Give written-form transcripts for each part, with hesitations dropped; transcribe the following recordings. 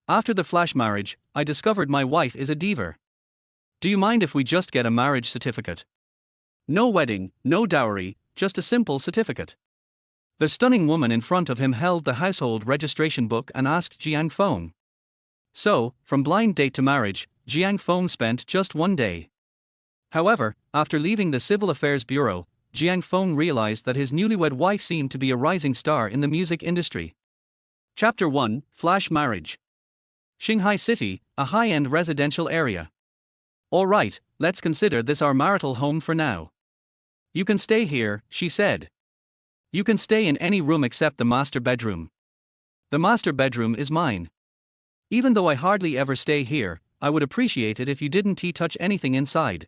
After the flash marriage, I discovered my wife is a diva. Do you mind if we just get a marriage certificate? No wedding, no dowry, just a simple certificate. The stunning woman in front of him held the household registration book and asked Jiang Feng. So, from blind date to marriage, Jiang Feng spent just one day. However, after leaving the Civil Affairs Bureau, Jiang Feng realized that his newlywed wife seemed to be a rising star in the music industry. Chapter 1: Flash Marriage. Shanghai City, a high-end residential area. Alright, let's consider this our marital home for now. You can stay here, she said. You can stay in any room except the master bedroom. The master bedroom is mine. Even though I hardly ever stay here, I would appreciate it if you didn't touch anything inside.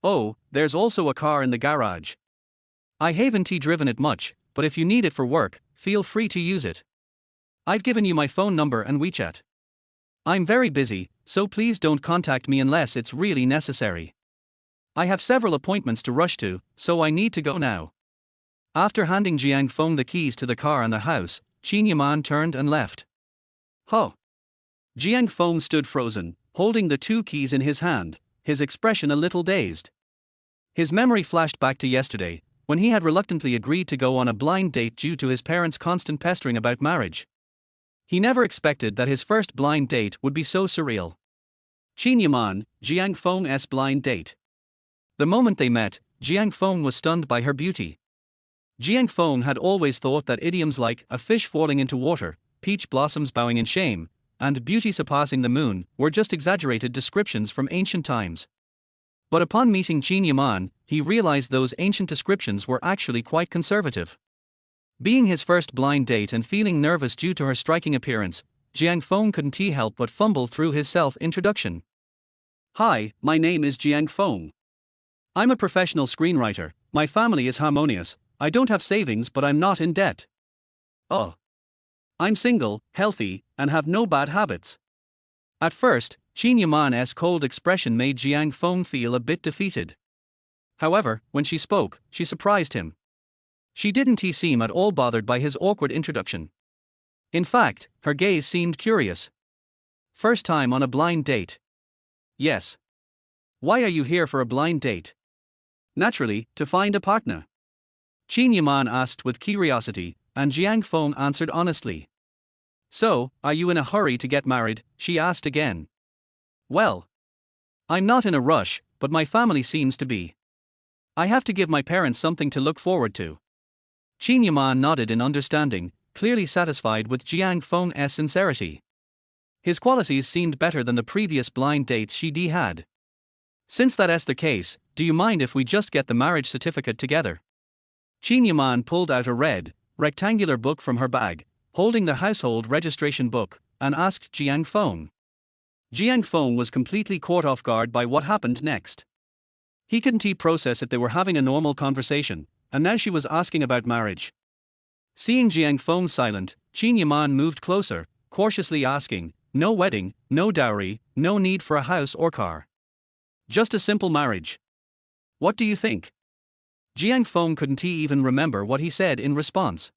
Oh, there's also a car in the garage. I haven't driven it much, but if you need it for work, feel free to use it. I've given you my phone number and WeChat. I'm very busy, so please don't contact me unless it's really necessary. I have several appointments to rush to, so I need to go now. After handing Jiang Feng the keys to the car and the house, Qin Yaman turned and left. Huh. Jiang Feng stood frozen, holding the two keys in his hand, his expression a little dazed. His memory flashed back to yesterday, when he had reluctantly agreed to go on a blind date due to his parents' constant pestering about marriage. He never expected that his first blind date would be so surreal. Qin Yaman, Jiang Feng's blind date. The moment they met, Jiang Feng was stunned by her beauty. Jiang Feng had always thought that idioms like a fish falling into water, peach blossoms bowing in shame, and beauty surpassing the moon were just exaggerated descriptions from ancient times. But upon meeting Qin Yaman, he realized those ancient descriptions were actually quite conservative. Being his first blind date and feeling nervous due to her striking appearance, Jiang Feng couldn't help but fumble through his self-introduction. Hi, my name is Jiang Feng. I'm a professional screenwriter, my family is harmonious, I don't have savings but I'm not in debt. Oh. I'm single, healthy, and have no bad habits. At first, Qin Yaman's cold expression made Jiang Feng feel a bit defeated. However, when she spoke, she surprised him. She didn't seem at all bothered by his awkward introduction. In fact, her gaze seemed curious. First time on a blind date? Yes. Why are you here for a blind date? Naturally, to find a partner. Qin Yaman asked with curiosity, and Jiang Feng answered honestly. So, are you in a hurry to get married? She asked again. Well, I'm not in a rush, but my family seems to be. I have to give my parents something to look forward to. Qin Yaman nodded in understanding, clearly satisfied with Jiang Feng's sincerity. His qualities seemed better than the previous blind dates she had. Since that's the case, do you mind if we just get the marriage certificate together? Qin Yaman pulled out a red, rectangular book from her bag, holding the household registration book, and asked Jiang Feng. Jiang Feng was completely caught off guard by what happened next. He couldn't process it. They were having a normal conversation, and now she was asking about marriage. Seeing Jiang Feng silent, Qin Yaman moved closer, cautiously asking, no wedding, no dowry, no need for a house or car. Just a simple marriage. What do you think? Jiang Feng couldn't even remember what he said in response.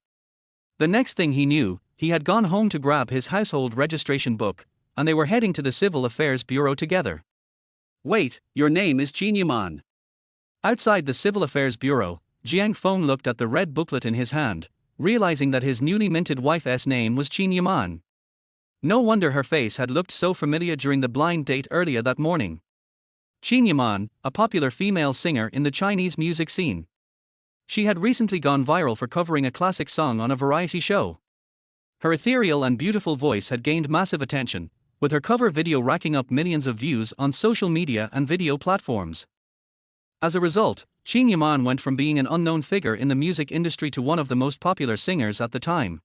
The next thing he knew, he had gone home to grab his household registration book, and they were heading to the Civil Affairs Bureau together. Wait, your name is Qin Yaman. Outside the Civil Affairs Bureau, Jiang Feng looked at the red booklet in his hand, realizing that his newly minted wife's name was Qin Yaman. No wonder her face had looked so familiar during the blind date earlier that morning. Qin Yaman, a popular female singer in the Chinese music scene. She had recently gone viral for covering a classic song on a variety show. Her ethereal and beautiful voice had gained massive attention, with her cover video racking up millions of views on social media and video platforms. As a result, Qin Yaman went from being an unknown figure in the music industry to one of the most popular singers at the time.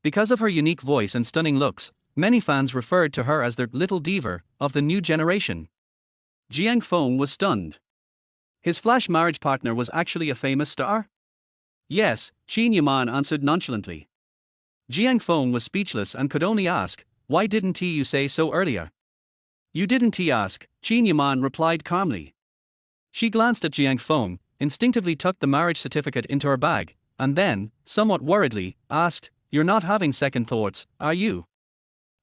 Because of her unique voice and stunning looks, many fans referred to her as the little diva of the new generation. Jiang Feng was stunned. His flash marriage partner was actually a famous star? Yes, Qin Yaman answered nonchalantly. Jiang Feng was speechless and could only ask, why didn't you say so earlier? You didn't ask, Qin Yaman replied calmly. She glanced at Jiang Feng, instinctively tucked the marriage certificate into her bag, and then, somewhat worriedly, asked, you're not having second thoughts, are you?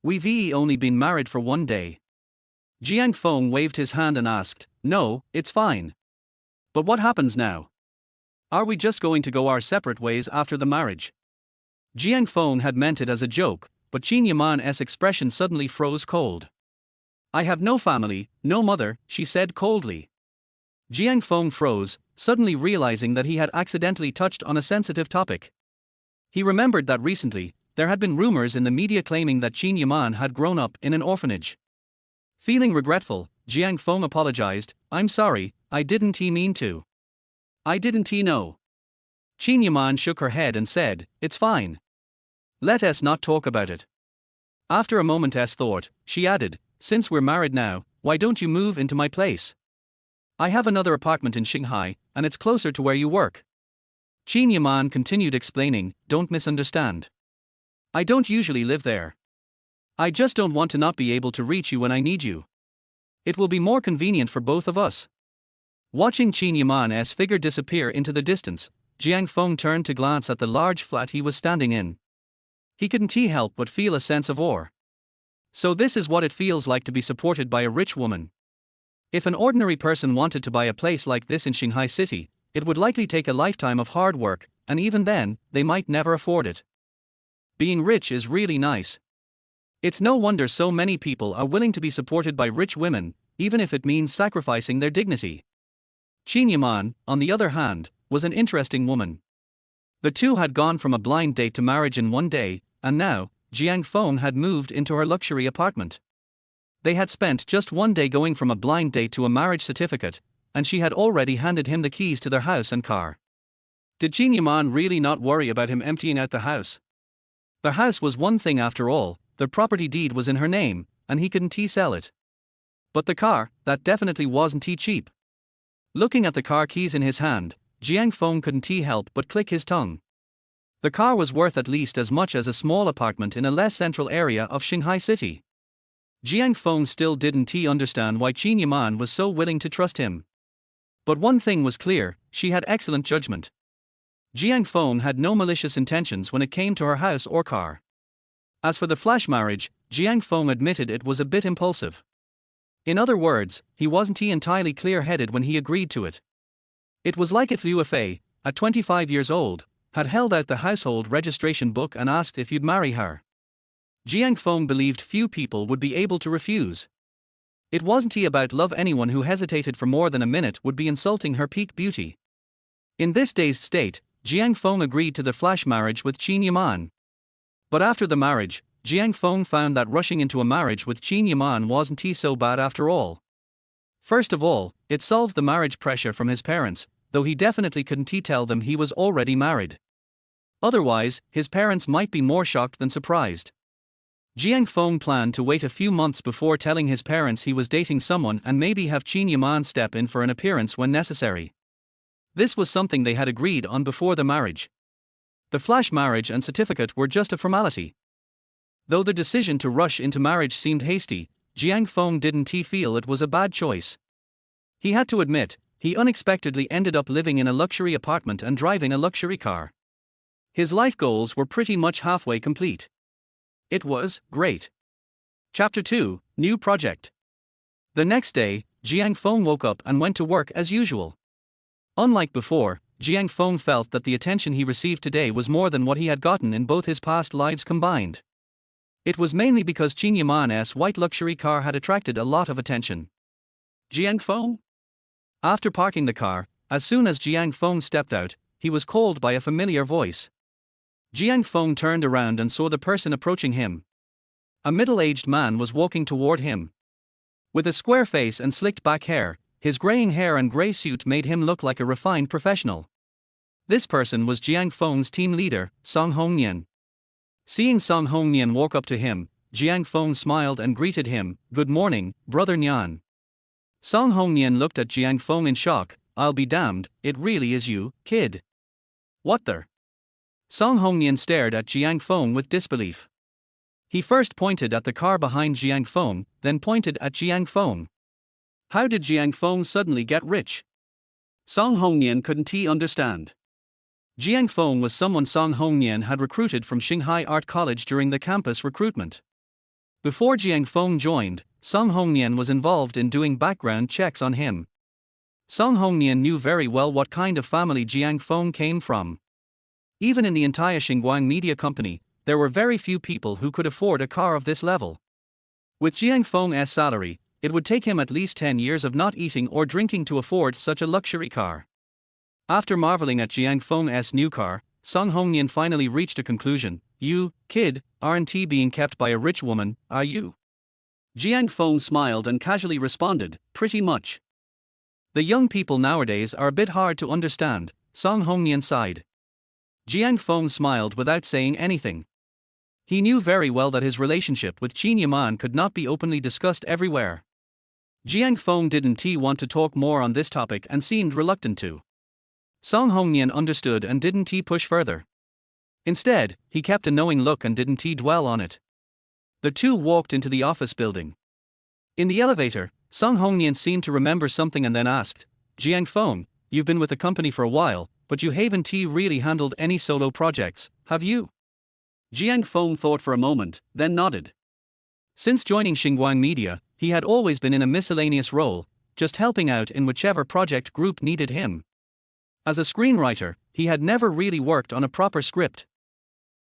We've only been married for 1 day. Jiang Feng waved his hand and asked, "No, it's fine. But what happens now? Are we just going to go our separate ways after the marriage?" Jiang Feng had meant it as a joke, but Qin Yaman's expression suddenly froze cold. "I have no family, no mother," she said coldly. Jiang Feng froze, suddenly realizing that he had accidentally touched on a sensitive topic. He remembered that recently, there had been rumors in the media claiming that Qin Yaman had grown up in an orphanage. Feeling regretful, Jiang Feng apologized, "I'm sorry, I didn't mean to. I didn't know." Qin Yaman shook her head and said, "It's fine. Let us not talk about it." After a moment's thought, she added, "Since we're married now, why don't you move into my place? I have another apartment in Shanghai, and it's closer to where you work." Qin Yaman continued explaining, "Don't misunderstand. I don't usually live there. I just don't want to not be able to reach you when I need you. It will be more convenient for both of us." Watching Qin Yaman's figure disappear into the distance, Jiang Feng turned to glance at the large flat he was standing in. He couldn't help but feel a sense of awe. So this is what it feels like to be supported by a rich woman. If an ordinary person wanted to buy a place like this in Shanghai City, it would likely take a lifetime of hard work, and even then, they might never afford it. Being rich is really nice. It's no wonder so many people are willing to be supported by rich women, even if it means sacrificing their dignity. Qin Yaman, on the other hand, was an interesting woman. The two had gone from a blind date to marriage in 1 day, and now, Jiang Feng had moved into her luxury apartment. They had spent just 1 day going from a blind date to a marriage certificate, and she had already handed him the keys to their house and car. Did Qin Yaman really not worry about him emptying out the house? The house was one thing after all, the property deed was in her name, and he couldn't sell it. But the car, that definitely wasn't cheap. Looking at the car keys in his hand, Jiang Feng couldn't help but click his tongue. The car was worth at least as much as a small apartment in a less central area of Shanghai City. Jiang Feng still didn't understand why Qin Yaman was so willing to trust him. But one thing was clear, she had excellent judgment. Jiang Feng had no malicious intentions when it came to her house or car. As for the flash marriage, Jiang Feng admitted it was a bit impulsive. In other words, he wasn't entirely clear-headed when he agreed to it. It was like if Liu Fei, at 25 years old, had held out the household registration book and asked if you'd marry her. Jiang Feng believed few people would be able to refuse. It wasn't about love. Anyone who hesitated for more than a minute would be insulting her peak beauty. In this dazed state, Jiang Feng agreed to the flash marriage with Qin Yaman. But after the marriage, Jiang Feng found that rushing into a marriage with Qin Yaman wasn't so bad after all. First of all, it solved the marriage pressure from his parents, though he definitely couldn't tell them he was already married. Otherwise, his parents might be more shocked than surprised. Jiang Feng planned to wait a few months before telling his parents he was dating someone and maybe have Qin Yaman step in for an appearance when necessary. This was something they had agreed on before the marriage. The flash marriage and certificate were just a formality. Though the decision to rush into marriage seemed hasty, Jiang Feng didn't feel it was a bad choice. He had to admit, he unexpectedly ended up living in a luxury apartment and driving a luxury car. His life goals were pretty much halfway complete. It was great. Chapter 2, New Project. The next day, Jiang Feng woke up and went to work as usual. Unlike before, Jiang Feng felt that the attention he received today was more than what he had gotten in both his past lives combined. It was mainly because Qin Yaman's white luxury car had attracted a lot of attention. Jiang Feng? After parking the car, as soon as Jiang Feng stepped out, he was called by a familiar voice. Jiang Feng turned around and saw the person approaching him. A middle-aged man was walking toward him. With a square face and slicked back hair, his graying hair and gray suit made him look like a refined professional. This person was Jiang Feng's team leader, Song Hongnian. Seeing Song Hongnian walk up to him, Jiang Feng smiled and greeted him, "Good morning, Brother Nian." Song Hongnian looked at Jiang Feng in shock. "I'll be damned, it really is you, kid. What the?" Song Hongnian stared at Jiang Feng with disbelief. He first pointed at the car behind Jiang Feng, then pointed at Jiang Feng. How did Jiang Feng suddenly get rich? Song Hongnian couldn't understand. Jiang Feng was someone Song Hongnian had recruited from Shanghai Art College during the campus recruitment. Before Jiang Feng joined, Song Hongnian was involved in doing background checks on him. Song Hongnian knew very well what kind of family Jiang Feng came from. Even in the entire Xinguang media company, there were very few people who could afford a car of this level. With Jiang Feng's salary, it would take him at least 10 years of not eating or drinking to afford such a luxury car. After marveling at Jiang Feng's new car, Song Hongnian finally reached a conclusion. You, kid, aren't being kept by a rich woman, are you? Jiang Feng smiled and casually responded, pretty much. The young people nowadays are a bit hard to understand, Song Hongnian sighed. Jiang Feng smiled without saying anything. He knew very well that his relationship with Qin Yaman could not be openly discussed everywhere. Jiang Feng didn't want to talk more on this topic and seemed reluctant to. Song Hongnian understood and didn't push further. Instead, he kept a knowing look and didn't dwell on it. The two walked into the office building. In the elevator, Song Hongnian seemed to remember something and then asked, Jiang Feng, you've been with the company for a while, but you haven't really handled any solo projects, have you? Jiang Feng thought for a moment, then nodded. Since joining Xinguang Media, he had always been in a miscellaneous role, just helping out in whichever project group needed him. As a screenwriter, he had never really worked on a proper script.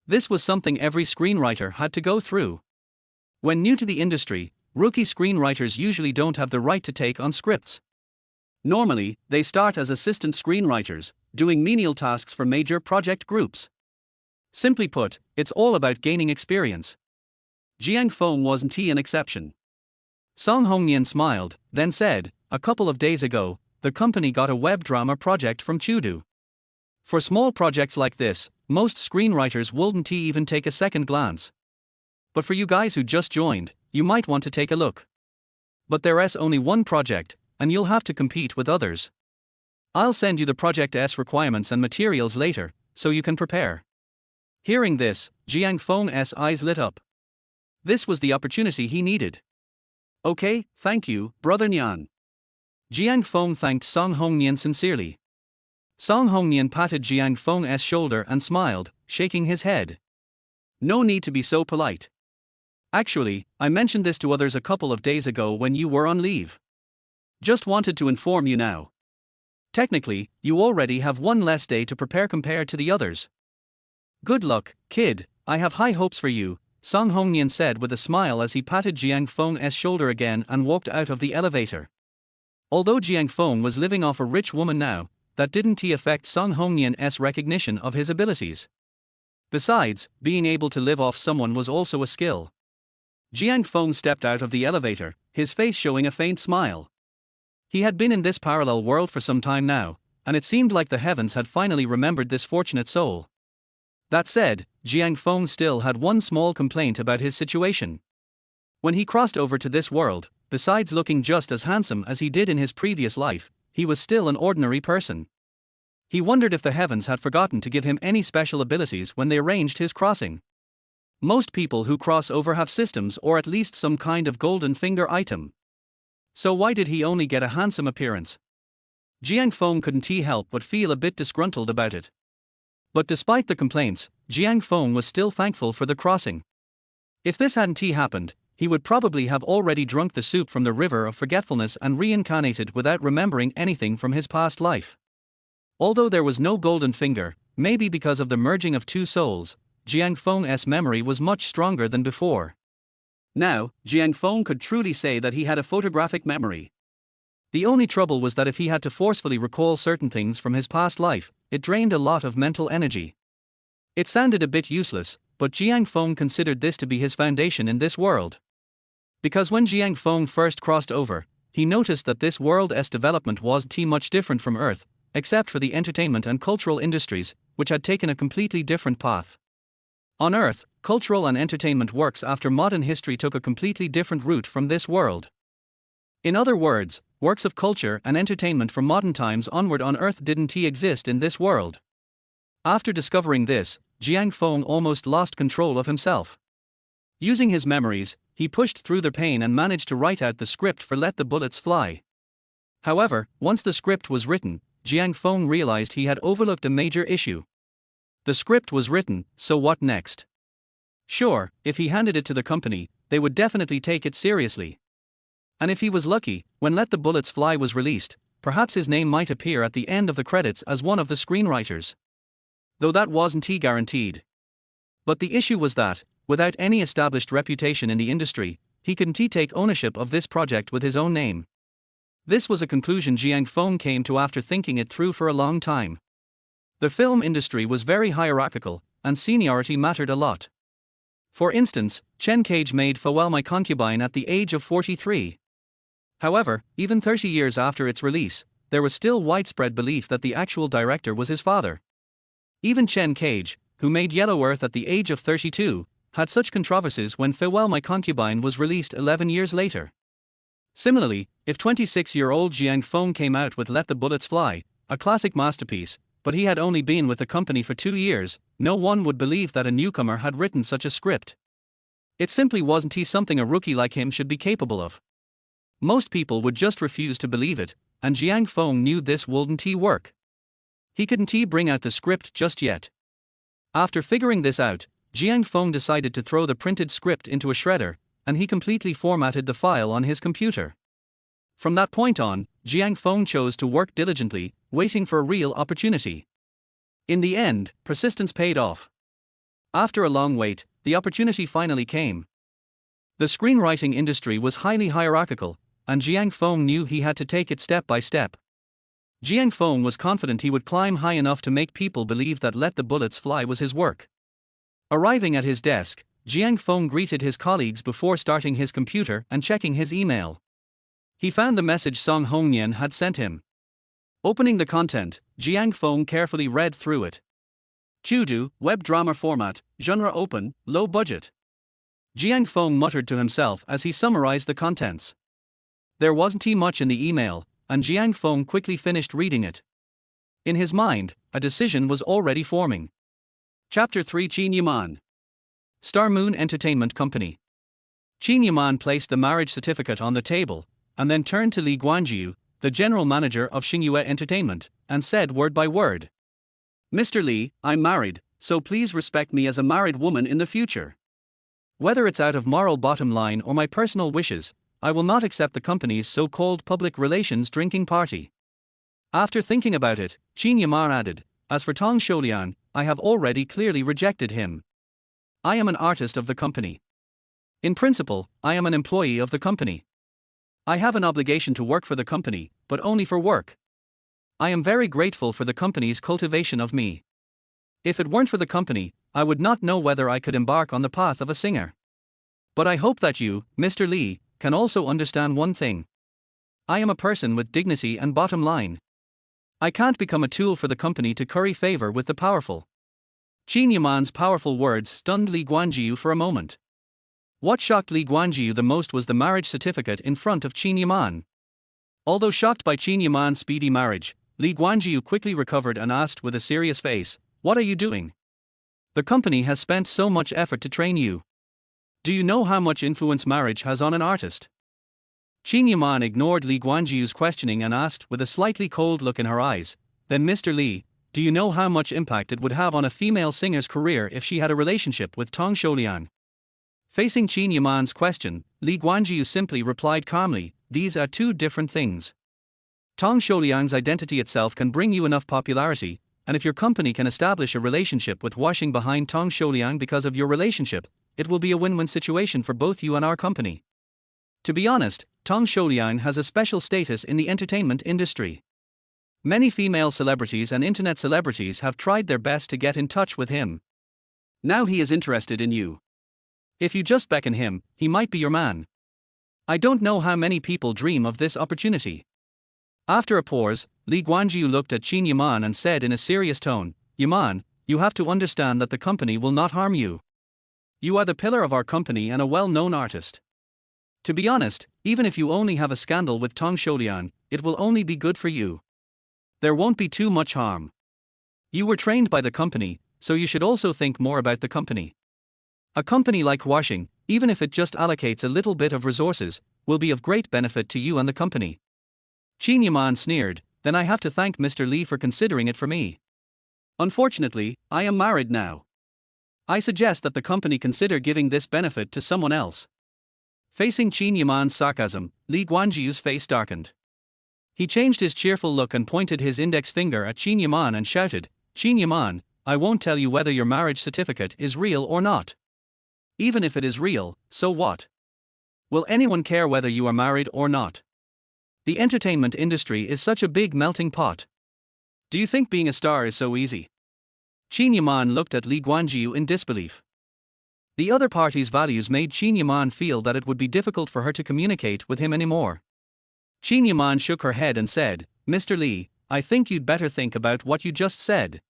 This was something every screenwriter had to go through. When new to the industry, rookie screenwriters usually don't have the right to take on scripts. Normally, they start as assistant screenwriters, doing menial tasks for major project groups. Simply put, it's all about gaining experience. Jiang Feng wasn't an exception. Song Hongnian smiled, then said, a couple of days ago, the company got a web drama project from Chudu. For small projects like this, most screenwriters wouldn't even take a second glance. But for you guys who just joined, you might want to take a look. But there's only one project, and you'll have to compete with others. I'll send you the project's requirements and materials later, so you can prepare. Hearing this, Jiang Feng's eyes lit up. This was the opportunity he needed. Okay, thank you, Brother Nian. Jiang Feng thanked Song Hongnian sincerely. Song Hongnian patted Jiang Feng's shoulder and smiled, shaking his head. No need to be so polite. Actually, I mentioned this to others a couple of days ago when you were on leave. Just wanted to inform you now. Technically, you already have one less day to prepare compared to the others. Good luck, kid, I have high hopes for you, Song Hongnian said with a smile as he patted Jiang Feng's shoulder again and walked out of the elevator. Although Jiang Feng was living off a rich woman now, that didn't affect Song Hongnian's recognition of his abilities. Besides, being able to live off someone was also a skill. Jiang Feng stepped out of the elevator, his face showing a faint smile. He had been in this parallel world for some time now, and it seemed like the heavens had finally remembered this fortunate soul. That said, Jiang Feng still had one small complaint about his situation. When he crossed over to this world, besides looking just as handsome as he did in his previous life, he was still an ordinary person. He wondered if the heavens had forgotten to give him any special abilities when they arranged his crossing. Most people who cross over have systems or at least some kind of golden finger item. So why did he only get a handsome appearance? Jiang Feng couldn't help but feel a bit disgruntled about it. But despite the complaints, Jiang Feng was still thankful for the crossing. If this hadn't happened, he would probably have already drunk the soup from the river of forgetfulness and reincarnated without remembering anything from his past life. Although there was no golden finger, maybe because of the merging of two souls, Jiang Feng's memory was much stronger than before. Now, Jiang Feng could truly say that he had a photographic memory. The only trouble was that if he had to forcefully recall certain things from his past life, it drained a lot of mental energy. It sounded a bit useless, but Jiang Feng considered this to be his foundation in this world. Because when Jiang Feng first crossed over, he noticed that this world's development wasn't much different from Earth, except for the entertainment and cultural industries, which had taken a completely different path. On Earth, cultural and entertainment works after modern history took a completely different route from this world. In other words, works of culture and entertainment from modern times onward on Earth didn't exist in this world. After discovering this, Jiang Feng almost lost control of himself. Using his memories, he pushed through the pain and managed to write out the script for Let the Bullets Fly. However, once the script was written, Jiang Feng realized he had overlooked a major issue. The script was written, so what next? Sure, if he handed it to the company, they would definitely take it seriously. And if he was lucky, when Let the Bullets Fly was released, perhaps his name might appear at the end of the credits as one of the screenwriters. Though that wasn't guaranteed. But the issue was that, without any established reputation in the industry, he couldn't take ownership of this project with his own name. This was a conclusion Jiang Feng came to after thinking it through for a long time. The film industry was very hierarchical, and seniority mattered a lot. For instance, Chen Cage made Farewell My Concubine at the age of 43. However, even 30 years after its release, there was still widespread belief that the actual director was his father. Even Chen Cage, who made Yellow Earth at the age of 32, had such controversies when Farewell My Concubine was released 11 years later. Similarly, if 26-year-old Jiang Feng came out with Let the Bullets Fly, a classic masterpiece, but he had only been with the company for 2 years, no one would believe that a newcomer had written such a script. It simply wasn't something a rookie like him should be capable of. Most people would just refuse to believe it, and Jiang Feng knew this wouldn't work. He couldn't bring out the script just yet. After figuring this out, Jiang Feng decided to throw the printed script into a shredder, and he completely formatted the file on his computer. From that point on, Jiang Feng chose to work diligently, waiting for a real opportunity. In the end, persistence paid off. After a long wait, the opportunity finally came. The screenwriting industry was highly hierarchical, and Jiang Feng knew he had to take it step by step. Jiang Feng was confident he would climb high enough to make people believe that Let the Bullets Fly was his work. Arriving at his desk, Jiang Feng greeted his colleagues before starting his computer and checking his email. He found the message Song Hongnian had sent him. Opening the content, Jiang Feng carefully read through it. Chudu, web drama format, genre open, low budget. Jiang Feng muttered to himself as he summarized the contents. There wasn't much in the email, and Jiang Feng quickly finished reading it. In his mind, a decision was already forming. Chapter 3 Qin Yaman. Star Moon Entertainment Company. Qin Yaman placed the marriage certificate on the table, and then turned to Li Guanjiu, the general manager of Xingyue Entertainment, and said word by word. Mr. Li, I'm married, so please respect me as a married woman in the future. Whether it's out of moral bottom line or my personal wishes, I will not accept the company's so-called public relations drinking party. After thinking about it, Qin Yaman added, as for Tong Shoulian, I have already clearly rejected him. I am an artist of the company. In principle, I am an employee of the company. I have an obligation to work for the company, but only for work. I am very grateful for the company's cultivation of me. If it weren't for the company, I would not know whether I could embark on the path of a singer. But I hope that you, Mr. Li, can also understand one thing. I am a person with dignity and bottom line. I can't become a tool for the company to curry favor with the powerful. Qin Yaman's powerful words stunned Li Guanjiu for a moment. What shocked Li Guanjiu the most was the marriage certificate in front of Qin Yaman. Although shocked by Qin Yaman's speedy marriage, Li Guanjiu quickly recovered and asked with a serious face, "What are you doing? The company has spent so much effort to train you. Do you know how much influence marriage has on an artist?" Qin Yaman ignored Li Guanjiu's questioning and asked with a slightly cold look in her eyes, "Then Mr. Li, do you know how much impact it would have on a female singer's career if she had a relationship with Tong Shoulian?" Facing Qin Yaman's question, Li Guanjiu simply replied calmly, "These are two different things. Tong Shoulian's identity itself can bring you enough popularity, and if your company can establish a relationship with washing behind Tong Shoulian because of your relationship, it will be a win-win situation for both you and our company. To be honest, Tong Shoulian has a special status in the entertainment industry. Many female celebrities and internet celebrities have tried their best to get in touch with him. Now he is interested in you. If you just beckon him, he might be your man. I don't know how many people dream of this opportunity." After a pause, Li Guanjiu looked at Qin Yaman and said in a serious tone, "Yaman, you have to understand that the company will not harm you. You are the pillar of our company and a well-known artist. To be honest, even if you only have a scandal with Tong Shoulian, it will only be good for you. There won't be too much harm. You were trained by the company, so you should also think more about the company. A company like washing, even if it just allocates a little bit of resources, will be of great benefit to you and the company." Qin Yaman sneered, "Then I have to thank Mr. Li for considering it for me. Unfortunately, I am married now. I suggest that the company consider giving this benefit to someone else. Facing Qin Yaman's sarcasm, Li Guanjiu's face darkened. He changed his cheerful look and pointed his index finger at Qin Yaman and shouted, "Qin Yaman, I won't tell you whether your marriage certificate is real or not. Even if it is real, so what? Will anyone care whether you are married or not? The entertainment industry is such a big melting pot. Do you think being a star is so easy?" Qin Yaman looked at Li Guanjiu in disbelief. The other party's values made Qin Yaman feel that it would be difficult for her to communicate with him anymore. Qin Yaman shook her head and said, "Mr. Li, I think you'd better think about what you just said."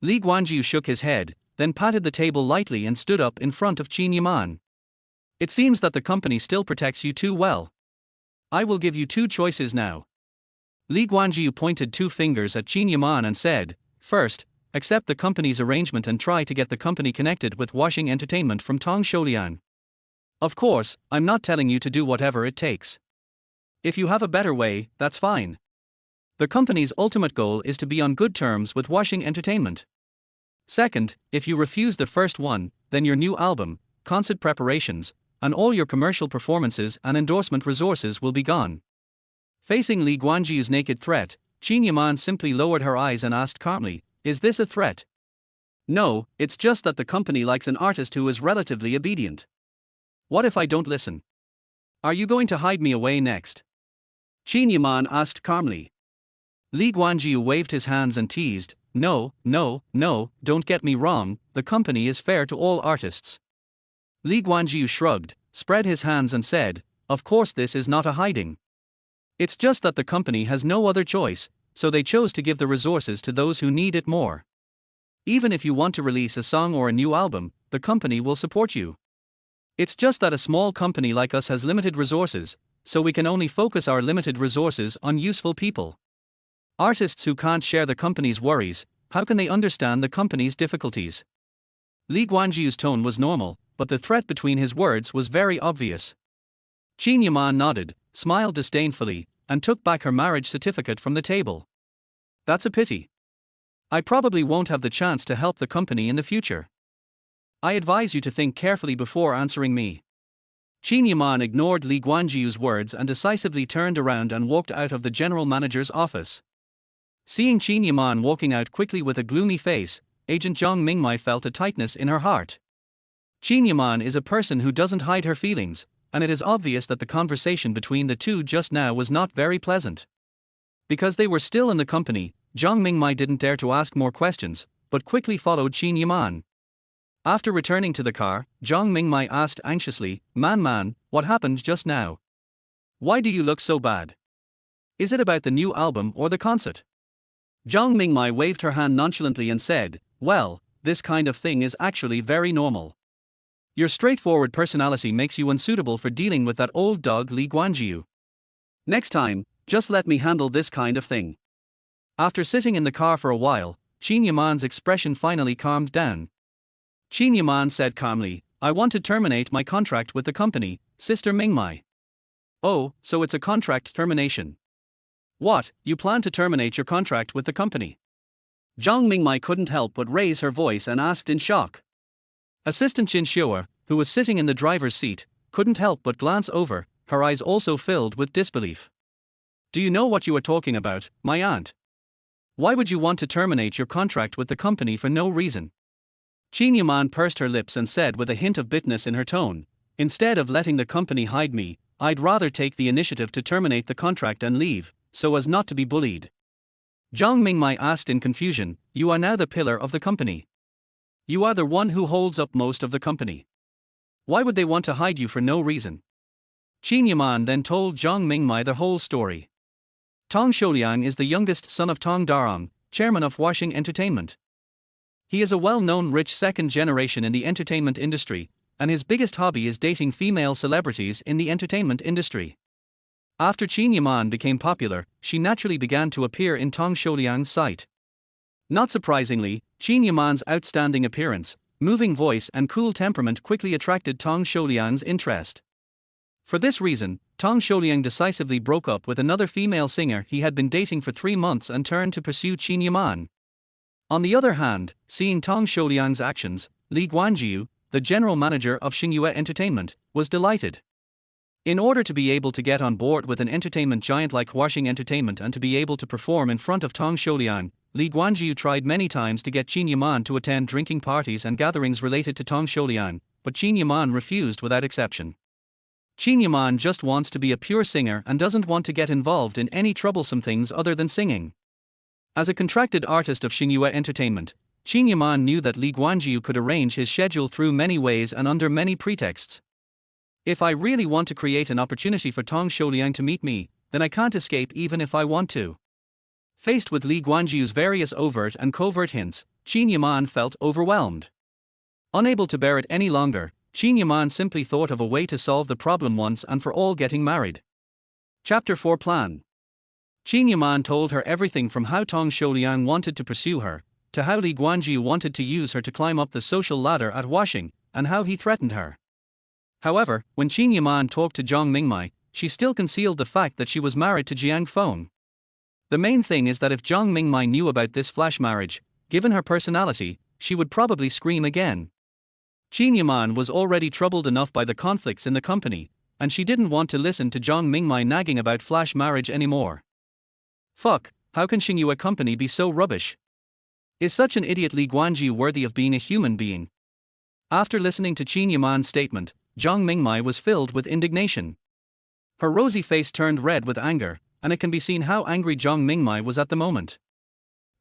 Li Guanjiu shook his head, then patted the table lightly and stood up in front of Qin Yaman. "It seems that the company still protects you too well. I will give you two choices now." Li Guanjiu pointed two fingers at Qin Yaman and said, "First, accept the company's arrangement and try to get the company connected with Washing Entertainment from Tong Shouliang. Of course, I'm not telling you to do whatever it takes. If you have a better way, that's fine. The company's ultimate goal is to be on good terms with Washing Entertainment. Second, if you refuse the first one, then your new album, concert preparations, and all your commercial performances and endorsement resources will be gone." Facing Li Guanjiu's naked threat, Qin Yaman simply lowered her eyes and asked calmly, "Is this a threat?" "No, it's just that the company likes an artist who is relatively obedient." "What if I don't listen? Are you going to hide me away next?" Qin Yaman asked calmly. Li Guanjiu waved his hands and teased, No, don't get me wrong, the company is fair to all artists." Li Guanjiu shrugged, spread his hands and said, "Of course this is not a hiding. It's just that the company has no other choice, so they chose to give the resources to those who need it more. Even if you want to release a song or a new album, the company will support you. It's just that a small company like us has limited resources, so we can only focus our limited resources on useful people. Artists who can't share the company's worries, how can they understand the company's difficulties?" Li Guanjiu's tone was normal, but the threat between his words was very obvious. Qin Yaman nodded, smiled disdainfully, and took back her marriage certificate from the table. "That's a pity. I probably won't have the chance to help the company in the future. I advise you to think carefully before answering me." Qin Yaman ignored Li Guanjiu's words and decisively turned around and walked out of the general manager's office. Seeing Qin Yaman walking out quickly with a gloomy face, Agent Zhang Mingmai felt a tightness in her heart. Qin Yaman is a person who doesn't hide her feelings, and it is obvious that the conversation between the two just now was not very pleasant. Because they were still in the company, Zhang Mingmai didn't dare to ask more questions, but quickly followed Qin Yaman. After returning to the car, Zhang Mingmai asked anxiously, Man, what happened just now? Why do you look so bad? Is it about the new album or the concert?" Zhang Mingmai waved her hand nonchalantly and said, "Well, this kind of thing is actually very normal. Your straightforward personality makes you unsuitable for dealing with that old dog Li Guanjiu. Next time, just let me handle this kind of thing." After sitting in the car for a while, Qin Yaman's expression finally calmed down. Qin Yaman said calmly, "I want to terminate my contract with the company, Sister Mingmai." "Oh, so it's a contract termination. What, you plan to terminate your contract with the company?" Zhang Mingmai couldn't help but raise her voice and asked in shock. Assistant Jin Xiuer, who was sitting in the driver's seat, couldn't help but glance over, her eyes also filled with disbelief. "Do you know what you are talking about, my aunt? Why would you want to terminate your contract with the company for no reason?" Qin Yaman pursed her lips and said with a hint of bitterness in her tone, "Instead of letting the company hide me, I'd rather take the initiative to terminate the contract and leave, so as not to be bullied." Zhang Mingmai asked in confusion, "You are now the pillar of the company. You are the one who holds up most of the company. Why would they want to hide you for no reason?" Qin Yaman then told Zhang Mingmai the whole story. Tong Shouliang is the youngest son of Tong Darong, chairman of Washing Entertainment. He is a well-known rich second generation in the entertainment industry, and his biggest hobby is dating female celebrities in the entertainment industry. After Qin Yaman became popular, she naturally began to appear in Tong Shouliang's sight. Not surprisingly, Qin Yaman's outstanding appearance, moving voice and cool temperament quickly attracted Tong Shouliang's interest. For this reason, Tong Shouliang decisively broke up with another female singer he had been dating for 3 months and turned to pursue Qin Yaman. On the other hand, seeing Tong Shouliang's actions, Li Guanjiu, the general manager of Xingyue Entertainment, was delighted. In order to be able to get on board with an entertainment giant like Huaxing Entertainment and to be able to perform in front of Tong Shouliang, Li Guanjiu tried many times to get Qin Yaman to attend drinking parties and gatherings related to Tong Shouliang, but Qin Yaman refused without exception. Qin Yaman just wants to be a pure singer and doesn't want to get involved in any troublesome things other than singing. As a contracted artist of Xingyue Entertainment, Qin Yaman knew that Li Guanjiu could arrange his schedule through many ways and under many pretexts. If I really want to create an opportunity for Tong Shouliang to meet me, then I can't escape even if I want to. Faced with Li Guanjiu's various overt and covert hints, Qin Yaman felt overwhelmed. Unable to bear it any longer, Qin Yaman simply thought of a way to solve the problem once and for all: getting married. Chapter 4 Plan. Qin Yaman told her everything from how Tong Shouliang wanted to pursue her, to how Li Guanjiu wanted to use her to climb up the social ladder at Huaxing, and how he threatened her. However, when Qin Yaman talked to Zhang Mingmai, she still concealed the fact that she was married to Jiang Feng. The main thing is that if Zhang Mingmai knew about this flash marriage, given her personality, she would probably scream again. Qin Yaman was already troubled enough by the conflicts in the company, and she didn't want to listen to Zhang Mingmai nagging about flash marriage anymore. Fuck, how can Xingyue company be so rubbish? Is such an idiot Li Guanjiu worthy of being a human being? After listening to Qin Yaman's statement, Zhang Mingmai was filled with indignation. Her rosy face turned red with anger, and it can be seen how angry Zhang Mingmai was at the moment.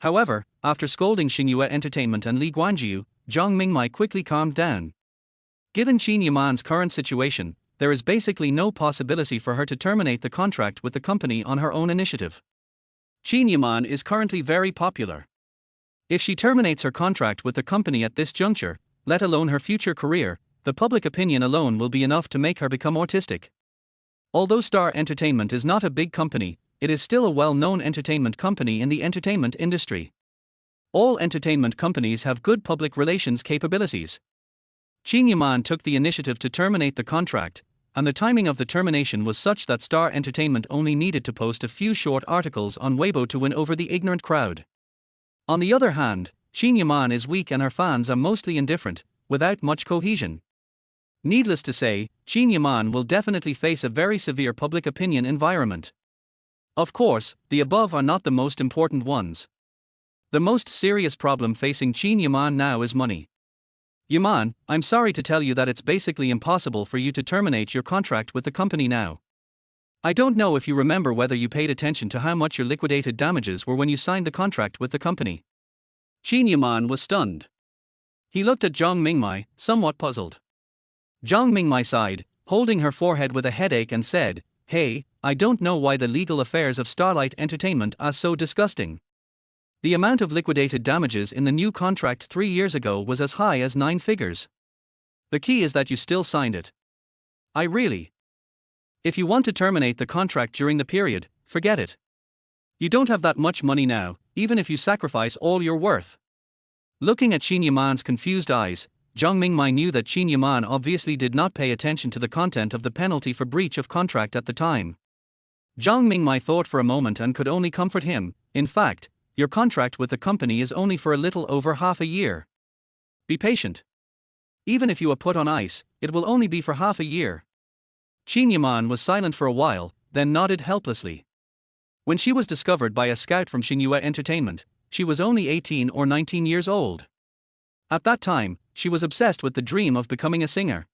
However, after scolding Xingyue Entertainment and Li Guanjiu, Zhang Mingmai quickly calmed down. Given Qin Yaman's current situation, there is basically no possibility for her to terminate the contract with the company on her own initiative. Qin Yaman is currently very popular. If she terminates her contract with the company at this juncture, let alone her future career, the public opinion alone will be enough to make her become autistic. Although Star Entertainment is not a big company, it is still a well-known entertainment company in the entertainment industry. All entertainment companies have good public relations capabilities. Qin Yaman took the initiative to terminate the contract, and the timing of the termination was such that Star Entertainment only needed to post a few short articles on Weibo to win over the ignorant crowd. On the other hand, Qin Yaman is weak and her fans are mostly indifferent, without much cohesion. Needless to say, Qin Yaman will definitely face a very severe public opinion environment. Of course, the above are not the most important ones. The most serious problem facing Qin Yaman now is money. Yaman, I'm sorry to tell you that it's basically impossible for you to terminate your contract with the company now. I don't know if you remember whether you paid attention to how much your liquidated damages were when you signed the contract with the company. Qin Yaman was stunned. He looked at Zhang Mingmai, somewhat puzzled. Zhang Mingmai sighed, holding her forehead with a headache, and said, "Hey, I don't know why the legal affairs of Starlight Entertainment are so disgusting. The amount of liquidated damages in the new contract 3 years ago was as high as 9 figures. The key is that you still signed it. If you want to terminate the contract during the period, forget it. You don't have that much money now, even if you sacrifice all you're worth." Looking at Qin Yaman's confused eyes, Zhang Mingmai knew that Qin Yaman obviously did not pay attention to the content of the penalty for breach of contract at the time. Zhang Mingmai thought for a moment and could only comfort him. In fact, your contract with the company is only for a little over half a year. Be patient. Even if you are put on ice, it will only be for half a year. Qin Yaman was silent for a while, then nodded helplessly. When she was discovered by a scout from Xingyue Entertainment, she was only 18 or 19 years old. At that time, she was obsessed with the dream of becoming a singer.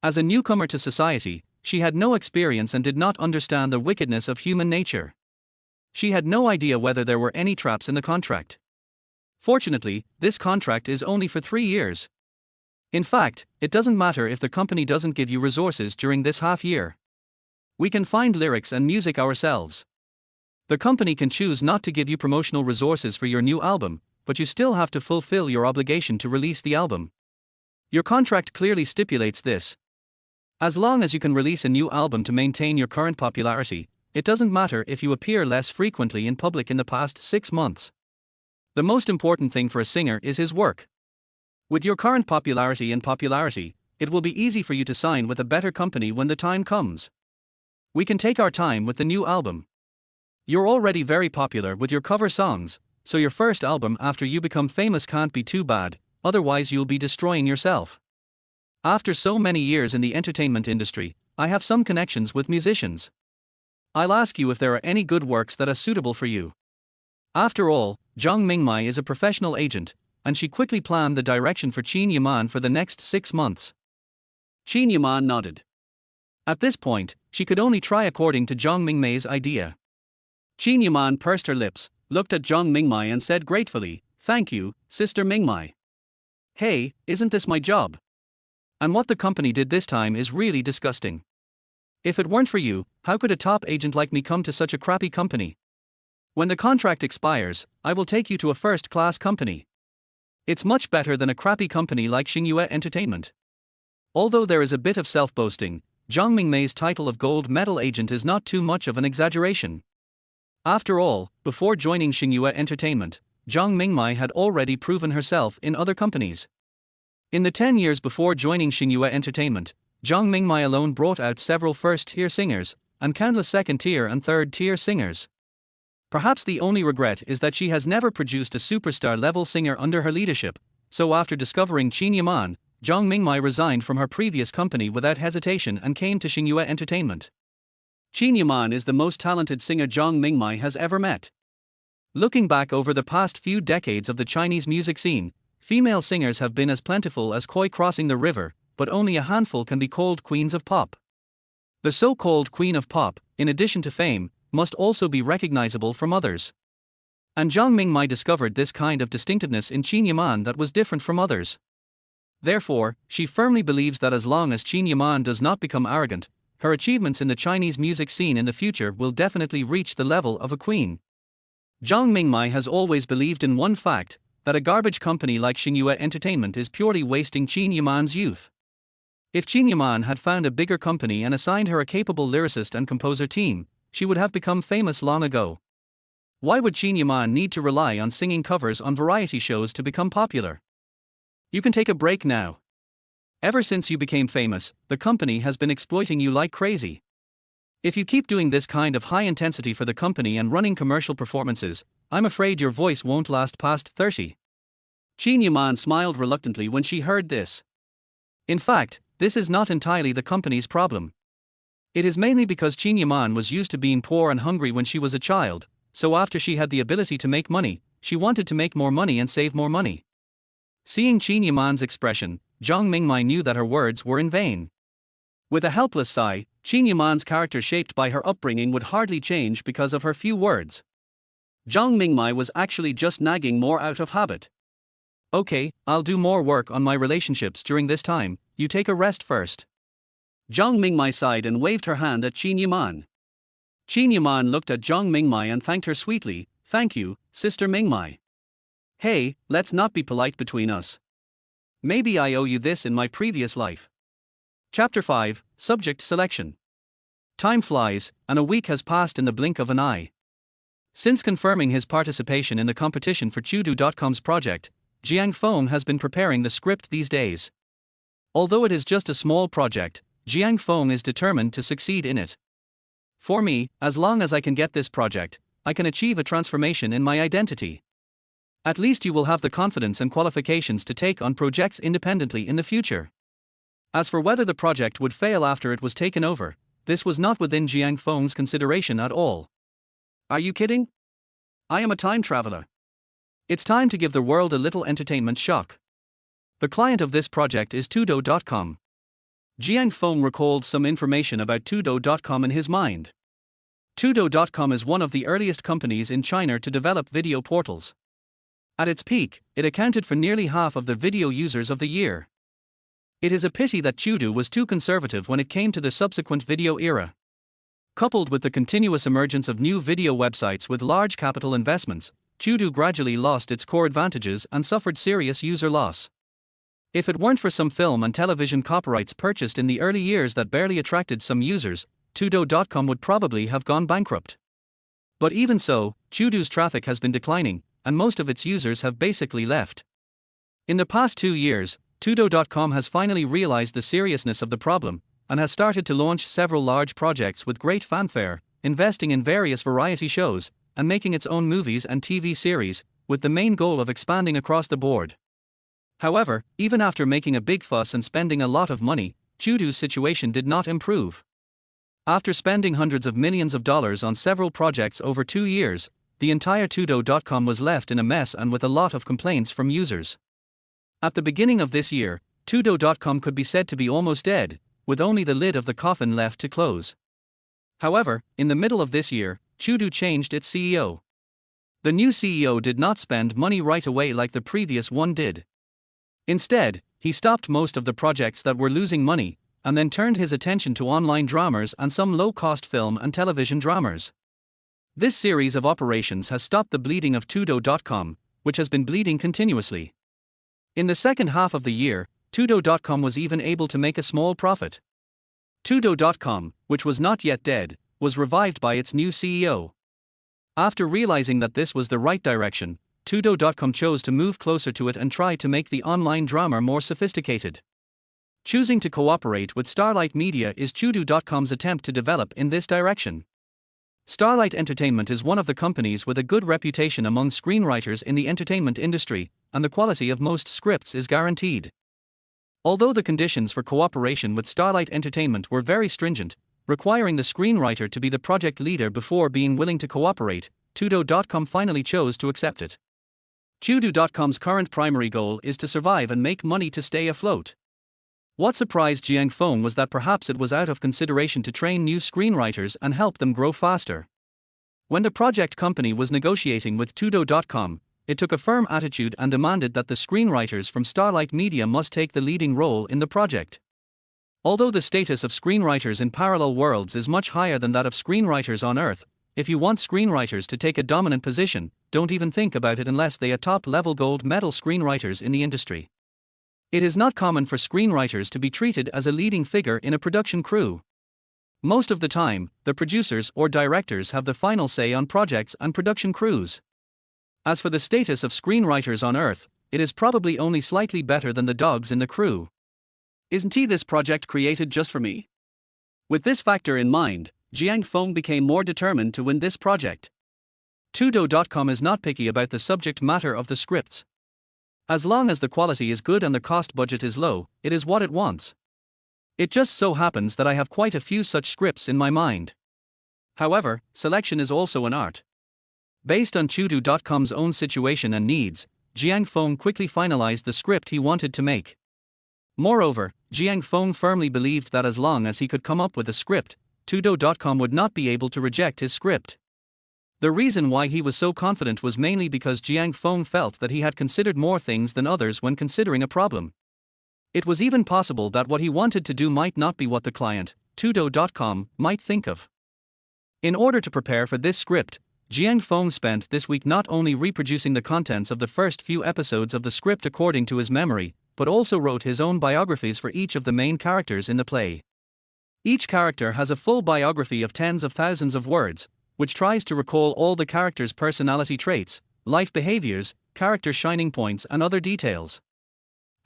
As a newcomer to society, she had no experience and did not understand the wickedness of human nature. She had no idea whether there were any traps in the contract. Fortunately, this contract is only for 3 years. In fact, it doesn't matter if the company doesn't give you resources during this half year. We can find lyrics and music ourselves. The company can choose not to give you promotional resources for your new album, but you still have to fulfill your obligation to release the album. Your contract clearly stipulates this. As long as you can release a new album to maintain your current popularity, it doesn't matter if you appear less frequently in public in the past 6 months. The most important thing for a singer is his work. With your current popularity, it will be easy for you to sign with a better company when the time comes. We can take our time with the new album. You're already very popular with your cover songs, so your first album after you become famous can't be too bad. otherwise you'll be destroying yourself. After so many years in the entertainment industry, I have some connections with musicians. I'll ask you if there are any good works that are suitable for you. After all, Zhang Mingmai is a professional agent, and she quickly planned the direction for Qin Yaman for the next 6 months. Qin Yaman nodded. At this point, she could only try according to Zhang Mingmai's idea. Qin Yaman pursed her lips, looked at Zhang Mingmai and said gratefully, "Thank you, Sister Mingmai. Hey, isn't this my job? And what the company did this time is really disgusting. If it weren't for you, how could a top agent like me come to such a crappy company? When the contract expires, I will take you to a first-class company. It's much better than a crappy company like Xingyue Entertainment." Although there is a bit of self-boasting, Zhang Mingmai's title of gold medal agent is not too much of an exaggeration. After all, before joining Xingyue Entertainment, Zhang Mingmai had already proven herself in other companies. In the 10 years before joining Xingyue Entertainment, Zhang Mingmai alone brought out several first-tier singers, and countless second-tier and third-tier singers. Perhaps the only regret is that she has never produced a superstar-level singer under her leadership, so after discovering Qin Yaman, Zhang Mingmai resigned from her previous company without hesitation and came to Xingyue Entertainment. Qin Yaman is the most talented singer Zhang Mingmai has ever met. Looking back over the past few decades of the Chinese music scene, female singers have been as plentiful as koi crossing the river, but only a handful can be called queens of pop. The so-called queen of pop, in addition to fame, must also be recognizable from others. And Zhang Mingmai discovered this kind of distinctiveness in Qin Yaman that was different from others. Therefore, she firmly believes that as long as Qin Yaman does not become arrogant, her achievements in the Chinese music scene in the future will definitely reach the level of a queen. Zhang Mingmai has always believed in one fact, that a garbage company like Xingyue Entertainment is purely wasting Qin Yaman's youth. If Qin Yaman had found a bigger company and assigned her a capable lyricist and composer team, she would have become famous long ago. Why would Qin Yaman need to rely on singing covers on variety shows to become popular? You can take a break now. Ever since you became famous, the company has been exploiting you like crazy. If you keep doing this kind of high intensity for the company and running commercial performances, I'm afraid your voice won't last past 30. Qin Yaman smiled reluctantly when she heard this. In fact, this is not entirely the company's problem. It is mainly because Qin Yaman was used to being poor and hungry when she was a child, so after she had the ability to make money, she wanted to make more money and save more money. Seeing Qin Yaman's expression, Zhang Mingmai knew that her words were in vain. With a helpless sigh, Qin Yaman's character shaped by her upbringing would hardly change because of her few words. Zhang Mingmai was actually just nagging more out of habit. Okay, I'll do more work on my relationships during this time, you take a rest first. Zhang Mingmai sighed and waved her hand at Qin Yaman. Qin Yaman looked at Zhang Mingmai and thanked her sweetly, "Thank you, Sister Mingmai. Hey, let's not be polite between us. Maybe I owe you this in my previous life." Chapter 5, Subject Selection. Time flies, and a week has passed in the blink of an eye. Since confirming his participation in the competition for Chudu.com's project, Jiang Feng has been preparing the script these days. Although it is just a small project, Jiang Feng is determined to succeed in it. For me, as long as I can get this project, I can achieve a transformation in my identity. At least you will have the confidence and qualifications to take on projects independently in the future. As for whether the project would fail after it was taken over, this was not within Jiang Feng's consideration at all. Are you kidding? I am a time traveler. It's time to give the world a little entertainment shock. The client of this project is Tudo.com. Jiang Feng recalled some information about Tudo.com in his mind. Tudo.com is one of the earliest companies in China to develop video portals. At its peak, it accounted for nearly half of the video users of the year. It is a pity that Tudo was too conservative when it came to the subsequent video era. Coupled with the continuous emergence of new video websites with large capital investments, Tudo gradually lost its core advantages and suffered serious user loss. If it weren't for some film and television copyrights purchased in the early years that barely attracted some users, Tudo.com would probably have gone bankrupt. But even so, Tudo's traffic has been declining, and most of its users have basically left. In the past 2 years, Tudo.com has finally realized the seriousness of the problem, and has started to launch several large projects with great fanfare, investing in various variety shows, and making its own movies and TV series, with the main goal of expanding across the board. However, even after making a big fuss and spending a lot of money, Chudu's situation did not improve. After spending hundreds of millions of dollars on several projects over 2 years, the entire Tudo.com was left in a mess and with a lot of complaints from users. At the beginning of this year, Tudo.com could be said to be almost dead, with only the lid of the coffin left to close. However, in the middle of this year, Chudo changed its CEO. The new CEO did not spend money right away like the previous one did. Instead, he stopped most of the projects that were losing money, and then turned his attention to online dramas and some low-cost film and television dramas. This series of operations has stopped the bleeding of Tudo.com, which has been bleeding continuously. In the second half of the year, Tudo.com was even able to make a small profit. Tudo.com, which was not yet dead, was revived by its new CEO. After realizing that this was the right direction, Tudo.com chose to move closer to it and try to make the online drama more sophisticated. Choosing to cooperate with Starlight Media is Tudo.com's attempt to develop in this direction. Starlight Entertainment is one of the companies with a good reputation among screenwriters in the entertainment industry, and the quality of most scripts is guaranteed. Although the conditions for cooperation with Starlight Entertainment were very stringent, requiring the screenwriter to be the project leader before being willing to cooperate, Tudo.com finally chose to accept it. Tudo.com's current primary goal is to survive and make money to stay afloat. What surprised Jiang Feng was that perhaps it was out of consideration to train new screenwriters and help them grow faster. When the project company was negotiating with Tudo.com, it took a firm attitude and demanded that the screenwriters from Starlight Media must take the leading role in the project. Although the status of screenwriters in parallel worlds is much higher than that of screenwriters on Earth, if you want screenwriters to take a dominant position, don't even think about it unless they are top-level gold medal screenwriters in the industry. It is not common for screenwriters to be treated as a leading figure in a production crew. Most of the time, the producers or directors have the final say on projects and production crews. As for the status of screenwriters on Earth, it is probably only slightly better than the dogs in the crew. Isn't this project created just for me? With this factor in mind, Jiang Feng became more determined to win this project. Tudo.com is not picky about the subject matter of the scripts. As long as the quality is good and the cost budget is low, it is what it wants. It just so happens that I have quite a few such scripts in my mind. However, selection is also an art. Based on Tudo.com's own situation and needs, Jiang Feng quickly finalized the script he wanted to make. Moreover, Jiang Feng firmly believed that as long as he could come up with a script, Tudo.com would not be able to reject his script. The reason why he was so confident was mainly because Jiang Feng felt that he had considered more things than others when considering a problem. It was even possible that what he wanted to do might not be what the client, Tudo.com, might think of. In order to prepare for this script, Jiang Feng spent this week not only reproducing the contents of the first few episodes of the script according to his memory, but also wrote his own biographies for each of the main characters in the play. Each character has a full biography of tens of thousands of words, which tries to recall all the characters' personality traits, life behaviors, character shining points and other details.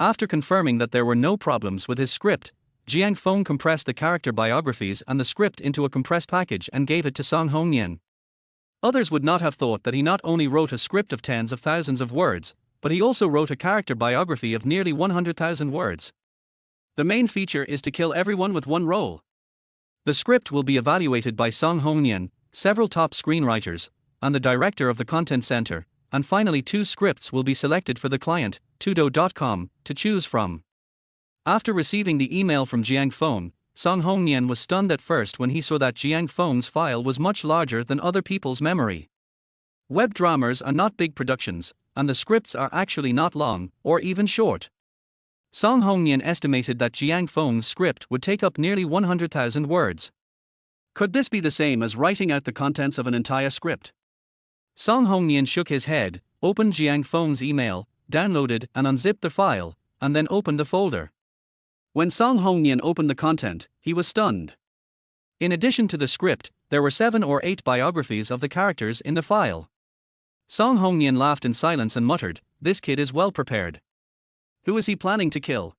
After confirming that there were no problems with his script, Jiang Feng compressed the character biographies and the script into a compressed package and gave it to Song Hongyan. Others would not have thought that he not only wrote a script of tens of thousands of words, but he also wrote a character biography of nearly 100,000 words. The main feature is to kill everyone with one role. The script will be evaluated by Song Hongyan, several top screenwriters, and the director of the content center, and finally 2 scripts will be selected for the client, Tudo.com, to choose from. After receiving the email from Jiang Feng, Song Hongyan was stunned at first when he saw that Jiang Feng's file was much larger than other people's memory. Web dramas are not big productions, and the scripts are actually not long, or even short. Song Hongyan estimated that Jiang Feng's script would take up nearly 100,000 words. Could this be the same as writing out the contents of an entire script? Song Hongyan shook his head, opened Jiang Feng's email, downloaded and unzipped the file, and then opened the folder. When Song Hongyan opened the content, he was stunned. In addition to the script, there were 7 or 8 biographies of the characters in the file. Song Hongyan laughed in silence and muttered, "This kid is well prepared. Who is he planning to kill?"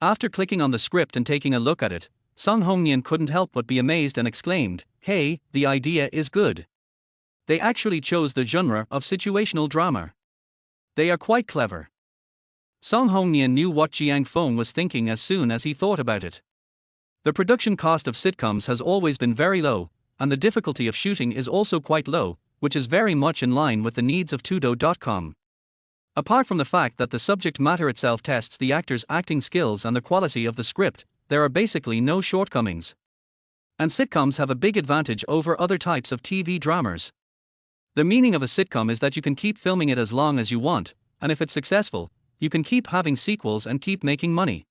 After clicking on the script and taking a look at it, Song Hongyan couldn't help but be amazed and exclaimed, "Hey, the idea is good. They actually chose the genre of situational drama. They are quite clever." Song Hong-nian knew what Jiang Feng was thinking as soon as he thought about it. The production cost of sitcoms has always been very low, and the difficulty of shooting is also quite low, which is very much in line with the needs of Tudo.com. Apart from the fact that the subject matter itself tests the actor's acting skills and the quality of the script, there are basically no shortcomings. And sitcoms have a big advantage over other types of TV dramas. The meaning of a sitcom is that you can keep filming it as long as you want, and if it's successful, you can keep having sequels and keep making money.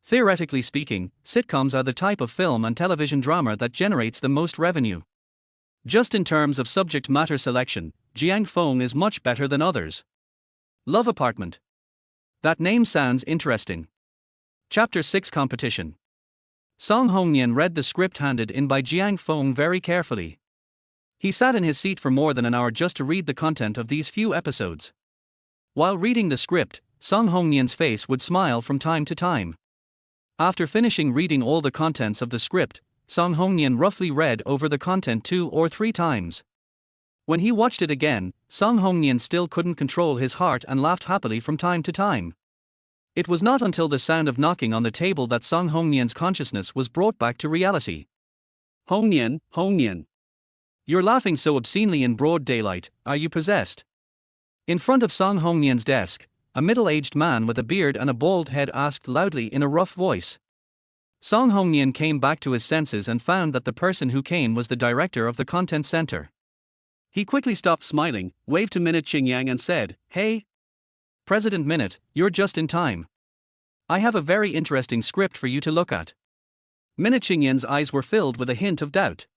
Theoretically speaking, sitcoms are the type of film and television drama that generates the most revenue. Just in terms of subject matter selection, Jiang Feng is much better than others. Love Apartment. That name sounds interesting. Chapter 6 Competition. Song Hong-nian read the script handed in by Jiang Feng very carefully. He sat in his seat for more than an hour just to read the content of these few episodes. While reading the script, Song Hong-nian's face would smile from time to time. After finishing reading all the contents of the script, Song Hong-nian roughly read over the content 2 or 3 times. When he watched it again, Song Hong-nian still couldn't control his heart and laughed happily from time to time. It was not until the sound of knocking on the table that Song Hong-nian's consciousness was brought back to reality. Hong-nian, Hong-nian. You're laughing so obscenely in broad daylight, are you possessed? In front of Song Hong-nian's desk, a middle-aged man with a beard and a bald head asked loudly in a rough voice. Song Hong-nian came back to his senses and found that the person who came was the director of the content center. He quickly stopped smiling, waved to Minute Qingyang and said, "Hey, President Minute, you're just in time. I have a very interesting script for you to look at." Minute Qingyang's eyes were filled with a hint of doubt.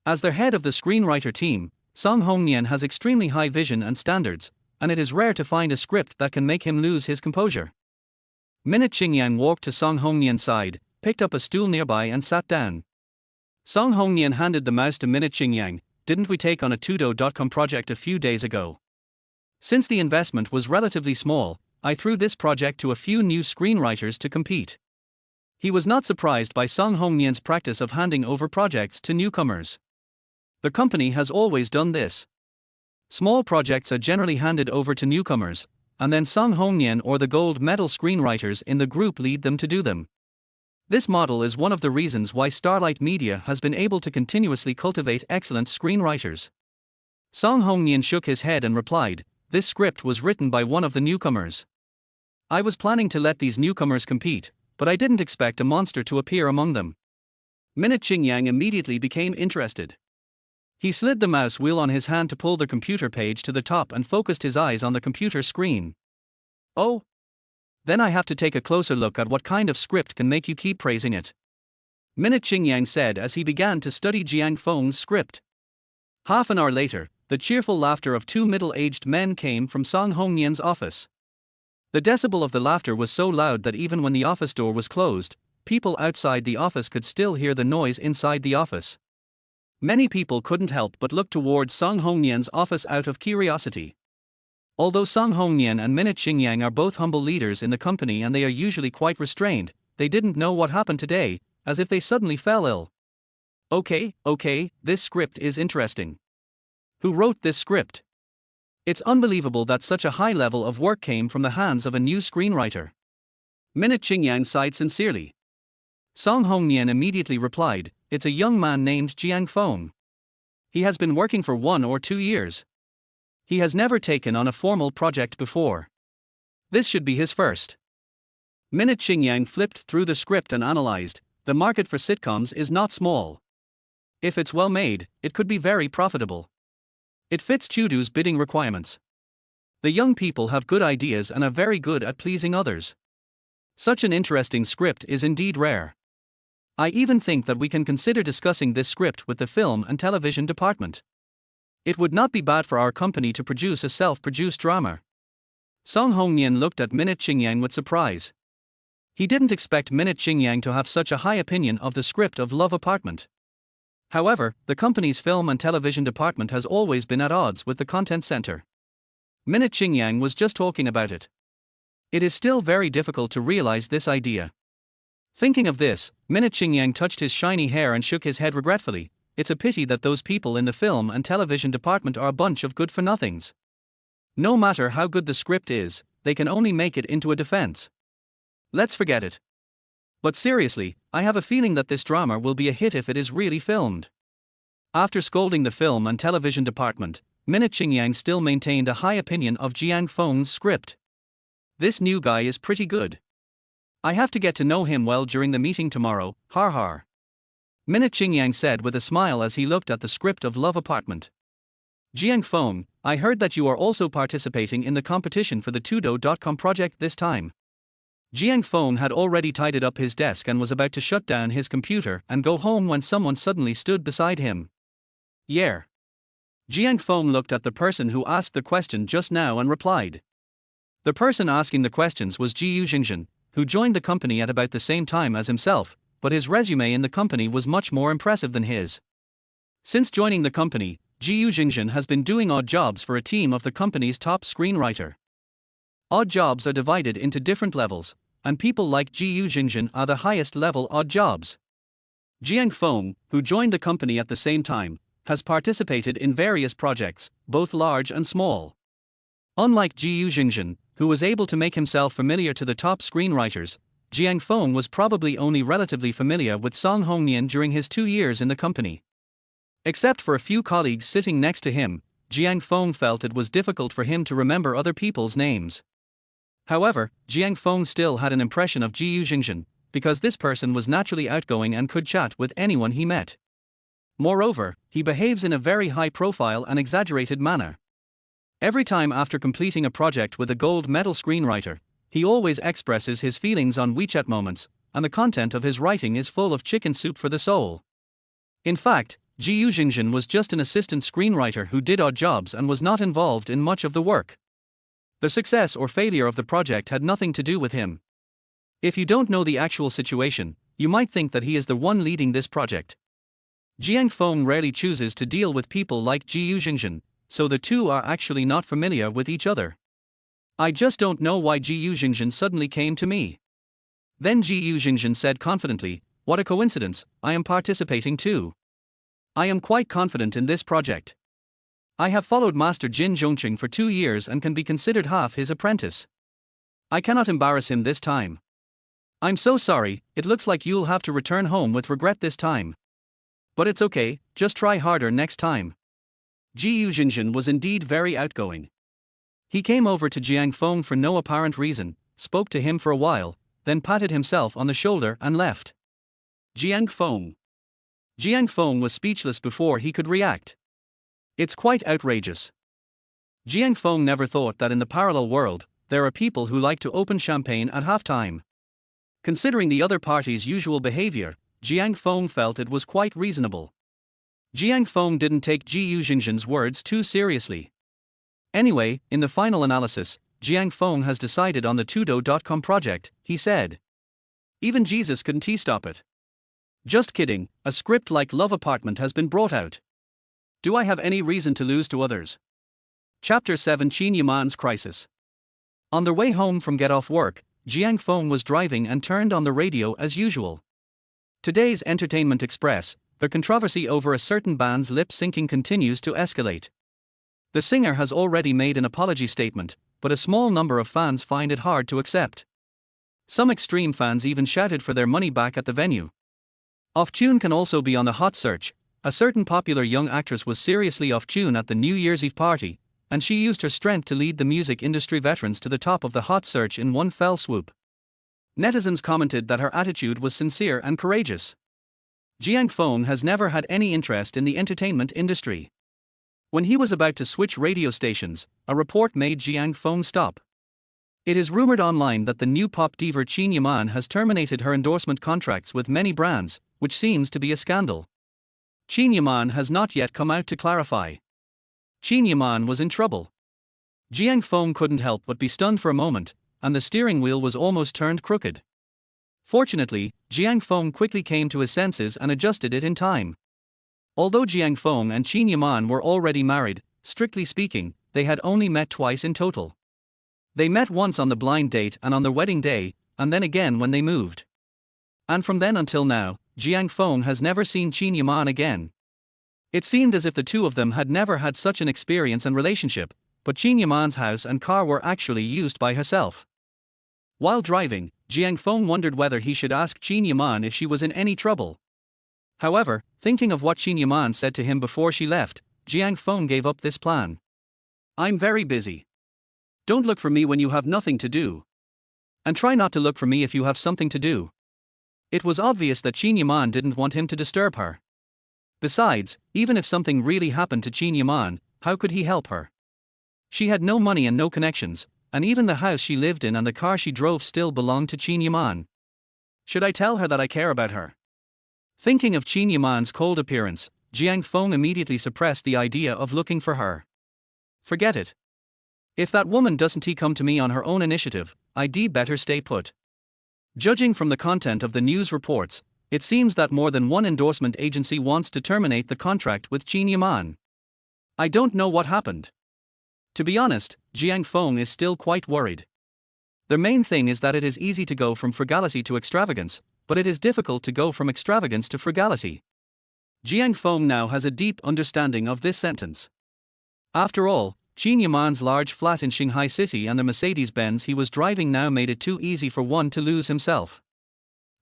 As the head of the screenwriter team, Song Hong-nian has extremely high vision and standards, and it is rare to find a script that can make him lose his composure. Minute Qingyang walked to Song Hong-nian's side, picked up a stool nearby and sat down. Song Hong-nian handed the mouse to Minute Qingyang. "Didn't we take on a Tudo.com project a few days ago? Since the investment was relatively small, I threw this project to a few new screenwriters to compete." He was not surprised by Song Hong-nian's practice of handing over projects to newcomers. The company has always done this. Small projects are generally handed over to newcomers, and then Song Hong-nian or the gold medal screenwriters in the group lead them to do them. This model is one of the reasons why Starlight Media has been able to continuously cultivate excellent screenwriters. Song Hong-nian shook his head and replied, "This script was written by one of the newcomers. I was planning to let these newcomers compete, but I didn't expect a monster to appear among them." Minute Qingyang immediately became interested. He slid the mouse wheel on his hand to pull the computer page to the top and focused his eyes on the computer screen. "Oh? Then I have to take a closer look at what kind of script can make you keep praising it," Minute Qingyang said as he began to study Jiang Feng's script. Half an hour later, the cheerful laughter of 2 middle-aged men came from Song Hong-nian's office. The decibel of the laughter was so loud that even when the office door was closed, people outside the office could still hear the noise inside the office. Many people couldn't help but look towards Song Hong-nian's office out of curiosity. Although Song Hong-nian and Minute Qingyang are both humble leaders in the company and they are usually quite restrained, they didn't know what happened today, as if they suddenly fell ill. Okay, this script is interesting. Who wrote this script? It's unbelievable that such a high level of work came from the hands of a new screenwriter." Minute Qingyang sighed sincerely. Song Hong-nian immediately replied, "It's a young man named Jiang Feng. He has been working for 1 or 2 years. He has never taken on a formal project before. This should be his first." Minute Qingyang flipped through the script and analyzed. The market for sitcoms is not small. If it's well made, it could be very profitable. It fits Tudo's bidding requirements. The young people have good ideas and are very good at pleasing others. Such an interesting script is indeed rare. I even think that we can consider discussing this script with the film and television department. It would not be bad for our company to produce a self-produced drama." Song Hong-nian looked at Minute Qingyang with surprise. He didn't expect Minute Qingyang to have such a high opinion of the script of Love Apartment. However, the company's film and television department has always been at odds with the content center. Minute Qingyang was just talking about it. It is still very difficult to realize this idea. Thinking of this, Minute Qingyang touched his shiny hair and shook his head regretfully. It's a pity that those people in the film and television department are a bunch of good-for-nothings. No matter how good the script is, they can only make it into a defense. Let's forget it. But seriously, I have a feeling that this drama will be a hit if it is really filmed. After scolding the film and television department, Minute Qingyang still maintained a high opinion of Jiang Feng's script. This new guy is pretty good. I have to get to know him well during the meeting tomorrow, har har. Minute Qingyang said with a smile as he looked at the script of Love Apartment. Jiang Feng, I heard that you are also participating in the competition for the Tudo.com project this time. Jiang Feng had already tidied up his desk and was about to shut down his computer and go home when someone suddenly stood beside him. Yeah. Jiang Feng looked at the person who asked the question just now and replied. The person asking the questions was Ji Yuzhingzhen, who joined the company at about the same time as himself, but his resume in the company was much more impressive than his. Since joining the company, Ji Yuzhingzhen has been doing odd jobs for a team of the company's top screenwriter. Odd jobs are divided into different levels, and people like Ji Yuzhingzhen are the highest level odd jobs. Jiang Feng, who joined the company at the same time, has participated in various projects, both large and small. Unlike Ji Yuzhingzhen, who was able to make himself familiar to the top screenwriters, Jiang Feng was probably only relatively familiar with Song Hongnian during his 2 years in the company. Except for a few colleagues sitting next to him, Jiang Feng felt it was difficult for him to remember other people's names. However, Jiang Feng still had an impression of Ji Yuzhingzhen, because this person was naturally outgoing and could chat with anyone he met. Moreover, he behaves in a very high-profile and exaggerated manner. Every time after completing a project with a gold medal screenwriter, he always expresses his feelings on WeChat moments, and the content of his writing is full of chicken soup for the soul. In fact, Ji Yuzhingzhen was just an assistant screenwriter who did odd jobs and was not involved in much of the work. The success or failure of the project had nothing to do with him. If you don't know the actual situation, you might think that he is the one leading this project. Jiang Feng rarely chooses to deal with people like Ji Yuzhingzhen, so the two are actually not familiar with each other. I just don't know why Ji Yuzhingzhen suddenly came to me. Then Ji Yuzhingzhen said confidently, "What a coincidence, I am participating too. I am quite confident in this project. I have followed Master Jin Zhongqing for 2 years and can be considered half his apprentice. I cannot embarrass him this time. I'm so sorry, it looks like you'll have to return home with regret this time. But it's okay, just try harder next time." Ji Yuzhingzhen was indeed very outgoing. He came over to Jiang Feng for no apparent reason, spoke to him for a while, then patted himself on the shoulder and left. Jiang Feng. Jiang Feng was speechless before he could react. It's quite outrageous. Jiang Feng never thought that in the parallel world, there are people who like to open champagne at halftime. Considering the other party's usual behavior, Jiang Feng felt it was quite reasonable. Jiang Feng didn't take Ji Yuzhingzhen's words too seriously. Anyway, in the final analysis, Jiang Feng has decided on the Tudo.com project, he said. Even Jesus couldn't stop it. Just kidding, a script like Love Apartment has been brought out. Do I have any reason to lose to others? Chapter 7 Qin Yaman's Crisis. On their way home from get off work, Jiang Feng was driving and turned on the radio as usual. Today's Entertainment Express, the controversy over a certain band's lip-syncing continues to escalate. The singer has already made an apology statement, but a small number of fans find it hard to accept. Some extreme fans even shouted for their money back at the venue. Off-tune can also be on the hot search. A certain popular young actress was seriously off-tune at the New Year's Eve party, and she used her strength to lead the music industry veterans to the top of the hot search in one fell swoop. Netizens commented that her attitude was sincere and courageous. Jiang Feng has never had any interest in the entertainment industry. When he was about to switch radio stations, a report made Jiang Feng stop. It is rumored online that the new pop diva Qin Yaman has terminated her endorsement contracts with many brands, which seems to be a scandal. Qin Yaman has not yet come out to clarify. Qin Yaman was in trouble. Jiang Feng couldn't help but be stunned for a moment, and the steering wheel was almost turned crooked. Fortunately, Jiang Feng quickly came to his senses and adjusted it in time. Although Jiang Feng and Qin Yaman were already married, strictly speaking, they had only met twice in total. They met once on the blind date and on their wedding day, and then again when they moved. And from then until now, Jiang Feng has never seen Qin Yaman again. It seemed as if the two of them had never had such an experience and relationship, but Qin Yaman's house and car were actually used by herself. While driving, Jiang Feng wondered whether he should ask Qin Yaman if she was in any trouble. However, thinking of what Qin Yaman said to him before she left, Jiang Feng gave up this plan. "I'm very busy. Don't look for me when you have nothing to do. And try not to look for me if you have something to do." It was obvious that Qin Yaman didn't want him to disturb her. Besides, even if something really happened to Qin Yaman, how could he help her? She had no money and no connections, and even the house she lived in and the car she drove still belonged to Qin Yaman. Should I tell her that I care about her? Thinking of Qin Yaman's cold appearance, Jiang Feng immediately suppressed the idea of looking for her. Forget it. If that woman doesn't come to me on her own initiative, I'd better stay put. Judging from the content of the news reports, it seems that more than one endorsement agency wants to terminate the contract with Qin Yaman. I don't know what happened. To be honest, Jiang Feng is still quite worried. The main thing is that it is easy to go from frugality to extravagance, but it is difficult to go from extravagance to frugality. Jiang Feng now has a deep understanding of this sentence. After all, Qin Yaman's large flat in Shanghai City and the Mercedes-Benz he was driving now made it too easy for one to lose himself.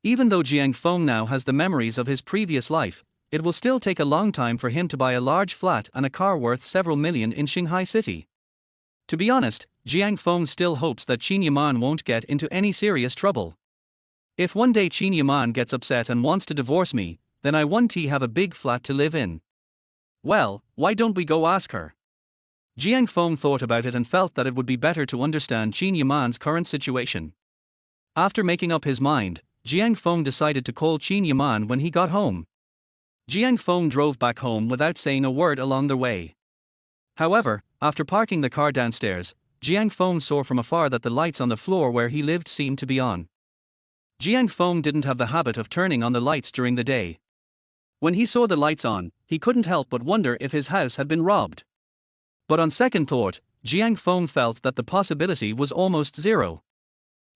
Even though Jiang Feng now has the memories of his previous life, it will still take a long time for him to buy a large flat and a car worth several million in Shanghai City. To be honest, Jiang Feng still hopes that Qin Yaman won't get into any serious trouble. If one day Qin Yaman gets upset and wants to divorce me, then I want to have a big flat to live in. Well, why don't we go ask her? Jiang Feng thought about it and felt that it would be better to understand Qin Yaman's current situation. After making up his mind, Jiang Feng decided to call Qin Yaman when he got home. Jiang Feng drove back home without saying a word along the way. However, after parking the car downstairs, Jiang Feng saw from afar that the lights on the floor where he lived seemed to be on. Jiang Feng didn't have the habit of turning on the lights during the day. When he saw the lights on, he couldn't help but wonder if his house had been robbed. But on second thought, Jiang Feng felt that the possibility was almost zero.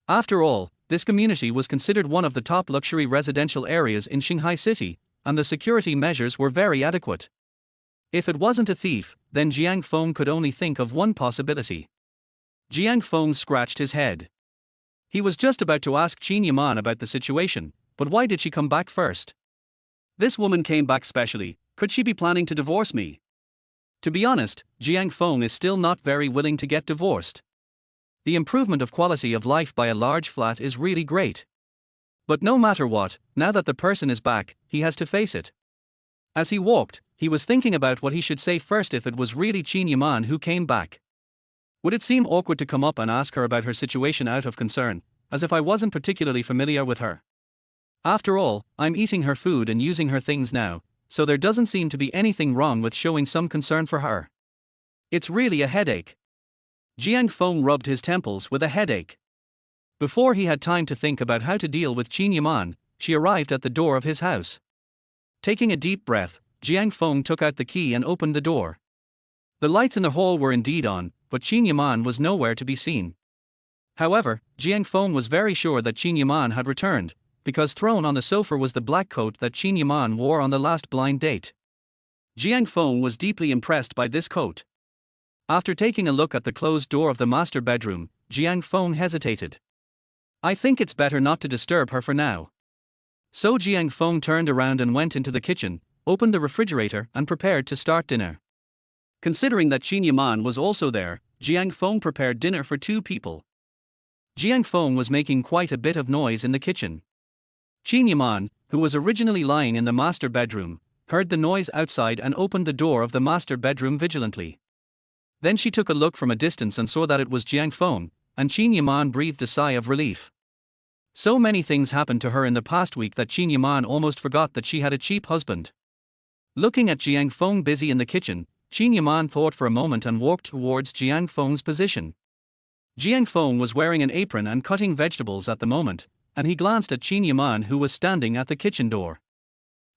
After all, this community was considered one of the top luxury residential areas in Shanghai City, and the security measures were very adequate. If it wasn't a thief, then Jiang Feng could only think of one possibility. Jiang Feng scratched his head. He was just about to ask Qin Yaman about the situation, but why did she come back first? This woman came back specially. Could she be planning to divorce me? To be honest, Jiang Feng is still not very willing to get divorced. The improvement of quality of life by a large flat is really great. But no matter what, now that the person is back, he has to face it. As he walked, he was thinking about what he should say first if it was really Qin Yaman who came back. Would it seem awkward to come up and ask her about her situation out of concern, as if I wasn't particularly familiar with her? After all, I'm eating her food and using her things now, so there doesn't seem to be anything wrong with showing some concern for her. It's really a headache. Jiang Feng rubbed his temples with a headache. Before he had time to think about how to deal with Qin Yaman, she arrived at the door of his house. Taking a deep breath, Jiang Feng took out the key and opened the door. The lights in the hall were indeed on, but Qin Yaman was nowhere to be seen. However, Jiang Feng was very sure that Qin Yaman had returned, because thrown on the sofa was the black coat that Qin Yaman wore on the last blind date. Jiang Feng was deeply impressed by this coat. After taking a look at the closed door of the master bedroom, Jiang Feng hesitated. I think it's better not to disturb her for now. So Jiang Feng turned around and went into the kitchen, opened the refrigerator and prepared to start dinner. Considering that Qin Yaman was also there, Jiang Feng prepared dinner for 2 people. Jiang Feng was making quite a bit of noise in the kitchen. Qin Yaman, who was originally lying in the master bedroom, heard the noise outside and opened the door of the master bedroom vigilantly. Then she took a look from a distance and saw that it was Jiang Feng, and Qin Yaman breathed a sigh of relief. So many things happened to her in the past week that Qin Yaman almost forgot that she had a cheap husband. Looking at Jiang Feng busy in the kitchen, Qin Yaman thought for a moment and walked towards Jiang Feng's position. Jiang Feng was wearing an apron and cutting vegetables at the moment, and he glanced at Qin Yaman who was standing at the kitchen door.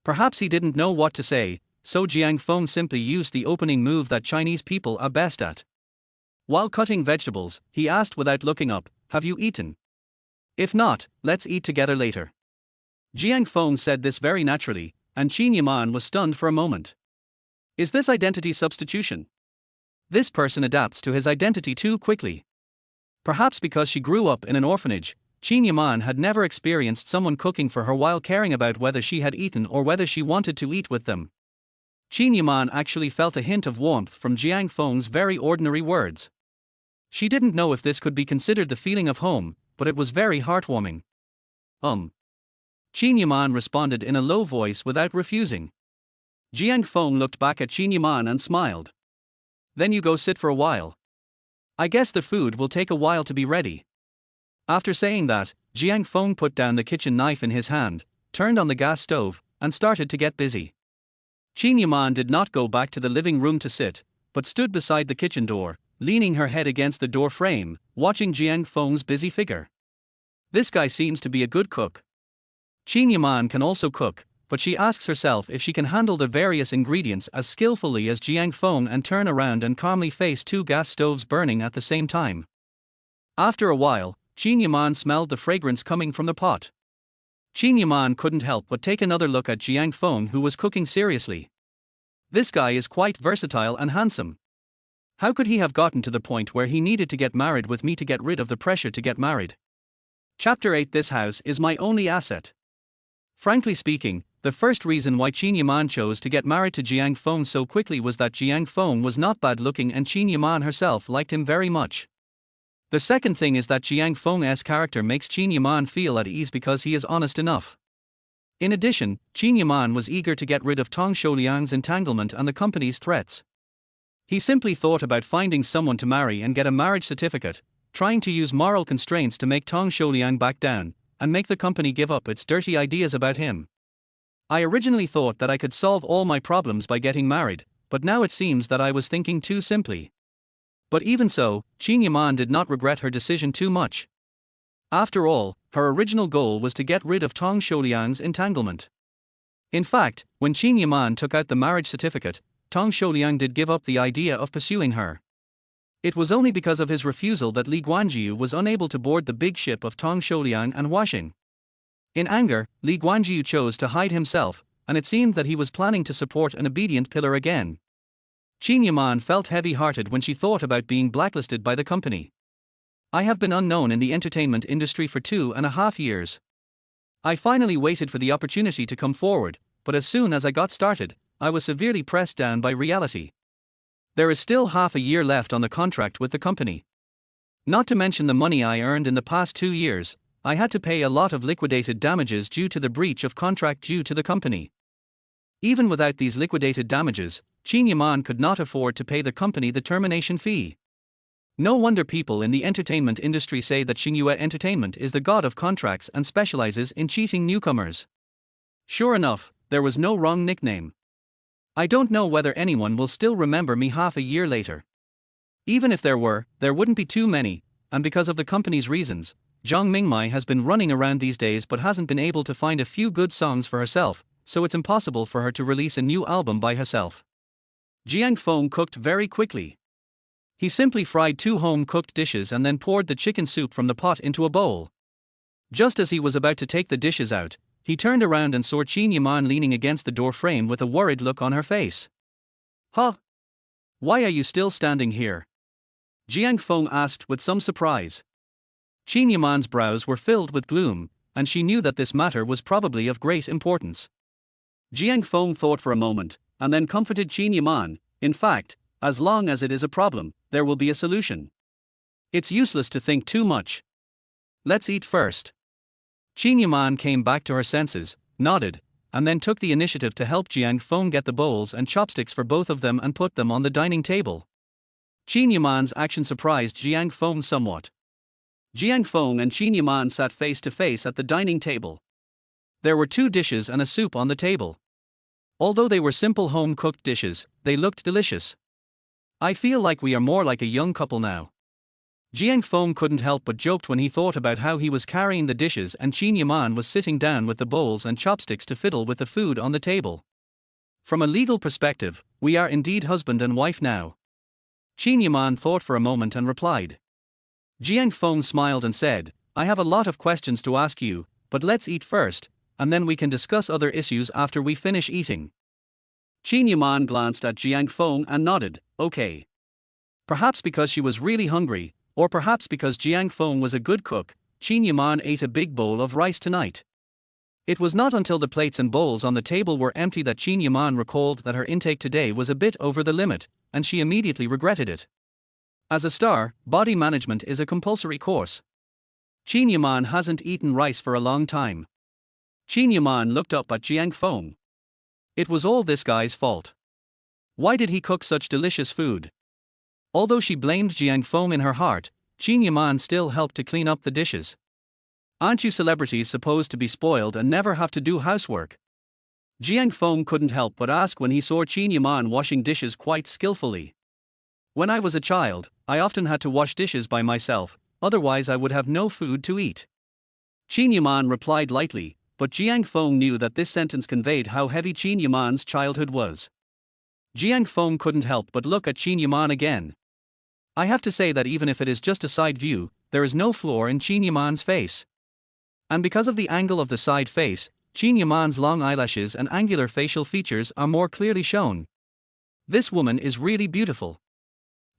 Perhaps he didn't know what to say, so Jiang Feng simply used the opening move that Chinese people are best at. While cutting vegetables, he asked without looking up, "Have you eaten? If not, let's eat together later." Jiang Feng said this very naturally, and Qin Yaman was stunned for a moment. Is this identity substitution? This person adapts to his identity too quickly. Perhaps because she grew up in an orphanage, Qin Yaman had never experienced someone cooking for her while caring about whether she had eaten or whether she wanted to eat with them. Qin Yaman actually felt a hint of warmth from Jiang Feng's very ordinary words. She didn't know if this could be considered the feeling of home, but it was very heartwarming. Qin Yaman responded in a low voice without refusing. Jiang Feng looked back at Qin Yaman and smiled. Then you go sit for a while. I guess the food will take a while to be ready. After saying that, Jiang Feng put down the kitchen knife in his hand, turned on the gas stove, and started to get busy. Qin Yaman did not go back to the living room to sit, but stood beside the kitchen door, leaning her head against the door frame, watching Jiang Feng's busy figure. This guy seems to be a good cook. Qin Yaman can also cook, but she asks herself if she can handle the various ingredients as skillfully as Jiang Feng and turn around and calmly face two gas stoves burning at the same time. After a while, Qin Yaman smelled the fragrance coming from the pot. Qin Yaman couldn't help but take another look at Jiang Feng, who was cooking seriously. This guy is quite versatile and handsome. How could he have gotten to the point where he needed to get married with me to get rid of the pressure to get married? Chapter 8. This house is my only asset. Frankly speaking, the first reason why Qin Yaman chose to get married to Jiang Feng so quickly was that Jiang Feng was not bad looking and Qin Yaman herself liked him very much. The second thing is that Jiang Feng's character makes Qin Yaman feel at ease because he is honest enough. In addition, Qin Yaman was eager to get rid of Tong Shouliang's entanglement and the company's threats. He simply thought about finding someone to marry and get a marriage certificate, trying to use moral constraints to make Tong Shouliang back down, and make the company give up its dirty ideas about him. I originally thought that I could solve all my problems by getting married, but now it seems that I was thinking too simply. But even so, Qin Yaman did not regret her decision too much. After all, her original goal was to get rid of Tong Shouliang's entanglement. In fact, when Qin Yaman took out the marriage certificate, Tong Shouliang did give up the idea of pursuing her. It was only because of his refusal that Li Guanjiu was unable to board the big ship of Tong Shouliang and Huaxing. In anger, Li Guanjiu chose to hide himself, and it seemed that he was planning to support an obedient pillar again. Qin Yaman felt heavy-hearted when she thought about being blacklisted by the company. I have been unknown in the entertainment industry for 2.5 years. I finally waited for the opportunity to come forward, but as soon as I got started, I was severely pressed down by reality. There is still half a year left on the contract with the company. Not to mention the money I earned in the past 2 years, I had to pay a lot of liquidated damages due to the breach of contract due to the company. Even without these liquidated damages, Qin Yaman could not afford to pay the company the termination fee. No wonder people in the entertainment industry say that Xingyue Entertainment is the god of contracts and specializes in cheating newcomers. Sure enough, there was no wrong nickname. I don't know whether anyone will still remember me half a year later. Even if there were, there wouldn't be too many, and because of the company's reasons, Zhang Mingmai has been running around these days but hasn't been able to find a few good songs for herself, so it's impossible for her to release a new album by herself. Jiang Feng cooked very quickly. He simply fried 2 home-cooked dishes and then poured the chicken soup from the pot into a bowl. Just as he was about to take the dishes out, he turned around and saw Qin Yaman leaning against the door frame with a worried look on her face. Huh? Why are you still standing here? Jiang Feng asked with some surprise. Qin Yaman's brows were filled with gloom, and she knew that this matter was probably of great importance. Jiang Feng thought for a moment, and then comforted Qin Yaman. In fact, as long as it is a problem, there will be a solution. It's useless to think too much. Let's eat first. Qin Yaman came back to her senses, nodded, and then took the initiative to help Jiang Feng get the bowls and chopsticks for both of them and put them on the dining table. Qin Yaman's action surprised Jiang Feng somewhat. Jiang Feng and Qin Yaman sat face to face at the dining table. There were 2 dishes and a soup on the table. Although they were simple home-cooked dishes, they looked delicious. I feel like we are more like a young couple now. Jiang Feng couldn't help but joked when he thought about how he was carrying the dishes and Qin Yaman was sitting down with the bowls and chopsticks to fiddle with the food on the table. From a legal perspective, we are indeed husband and wife now. Qin Yaman thought for a moment and replied. Jiang Feng smiled and said, I have a lot of questions to ask you, but let's eat first, and then we can discuss other issues after we finish eating. Qin Yaman glanced at Jiang Feng and nodded, okay. Perhaps because she was really hungry, or perhaps because Jiang Feng was a good cook, Qin Yaman ate a big bowl of rice tonight. It was not until the plates and bowls on the table were empty that Qin Yaman recalled that her intake today was a bit over the limit, and she immediately regretted it. As a star, body management is a compulsory course. Qin Yaman hasn't eaten rice for a long time. Qin Yaman looked up at Jiang Feng. It was all this guy's fault. Why did he cook such delicious food? Although she blamed Jiang Feng in her heart, Qin Yaman still helped to clean up the dishes. Aren't you celebrities supposed to be spoiled and never have to do housework? Jiang Feng couldn't help but ask when he saw Qin Yaman washing dishes quite skillfully. When I was a child, I often had to wash dishes by myself, otherwise I would have no food to eat. Qin Yaman replied lightly, but Jiang Feng knew that this sentence conveyed how heavy Qin Yaman's childhood was. Jiang Feng couldn't help but look at Qin Yaman again. I have to say that even if it is just a side view, there is no flaw in Qin Yaman's face. And because of the angle of the side face, Qin Yaman's long eyelashes and angular facial features are more clearly shown. This woman is really beautiful.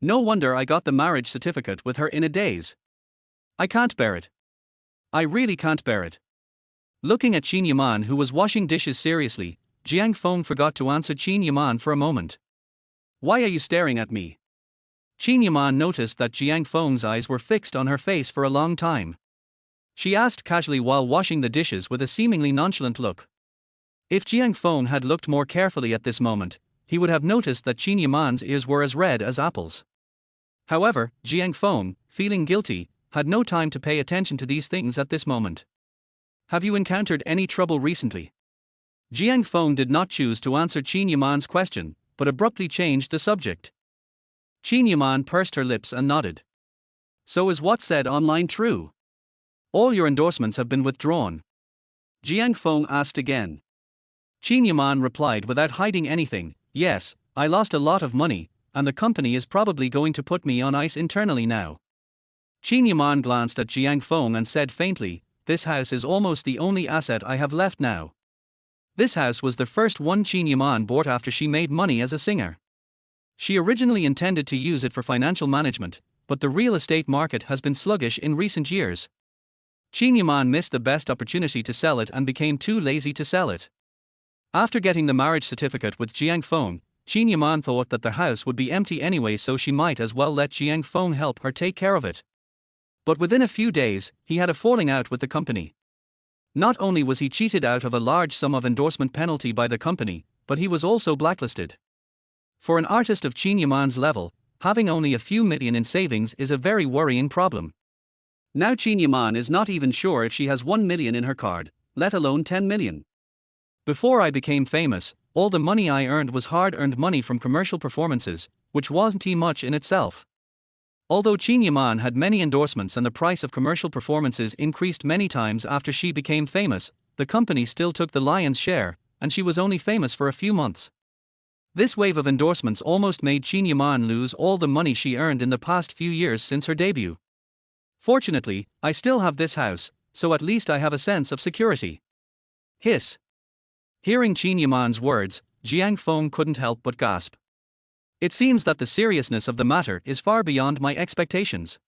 No wonder I got the marriage certificate with her in a daze. I can't bear it. I really can't bear it. Looking at Qin Yaman, who was washing dishes seriously, Jiang Feng forgot to answer Qin Yaman for a moment. Why are you staring at me? Qin Yaman noticed that Jiang Feng's eyes were fixed on her face for a long time. She asked casually while washing the dishes with a seemingly nonchalant look. If Jiang Feng had looked more carefully at this moment, he would have noticed that Qin Yaman's ears were as red as apples. However, Jiang Feng, feeling guilty, had no time to pay attention to these things at this moment. Have you encountered any trouble recently? Jiang Feng did not choose to answer Qin Yaman's question, but abruptly changed the subject. Qin Yaman pursed her lips and nodded. So is what's said online true? All your endorsements have been withdrawn. Jiang Feng asked again. Qin Yaman replied without hiding anything, yes, I lost a lot of money, and the company is probably going to put me on ice internally now. Qin Yaman glanced at Jiang Feng and said faintly, this house is almost the only asset I have left now. This house was the first one Qin Yaman bought after she made money as a singer. She originally intended to use it for financial management, but the real estate market has been sluggish in recent years. Qin Yaman missed the best opportunity to sell it and became too lazy to sell it. After getting the marriage certificate with Jiang Feng, Qin Yaman thought that the house would be empty anyway, so she might as well let Jiang Feng help her take care of it. But within a few days, he had a falling out with the company. Not only was he cheated out of a large sum of endorsement penalty by the company, but he was also blacklisted. For an artist of Qin Yaman's level, having only a few million in savings is a very worrying problem. Now Qin Yaman is not even sure if she has 1 million in her card, let alone 10 million. Before I became famous, all the money I earned was hard-earned money from commercial performances, which wasn't much in itself. Although Qin Yaman had many endorsements and the price of commercial performances increased many times after she became famous, the company still took the lion's share, and she was only famous for a few months. This wave of endorsements almost made Qin Yaman lose all the money she earned in the past few years since her debut. Fortunately, I still have this house, so at least I have a sense of security. Hiss. Hearing Qin Yaman's words, Jiang Feng couldn't help but gasp. It seems that the seriousness of the matter is far beyond my expectations.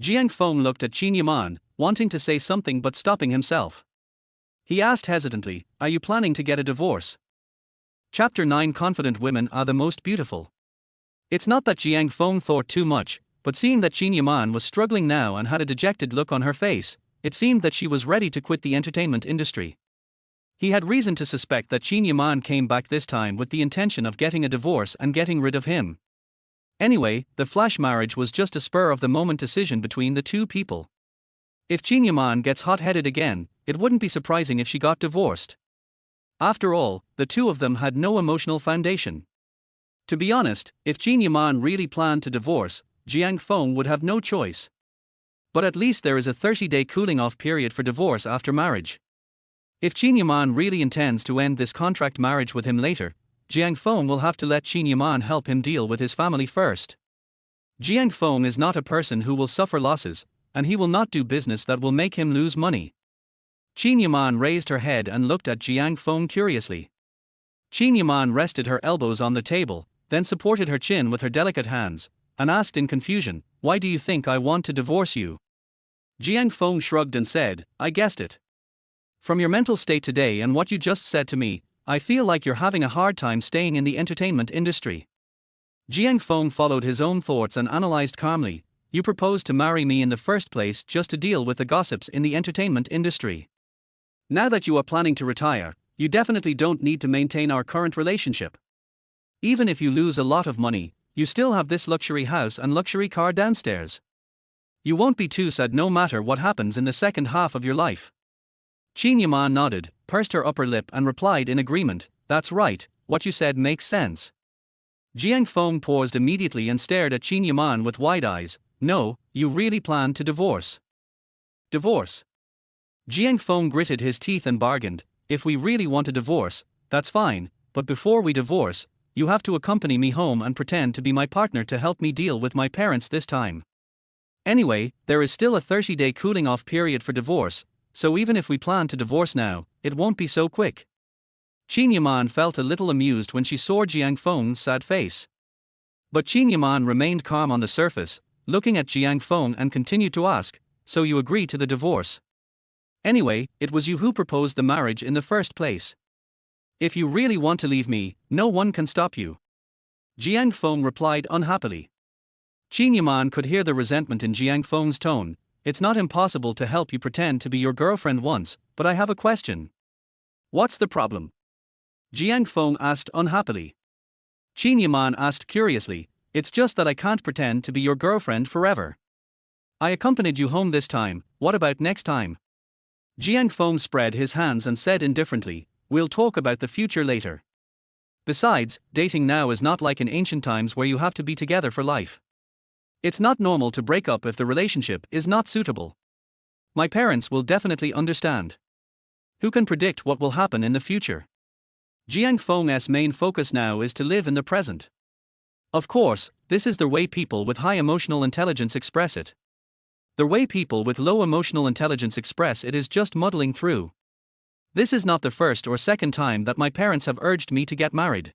Jiang Feng looked at Qin Yaman, wanting to say something but stopping himself. He asked hesitantly, are you planning to get a divorce? Chapter 9. Confident women are the most beautiful. It's not that Jiang Feng thought too much, but seeing that Qin Yaman was struggling now and had a dejected look on her face, it seemed that she was ready to quit the entertainment industry. He had reason to suspect that Qin Yaman came back this time with the intention of getting a divorce and getting rid of him. Anyway, the flash marriage was just a spur-of-the-moment decision between the two people. If Qin Yaman gets hot-headed again, it wouldn't be surprising if she got divorced. After all, the two of them had no emotional foundation. To be honest, if Qin Yaman really planned to divorce, Jiang Feng would have no choice. But at least there is a 30-day cooling-off period for divorce after marriage. If Qin Yaman really intends to end this contract marriage with him later, Jiang Feng will have to let Qin Yaman help him deal with his family first. Jiang Feng is not a person who will suffer losses, and he will not do business that will make him lose money. Qin Yaman raised her head and looked at Jiang Feng curiously. Qin Yaman rested her elbows on the table, then supported her chin with her delicate hands, and asked in confusion, "Why do you think I want to divorce you?" Jiang Feng shrugged and said, "I guessed it. From your mental state today and what you just said to me, I feel like you're having a hard time staying in the entertainment industry." Jiang Feng followed his own thoughts and analyzed calmly, "You proposed to marry me in the first place just to deal with the gossips in the entertainment industry. Now that you are planning to retire, you definitely don't need to maintain our current relationship. Even if you lose a lot of money, you still have this luxury house and luxury car downstairs. You won't be too sad no matter what happens in the second half of your life." Qin Yaman nodded, pursed her upper lip and replied in agreement, "That's right, what you said makes sense." Jiang Feng paused immediately and stared at Qin Yaman with wide eyes. "No, you really plan to divorce?" "Divorce?" Jiang Feng gritted his teeth and bargained, "If we really want a divorce, that's fine, but before we divorce, you have to accompany me home and pretend to be my partner to help me deal with my parents this time. Anyway, there is still a 30-day cooling off period for divorce, so even if we plan to divorce now, it won't be so quick." Qin Yaman felt a little amused when she saw Jiang Feng's sad face. But Qin Yaman remained calm on the surface, looking at Jiang Feng and continued to ask, "So you agree to the divorce? Anyway, it was you who proposed the marriage in the first place. If you really want to leave me, no one can stop you." Jiang Feng replied unhappily. Qin Yaman could hear the resentment in Jiang Feng's tone. "It's not impossible to help you pretend to be your girlfriend once, but I have a question." "What's the problem?" Jiang Feng asked unhappily. Qin Yaman asked curiously, "It's just that I can't pretend to be your girlfriend forever. I accompanied you home this time, what about next time?" Jiang Feng spread his hands and said indifferently, "We'll talk about the future later. Besides, dating now is not like in ancient times where you have to be together for life. It's not normal to break up if the relationship is not suitable. My parents will definitely understand. Who can predict what will happen in the future?" Jiang Feng's main focus now is to live in the present. Of course, this is the way people with high emotional intelligence express it. The way people with low emotional intelligence express it is just muddling through. "This is not the first or second time that my parents have urged me to get married.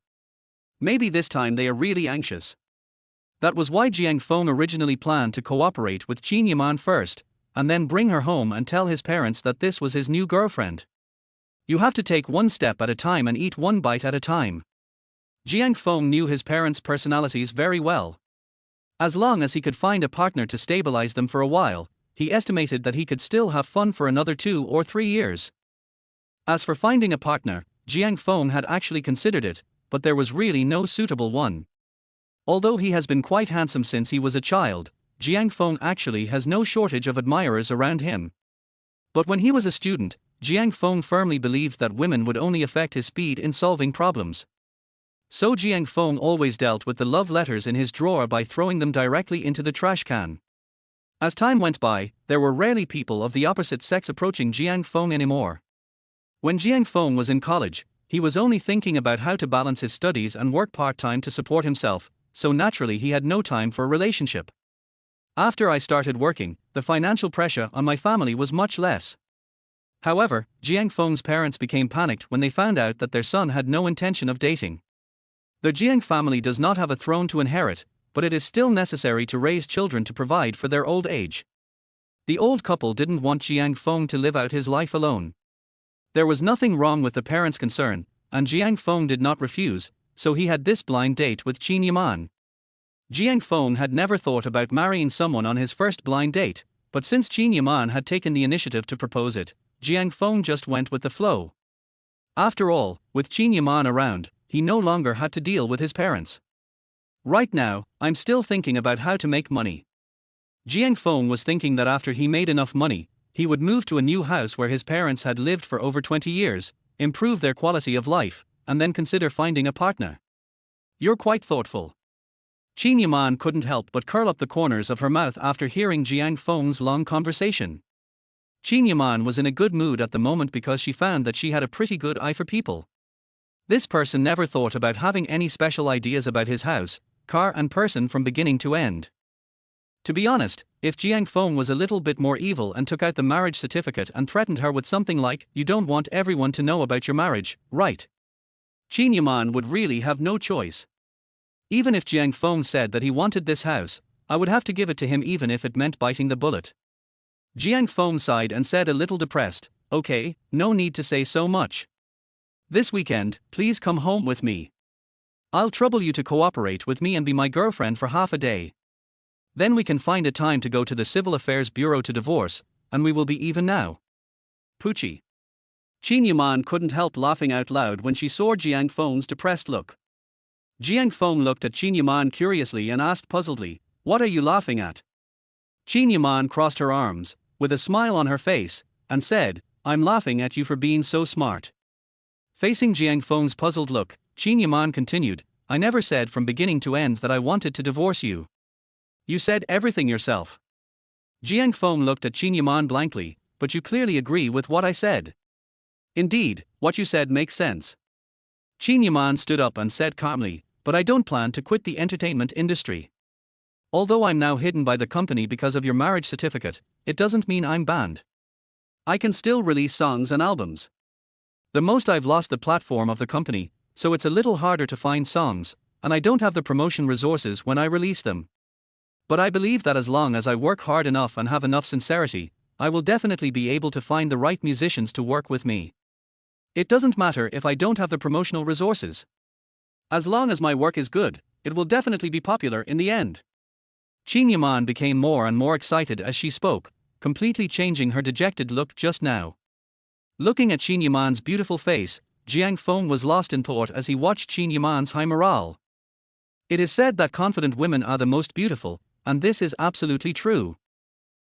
Maybe this time they are really anxious." That was why Jiang Feng originally planned to cooperate with Qin Yaman first, and then bring her home and tell his parents that this was his new girlfriend. You have to take one step at a time and eat one bite at a time. Jiang Feng knew his parents' personalities very well. As long as he could find a partner to stabilize them for a while, he estimated that he could still have fun for another 2 or 3 years. As for finding a partner, Jiang Feng had actually considered it, but there was really no suitable one. Although he has been quite handsome since he was a child, Jiang Feng actually has no shortage of admirers around him. But when he was a student, Jiang Feng firmly believed that women would only affect his speed in solving problems. So Jiang Feng always dealt with the love letters in his drawer by throwing them directly into the trash can. As time went by, there were rarely people of the opposite sex approaching Jiang Feng anymore. When Jiang Feng was in college, he was only thinking about how to balance his studies and work part-time to support himself, so naturally he had no time for a relationship. After I started working, the financial pressure on my family was much less. However, Jiang Feng's parents became panicked when they found out that their son had no intention of dating. The Jiang family does not have a throne to inherit, but it is still necessary to raise children to provide for their old age. The old couple didn't want Jiang Feng to live out his life alone. There was nothing wrong with the parents' concern, and Jiang Feng did not refuse, so he had this blind date with Qin Yaman. Jiang Feng had never thought about marrying someone on his first blind date, but since Qin Yaman had taken the initiative to propose it, Jiang Feng just went with the flow. After all, with Qin Yaman around, he no longer had to deal with his parents. "Right now, I'm still thinking about how to make money." Jiang Feng was thinking that after he made enough money, he would move to a new house where his parents had lived for over 20 years, improve their quality of life, and then consider finding a partner. "You're quite thoughtful." Qin Yaman couldn't help but curl up the corners of her mouth after hearing Jiang Feng's long conversation. Qin Yaman was in a good mood at the moment because she found that she had a pretty good eye for people. This person never thought about having any special ideas about his house, car and person from beginning to end. To be honest, if Jiang Feng was a little bit more evil and took out the marriage certificate and threatened her with something like, "You don't want everyone to know about your marriage, right?" Qin Yaman would really have no choice. Even if Jiang Feng said that he wanted this house, I would have to give it to him even if it meant biting the bullet. Jiang Feng sighed and said a little depressed, okay, no need to say so much. This weekend, please come home with me. I'll trouble you to cooperate with me and be my girlfriend for half a day. Then we can find a time to go to the Civil Affairs Bureau to divorce, and we will be even now. Poochie. Qin Yuman couldn't help laughing out loud when she saw Jiang Feng's depressed look. Jiang Feng looked at Qin Yuman curiously and asked puzzledly, what are you laughing at? Qin Yuman crossed her arms, with a smile on her face, and said, I'm laughing at you for being so smart. Facing Jiang Feng's puzzled look, Qin Yuman continued, I never said from beginning to end that I wanted to divorce you. You said everything yourself. Jiang Feng looked at Qin Yuman blankly, but you clearly agree with what I said. Indeed, what you said makes sense. Qin Yuman stood up and said calmly, but I don't plan to quit the entertainment industry. Although I'm now hidden by the company because of your marriage certificate, it doesn't mean I'm banned. I can still release songs and albums. The most I've lost the platform of the company, so it's a little harder to find songs, and I don't have the promotion resources when I release them. But I believe that as long as I work hard enough and have enough sincerity, I will definitely be able to find the right musicians to work with me. It doesn't matter if I don't have the promotional resources. As long as my work is good, it will definitely be popular in the end. Qin Yuman became more and more excited as she spoke, completely changing her dejected look just now. Looking at Qin Yuman's beautiful face, Jiang Feng was lost in thought as he watched Qin Yuman's high morale. It is said that confident women are the most beautiful, and this is absolutely true.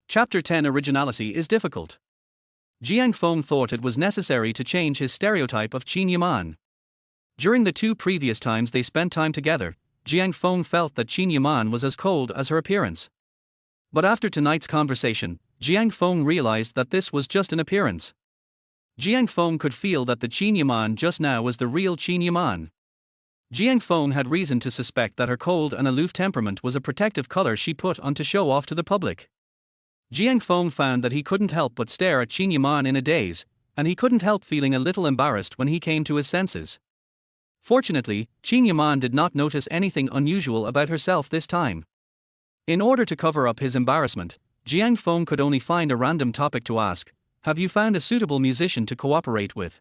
Chapter 10 Originality is difficult. Jiang Feng thought it was necessary to change his stereotype of Qin Yuman. During the 2 previous times they spent time together, Jiang Feng felt that Qin Yuman was as cold as her appearance. But after tonight's conversation, Jiang Feng realized that this was just an appearance. Jiang Feng could feel that the Qin Yuman just now was the real Qin Yuman. Jiang Feng had reason to suspect that her cold and aloof temperament was a protective color she put on to show off to the public. Jiang Feng found that he couldn't help but stare at Qin Yuman in a daze, and he couldn't help feeling a little embarrassed when he came to his senses. Fortunately, Qin Yuman did not notice anything unusual about herself this time. In order to cover up his embarrassment, Jiang Feng could only find a random topic to ask, have you found a suitable musician to cooperate with?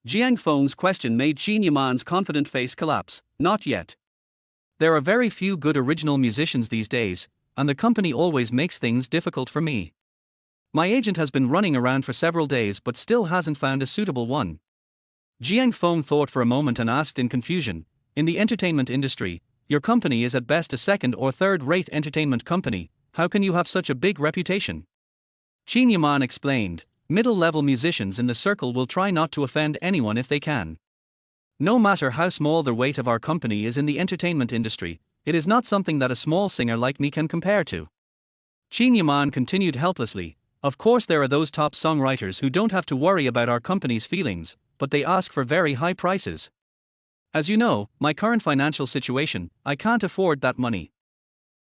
Jiang Feng's question made Qin Yuman's confident face collapse, not yet. There are very few good original musicians these days, and the company always makes things difficult for me. My agent has been running around for several days but still hasn't found a suitable one. Jiang Feng thought for a moment and asked in confusion, in the entertainment industry, your company is at best a second or third-rate entertainment company, how can you have such a big reputation? Qin Yuman explained, middle-level musicians in the circle will try not to offend anyone if they can. No matter how small the weight of our company is in the entertainment industry, it is not something that a small singer like me can compare to. Qin Yuman continued helplessly, of course there are those top songwriters who don't have to worry about our company's feelings, but they ask for very high prices. As you know, my current financial situation, I can't afford that money.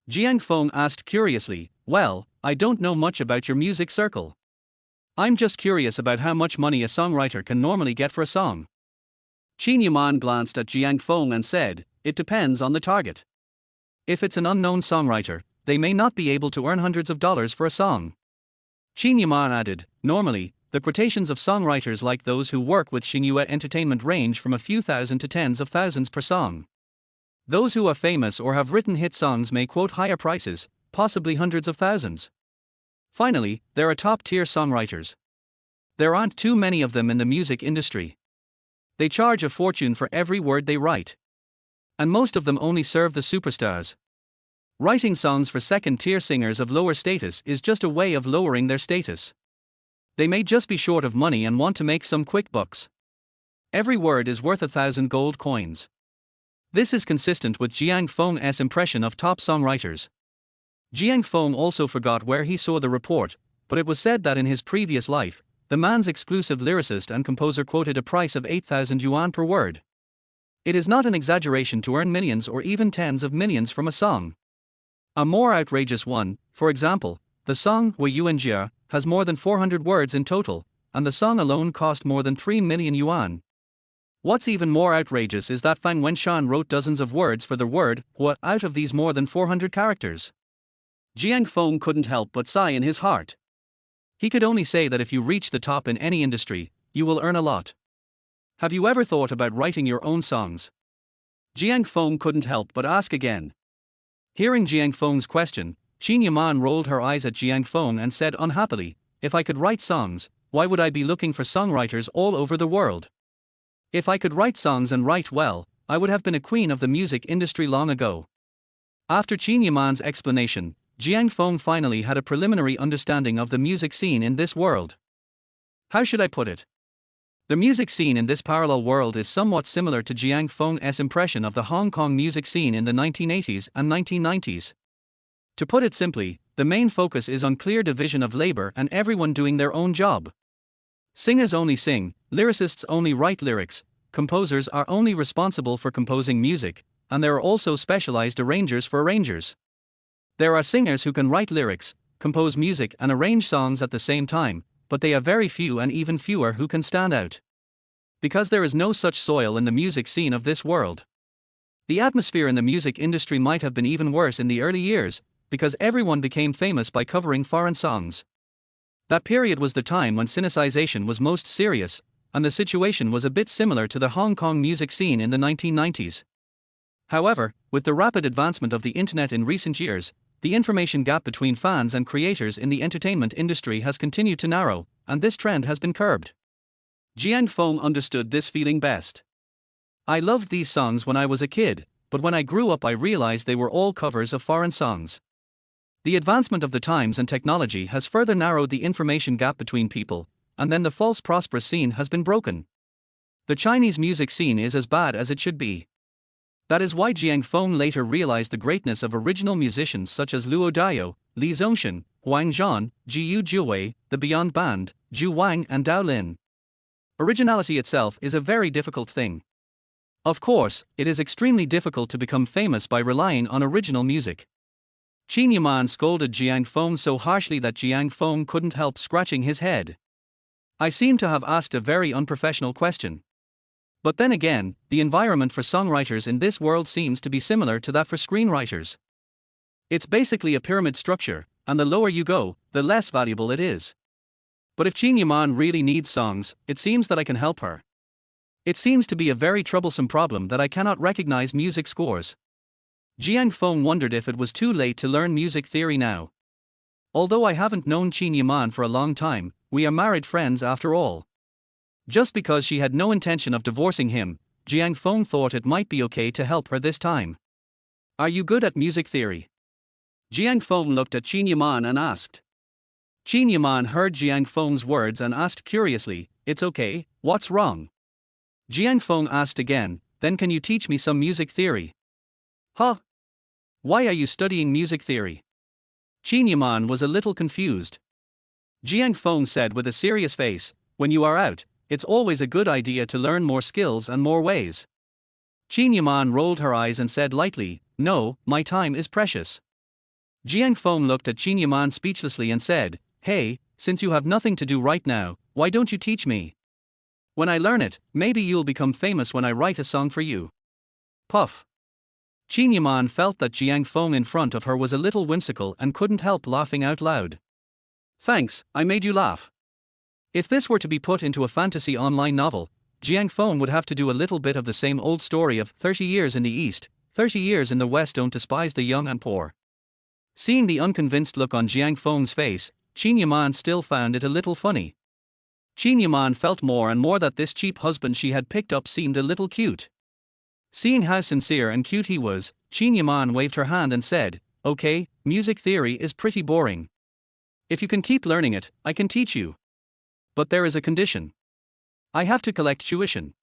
Jiang Feng asked curiously, well, I don't know much about your music circle. I'm just curious about how much money a songwriter can normally get for a song. Qin Yuman glanced at Jiang Feng and said, it depends on the target. If it's an unknown songwriter, they may not be able to earn hundreds of dollars for a song. Qin Yuman added, normally, the quotations of songwriters like those who work with Xinhua Entertainment range from a few thousand to tens of thousands per song. Those who are famous or have written hit songs may quote higher prices, possibly hundreds of thousands. Finally, there are top-tier songwriters. There aren't too many of them in the music industry. They charge a fortune for every word they write. And most of them only serve the superstars. Writing songs for second-tier singers of lower status is just a way of lowering their status. They may just be short of money and want to make some quick bucks. Every word is worth 1,000 gold coins. This is consistent with Jiang Feng's impression of top songwriters. Jiang Feng also forgot where he saw the report, but it was said that in his previous life, the man's exclusive lyricist and composer quoted a price of 8,000 yuan per word. It is not an exaggeration to earn millions or even tens of millions from a song. A more outrageous one, for example, the song Wei Yuanjia has more than 400 words in total, and the song alone cost more than 3 million yuan. What's even more outrageous is that Fang Wenshan wrote dozens of words for the word "what" out of these more than 400 characters. Jiang Feng couldn't help but sigh in his heart. He could only say that if you reach the top in any industry, you will earn a lot. Have you ever thought about writing your own songs? Jiang Feng couldn't help but ask again. Hearing Jiang Feng's question, Qin Yaman rolled her eyes at Jiang Feng and said unhappily, "If I could write songs, why would I be looking for songwriters all over the world? If I could write songs and write well, I would have been a queen of the music industry long ago." After Qin Yaman's explanation, Jiang Feng finally had a preliminary understanding of the music scene in this world. How should I put it? The music scene in this parallel world is somewhat similar to Jiang Feng's impression of the Hong Kong music scene in the 1980s and 1990s. To put it simply, the main focus is on clear division of labor and everyone doing their own job. Singers only sing, lyricists only write lyrics, composers are only responsible for composing music, and there are also specialized arrangers for arrangers. There are singers who can write lyrics, compose music and arrange songs at the same time, but they are very few and even fewer who can stand out. Because there is no such soil in the music scene of this world. The atmosphere in the music industry might have been even worse in the early years, because everyone became famous by covering foreign songs. That period was the time when syncization was most serious, and the situation was a bit similar to the Hong Kong music scene in the 1990s. However, with the rapid advancement of the internet in recent years, the information gap between fans and creators in the entertainment industry has continued to narrow, and this trend has been curbed. Jiang Feng understood this feeling best. I loved these songs when I was a kid, but when I grew up I realized they were all covers of foreign songs. The advancement of the times and technology has further narrowed the information gap between people, and then the false prosperous scene has been broken. The Chinese music scene is as bad as it should be. That is why Jiang Feng later realized the greatness of original musicians such as Luo Dayo, Li Zongshan, Huang Zhan, Jiu Jiwei, the Beyond Band, Zhu Wang and Dao Lin. Originality itself is a very difficult thing. Of course, it is extremely difficult to become famous by relying on original music. Qin Yaman scolded Jiang Feng so harshly that Jiang Feng couldn't help scratching his head. I seem to have asked a very unprofessional question. But then again, the environment for songwriters in this world seems to be similar to that for screenwriters. It's basically a pyramid structure, and the lower you go, the less valuable it is. But if Qin Yaman really needs songs, it seems that I can help her. It seems to be a very troublesome problem that I cannot recognize music scores. Jiang Feng wondered if it was too late to learn music theory now. Although I haven't known Qin Yaman for a long time, we are married friends after all. Just because she had no intention of divorcing him, Jiang Feng thought it might be okay to help her this time. Are you good at music theory? Jiang Feng looked at Qin Yaman and asked. Qin Yaman heard Jiang Feng's words and asked curiously, "It's okay, what's wrong?" Jiang Feng asked again, "Then can you teach me some music theory?" Huh? Why are you studying music theory? Qin Yaman was a little confused. Jiang Feng said with a serious face, "When you are out, it's always a good idea to learn more skills and more ways." Qin Yaman rolled her eyes and said lightly, "No, my time is precious." Jiang Feng looked at Qin Yaman speechlessly and said, "Hey, since you have nothing to do right now, why don't you teach me? When I learn it, maybe you'll become famous when I write a song for you." Puff. Qin Yaman felt that Jiang Feng in front of her was a little whimsical and couldn't help laughing out loud. "Thanks, I made you laugh." If this were to be put into a fantasy online novel, Jiang Feng would have to do a little bit of the same old story of 30 years in the East, 30 years in the West. Don't despise the young and poor. Seeing the unconvinced look on Jiang Feng's face, Qin Yaman still found it a little funny. Qin Yaman felt more and more that this cheap husband she had picked up seemed a little cute. Seeing how sincere and cute he was, Qin Yaman waved her hand and said, "Okay, music theory is pretty boring. If you can keep learning it, I can teach you. But there is a condition. I have to collect tuition.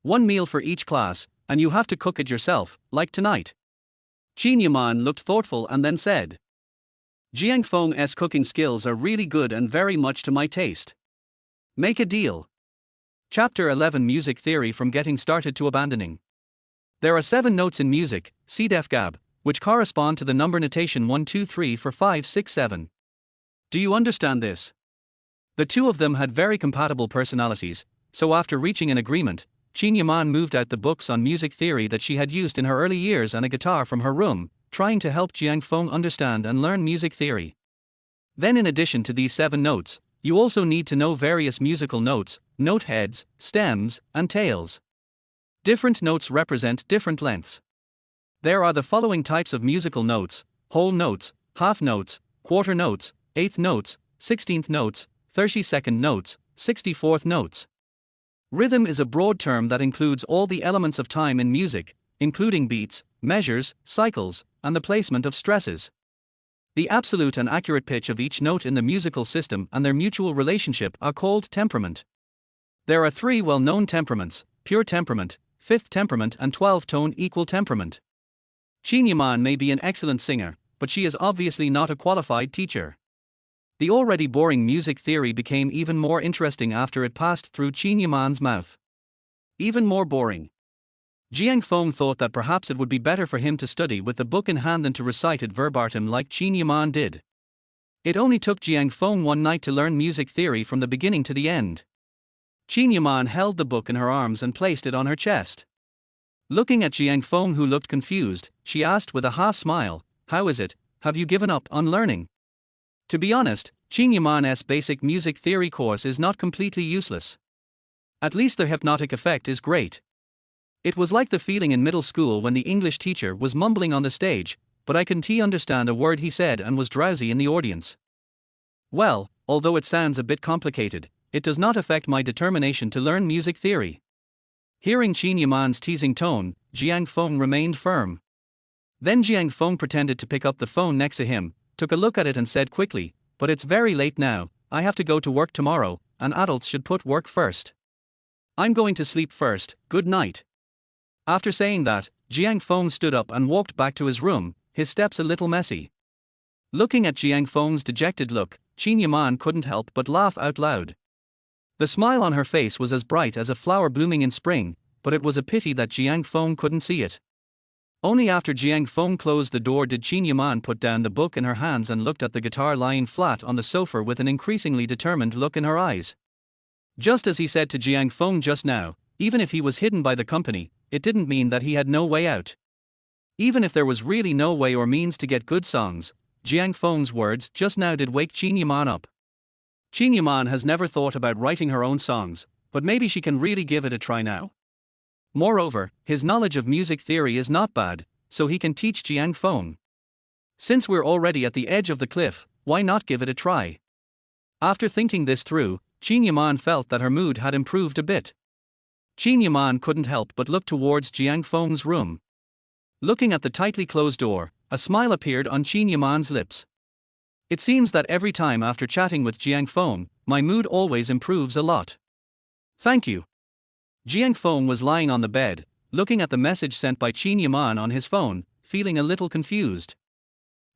1 meal for each class, and you have to cook it yourself, like tonight." Qin Yaman looked thoughtful and then said, "Jiang Feng's cooking skills are really good and very much to my taste. Make a deal." Chapter 11 Music Theory from Getting Started to Abandoning. There are 7 notes in music, C def gab, which correspond to the number notation 1 2 3 4 5 6 7. Do you understand this? The two of them had very compatible personalities, so after reaching an agreement, Qin Yaman moved out the books on music theory that she had used in her early years and a guitar from her room, trying to help Jiang Feng understand and learn music theory. Then, in addition to these 7 notes, you also need to know various musical notes, note heads, stems, and tails. Different notes represent different lengths. There are the following types of musical notes: whole notes, half notes, quarter notes, eighth notes, 16th notes, 32nd notes, 64th notes. Rhythm is a broad term that includes all the elements of time in music, including beats, measures, cycles, and the placement of stresses. The absolute and accurate pitch of each note in the musical system and their mutual relationship are called temperament. There are 3 well-known temperaments: pure temperament, fifth temperament, and 12-tone equal temperament. Qin Yaman may be an excellent singer, but she is obviously not a qualified teacher. The already boring music theory became even more interesting after it passed through Qin Yaman's mouth. Even more boring. Jiang Feng thought that perhaps it would be better for him to study with the book in hand than to recite it verbatim like Qin Yaman did. It only took Jiang Feng one night to learn music theory from the beginning to the end. Qin Yaman held the book in her arms and placed it on her chest. Looking at Jiang Feng, who looked confused, she asked with a half smile, "How is it? Have you given up on learning?" To be honest, Qin Yaman's basic music theory course is not completely useless. At least the hypnotic effect is great. It was like the feeling in middle school when the English teacher was mumbling on the stage, but I couldn't understand a word he said and was drowsy in the audience. Well, although it sounds a bit complicated, it does not affect my determination to learn music theory. Hearing Qin Yaman's teasing tone, Jiang Feng remained firm. Then Jiang Feng pretended to pick up the phone next to him, took a look at it and said quickly, "But it's very late now, I have to go to work tomorrow, and adults should put work first. I'm going to sleep first, good night." After saying that, Jiang Feng stood up and walked back to his room, his steps a little messy. Looking at Jiang Feng's dejected look, Qin Yaman couldn't help but laugh out loud. The smile on her face was as bright as a flower blooming in spring, but it was a pity that Jiang Feng couldn't see it. Only after Jiang Feng closed the door did Qin Yaman put down the book in her hands and looked at the guitar lying flat on the sofa with an increasingly determined look in her eyes. Just as he said to Jiang Feng just now, even if he was hidden by the company, it didn't mean that he had no way out. Even if there was really no way or means to get good songs, Jiang Feng's words just now did wake Qin Yaman up. Qin Yaman has never thought about writing her own songs, but maybe she can really give it a try now. Moreover, his knowledge of music theory is not bad, so he can teach Jiang Feng. Since we're already at the edge of the cliff, why not give it a try? After thinking this through, Qin Yaman felt that her mood had improved a bit. Qin Yaman couldn't help but look towards Jiang Feng's room. Looking at the tightly closed door, a smile appeared on Qin Yaman's lips. It seems that every time after chatting with Jiang Feng, my mood always improves a lot. Thank you. Jiang Feng was lying on the bed, looking at the message sent by Qin Yaman on his phone, feeling a little confused.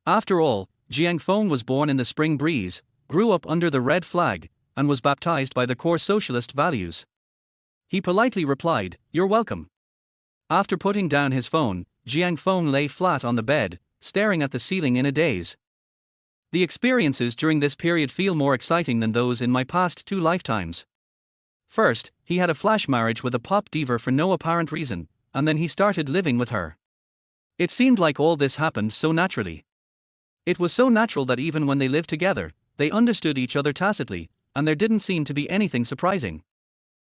After all, Jiang Feng was born in the spring breeze, grew up under the red flag, and was baptized by the core socialist values. He politely replied, "You're welcome." After putting down his phone, Jiang Feng lay flat on the bed, staring at the ceiling in a daze. The experiences during this period feel more exciting than those in my past 2 lifetimes. First, he had a flash marriage with a pop diva for no apparent reason, and then he started living with her. It seemed like all this happened so naturally. It was so natural that even when they lived together, they understood each other tacitly, and there didn't seem to be anything surprising.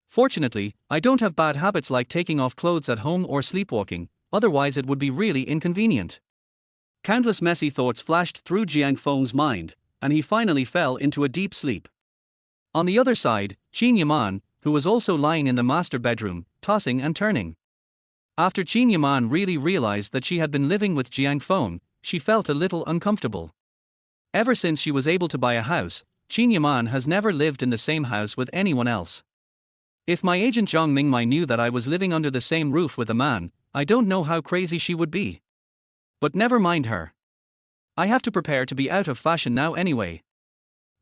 Fortunately, I don't have bad habits like taking off clothes at home or sleepwalking, otherwise it would be really inconvenient. Countless messy thoughts flashed through Jiang Feng's mind, and he finally fell into a deep sleep. On the other side, Qin Yaman, who was also lying in the master bedroom, tossing and turning. After Qin Yaman really realized that she had been living with Jiang Feng, she felt a little uncomfortable. Ever since she was able to buy a house, Qin Yaman has never lived in the same house with anyone else. If my agent Zhang Mingmai knew that I was living under the same roof with a man, I don't know how crazy she would be. But never mind her. I have to prepare to be out of fashion now anyway.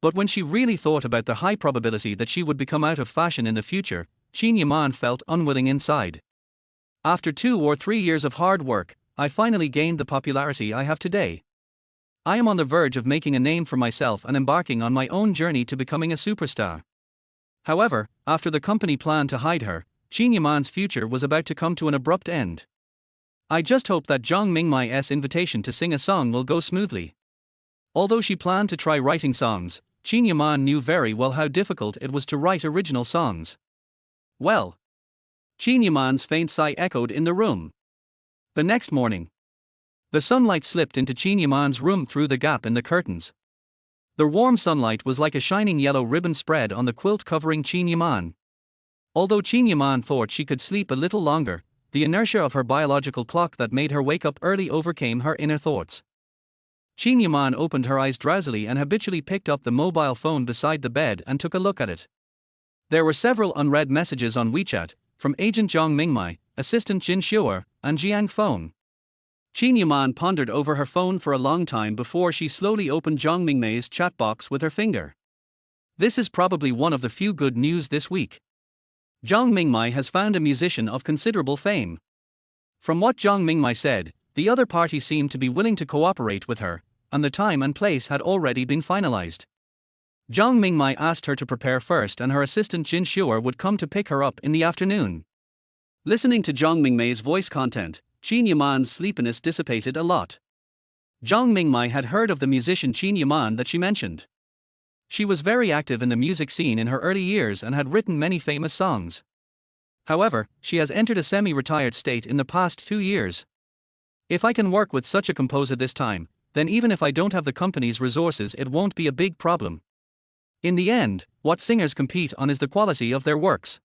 But when she really thought about the high probability that she would become out of fashion in the future, Qin Yaman felt unwilling inside. After 2 or 3 years of hard work, I finally gained the popularity I have today. I am on the verge of making a name for myself and embarking on my own journey to becoming a superstar. However, after the company planned to hide her, Qin Yaman's future was about to come to an abrupt end. I just hope that Jiang Mingmai's invitation to sing a song will go smoothly. Although she planned to try writing songs, Qin Yaman knew very well how difficult it was to write original songs. Well. Qin Yaman's faint sigh echoed in the room. The next morning, the sunlight slipped into Qin Yaman's room through the gap in the curtains. The warm sunlight was like a shining yellow ribbon spread on the quilt covering Qin Yaman. Although Qin Yaman thought she could sleep a little longer, the inertia of her biological clock that made her wake up early overcame her inner thoughts. Qin Yaman opened her eyes drowsily and habitually picked up the mobile phone beside the bed and took a look at it. There were several unread messages on WeChat, from Agent Jiang Mingmai, Assistant Jin Xiu'er, and Jiang Feng. Qin Yaman pondered over her phone for a long time before she slowly opened Jiang Mingmai's chat box with her finger. This is probably one of the few good news this week. Jiang Mingmai has found a musician of considerable fame. From what Jiang Mingmai said, the other party seemed to be willing to cooperate with her, and the time and place had already been finalized. Jiang Mingmai asked her to prepare first and her assistant Jin Xiu'er would come to pick her up in the afternoon. Listening to Jiang Mingmai's voice content, Qin Yaman's sleepiness dissipated a lot. Jiang Mingmai had heard of the musician Qin Yaman that she mentioned. She was very active in the music scene in her early years and had written many famous songs. However, she has entered a semi-retired state in the past 2 years. If I can work with such a composer this time, then even if I don't have the company's resources it won't be a big problem. In the end, what singers compete on is the quality of their works.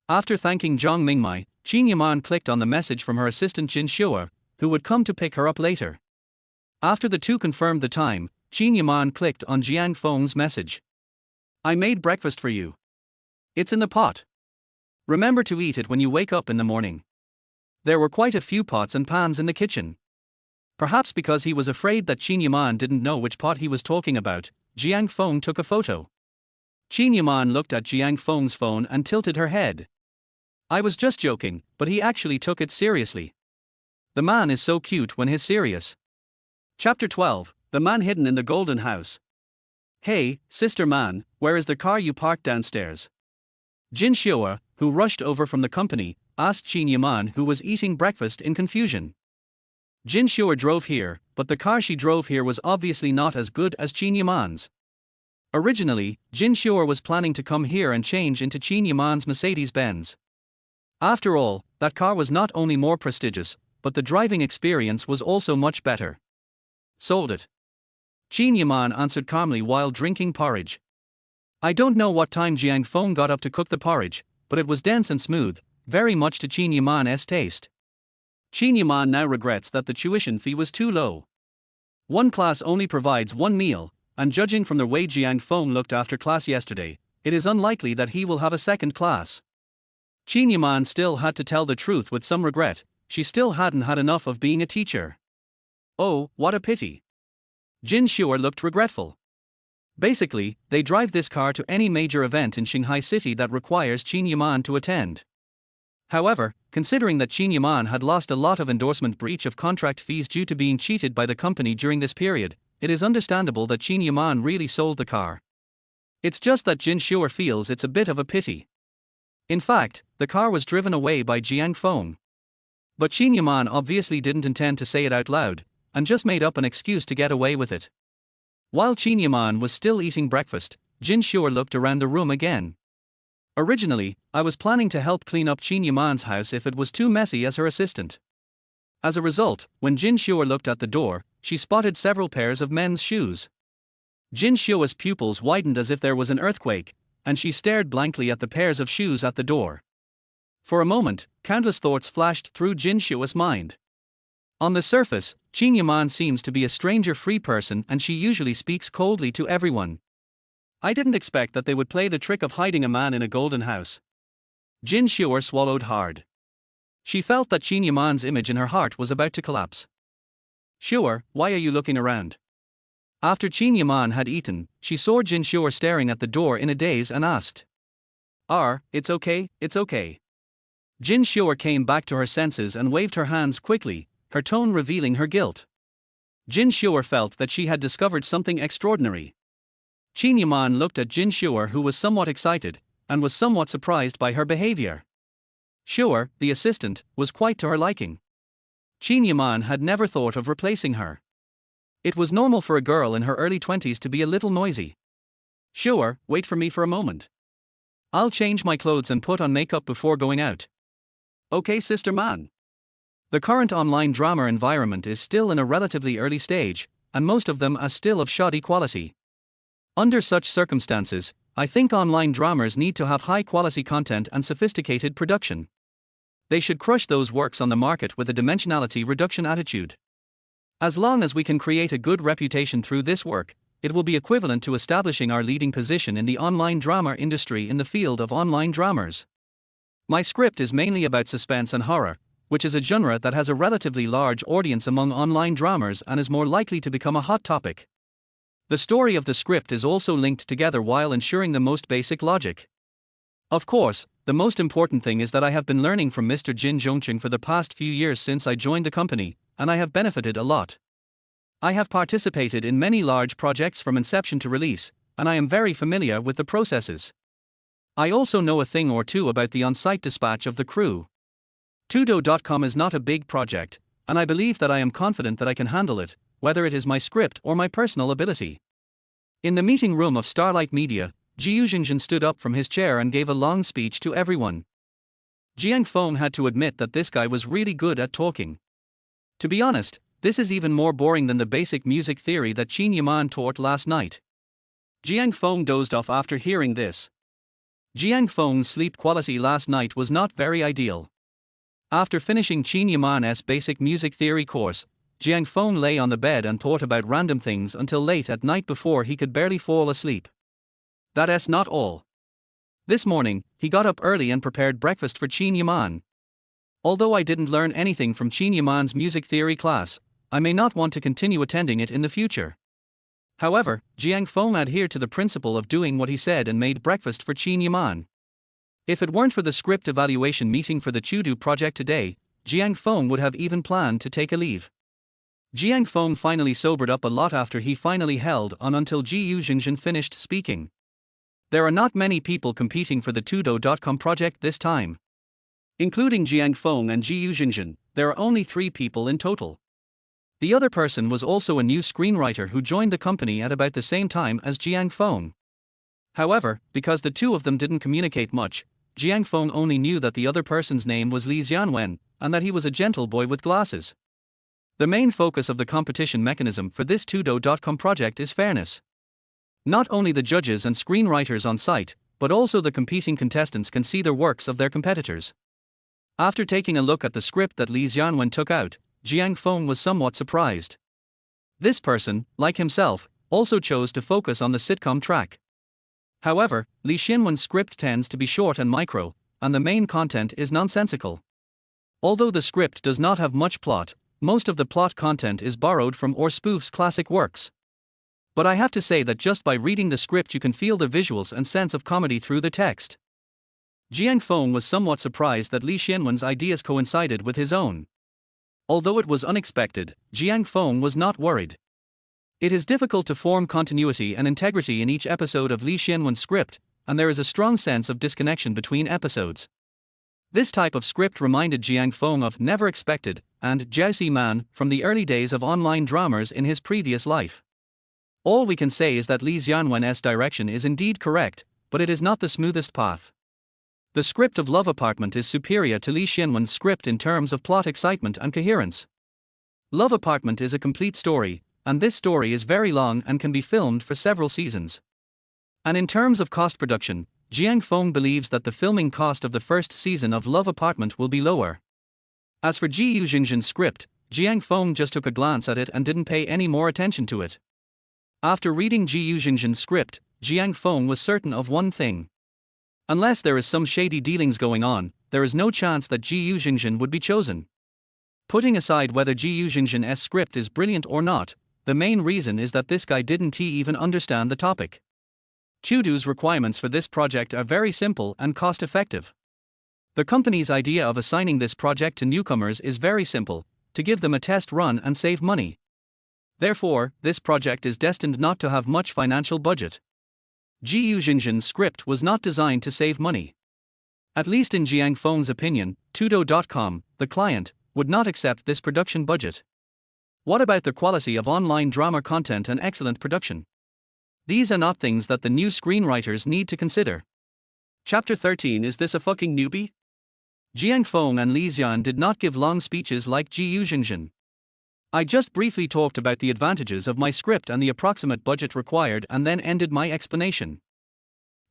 After thanking Jiang Mingmai, Qin Yaman clicked on the message from her assistant Jin Xiu'er, who would come to pick her up later. After the two confirmed the time, Qin Yaman clicked on Jiang Feng's message. I made breakfast for you. It's in the pot. Remember to eat it when you wake up in the morning. There were quite a few pots and pans in the kitchen. Perhaps because he was afraid that Qin Yaman didn't know which pot he was talking about, Jiang Feng took a photo. Qin Yaman looked at Jiang Feng's phone and tilted her head. I was just joking, but he actually took it seriously. The man is so cute when he's serious. Chapter 12, The Man Hidden in the Golden House. Hey, sister man, where is the car you parked downstairs? Jin Xiu'er, who rushed over from the company, asked Qin Yaman, who was eating breakfast in confusion. Jin Xiu'er drove here, but the car she drove here was obviously not as good as Qin Yaman's. Originally, Jin Xiu'er was planning to come here and change into Qin Yaman's Mercedes-Benz. After all, that car was not only more prestigious, but the driving experience was also much better. Sold it. Qin Yaman answered calmly while drinking porridge. I don't know what time Jiang Feng got up to cook the porridge, but it was dense and smooth, very much to Qin Yaman's taste. Qin Yaman now regrets that the tuition fee was too low. One class only provides one meal, and judging from the way Jiang Feng looked after class yesterday, it is unlikely that he will have a second class. Qin Yaman still had to tell the truth with some regret, she still hadn't had enough of being a teacher. Oh, what a pity. Jin Xiu'er looked regretful. Basically, they drive this car to any major event in Shanghai City that requires Qin Yaman to attend. However, considering that Qin Yaman had lost a lot of endorsement breach of contract fees due to being cheated by the company during this period, it is understandable that Qin Yaman really sold the car. It's just that Jin Xiu'er feels it's a bit of a pity. In fact, the car was driven away by Jiang Feng. But Qin Yaman obviously didn't intend to say it out loud, and just made up an excuse to get away with it. While Qin Yaman was still eating breakfast, Jin Xiu'er looked around the room again. Originally, I was planning to help clean up Qin Yaman's house if it was too messy as her assistant. As a result, when Jin Xiu'er looked at the door, she spotted several pairs of men's shoes. Jin Xiu'er's pupils widened as if there was an earthquake, and she stared blankly at the pairs of shoes at the door. For a moment, countless thoughts flashed through Jin Xiu'er's mind. On the surface, Qin Yaman seems to be a stranger-free person and she usually speaks coldly to everyone. I didn't expect that they would play the trick of hiding a man in a golden house. Jin Xiu'er swallowed hard. She felt that Qin Yaman's image in her heart was about to collapse. Xiu'er, why are you looking around? After Qin Yaman had eaten, she saw Jin Xiu'er staring at the door in a daze and asked. It's okay, it's okay. Jin Xiu'er came back to her senses and waved her hands quickly, her tone revealing her guilt. Jin Xiu'er felt that she had discovered something extraordinary. Qin Yaman looked at Jin Xiu'er, who was somewhat excited, and was somewhat surprised by her behavior. Sure, the assistant was quite to her liking. Qin Yaman had never thought of replacing her. It was normal for a girl in her early 20s to be a little noisy. Sure, wait for me for a moment. I'll change my clothes and put on makeup before going out. Okay, Sister Man. The current online drama environment is still in a relatively early stage, and most of them are still of shoddy quality. Under such circumstances, I think online dramas need to have high quality content and sophisticated production. They should crush those works on the market with a dimensionality reduction attitude. As long as we can create a good reputation through this work, it will be equivalent to establishing our leading position in the online drama industry in the field of online dramas. My script is mainly about suspense and horror, which is a genre that has a relatively large audience among online dramas and is more likely to become a hot topic. The story of the script is also linked together while ensuring the most basic logic. Of course, the most important thing is that I have been learning from Mr. Jin Zhongqing for the past few years since I joined the company, and I have benefited a lot. I have participated in many large projects from inception to release, and I am very familiar with the processes. I also know a thing or two about the on-site dispatch of the crew. Tudo.com is not a big project, and I believe that I am confident that I can handle it, whether it is my script or my personal ability. In the meeting room of Starlight Media, Jiu Xingzhen stood up from his chair and gave a long speech to everyone. Jiang Feng had to admit that this guy was really good at talking. To be honest, this is even more boring than the basic music theory that Qin Yaman taught last night. Jiang Feng dozed off after hearing this. Jiang Feng's sleep quality last night was not very ideal. After finishing Qin Yaman's basic music theory course, Jiang Feng lay on the bed and thought about random things until late at night before he could barely fall asleep. That's not all. This morning, he got up early and prepared breakfast for Qin Yaman. Although I didn't learn anything from Qin Yaman's music theory class, I may not want to continue attending it in the future. However, Jiang Feng adhered to the principle of doing what he said and made breakfast for Qin Yaman. If it weren't for the script evaluation meeting for the Chudu project today, Jiang Feng would have even planned to take a leave. Jiang Feng finally sobered up a lot after he finally held on until Jiu Xingzhen finished speaking. There are not many people competing for the Tudo.com project this time. Including Jiang Feng and Jiu Xingzhen, there are only 3 people in total. The other person was also a new screenwriter who joined the company at about the same time as Jiang Feng. However, because the two of them didn't communicate much, Jiang Feng only knew that the other person's name was Li Xianwen, and that he was a gentle boy with glasses. The main focus of the competition mechanism for this Tudo.com project is fairness. Not only the judges and screenwriters on site, but also the competing contestants can see the works of their competitors. After taking a look at the script that Li Xianwen took out, Jiang Feng was somewhat surprised. This person, like himself, also chose to focus on the sitcom track. However, Li Xianwen's script tends to be short and micro, and the main content is nonsensical. Although the script does not have much plot, most of the plot content is borrowed from or spoofs classic works. But I have to say that just by reading the script you can feel the visuals and sense of comedy through the text. Jiang Feng was somewhat surprised that Li Xianwen's ideas coincided with his own. Although it was unexpected, Jiang Feng was not worried. It is difficult to form continuity and integrity in each episode of Li Xianwen's script, and there is a strong sense of disconnection between episodes. This type of script reminded Jiang Feng of Never Expected and Jiaozi Man from the early days of online dramas in his previous life. All we can say is that Li Xianwen's direction is indeed correct, but it is not the smoothest path. The script of Love Apartment is superior to Li Xianwen's script in terms of plot excitement and coherence. Love Apartment is a complete story, and this story is very long and can be filmed for several seasons. And in terms of cost production, Jiang Feng believes that the filming cost of the first season of Love Apartment will be lower. As for Jiu Xingzhen's script, Jiang Feng just took a glance at it and didn't pay any more attention to it. After reading Jiu Xingzhen's script, Jiang Feng was certain of one thing. Unless there is some shady dealings going on, there is no chance that Jiu Xingzhen would be chosen. Putting aside whether Jiu Xingzhen's script is brilliant or not, the main reason is that this guy didn't even understand the topic. Chudu's requirements for this project are very simple and cost-effective. The company's idea of assigning this project to newcomers is very simple, to give them a test run and save money. Therefore, this project is destined not to have much financial budget. Jiu Xingzhen's script was not designed to save money. At least in Jiang Feng's opinion, Tudo.com, the client, would not accept this production budget. What about the quality of online drama content and excellent production? These are not things that the new screenwriters need to consider. Chapter 13. Is this a fucking newbie? Jiang Feng and Li Xian did not give long speeches like Ji Yuzhengzhen. I just briefly talked about the advantages of my script and the approximate budget required and then ended my explanation.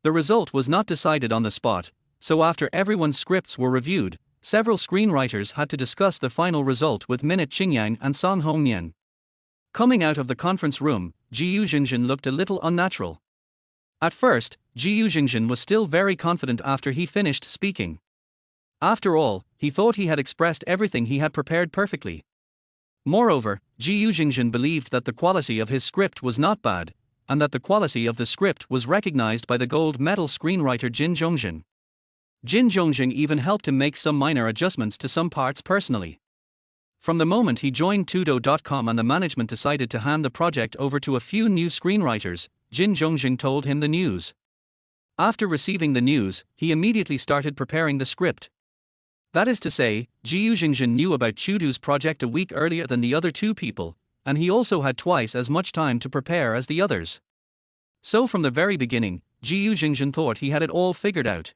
The result was not decided on the spot, so after everyone's scripts were reviewed, several screenwriters had to discuss the final result with Minute Qingyang and Song Hongnian. Coming out of the conference room, Ji Yuzhengzhen looked a little unnatural. At first, Ji Yuzhengzhen was still very confident after he finished speaking. After all, he thought he had expressed everything he had prepared perfectly. Moreover, Ji Yuzhengzhen believed that the quality of his script was not bad, and that the quality of the script was recognized by the gold medal screenwriter Jin Zhongxin. Jin Zhongxin even helped him make some minor adjustments to some parts personally. From the moment he joined Tudo.com and the management decided to hand the project over to a few new screenwriters, Jin Zhongxin told him the news. After receiving the news, he immediately started preparing the script. That is to say, Ji Yuzhengzhen knew about Tudo's project a week earlier than the other two people, and he also had twice as much time to prepare as the others. So from the very beginning, Ji Yuzhengzhen thought he had it all figured out.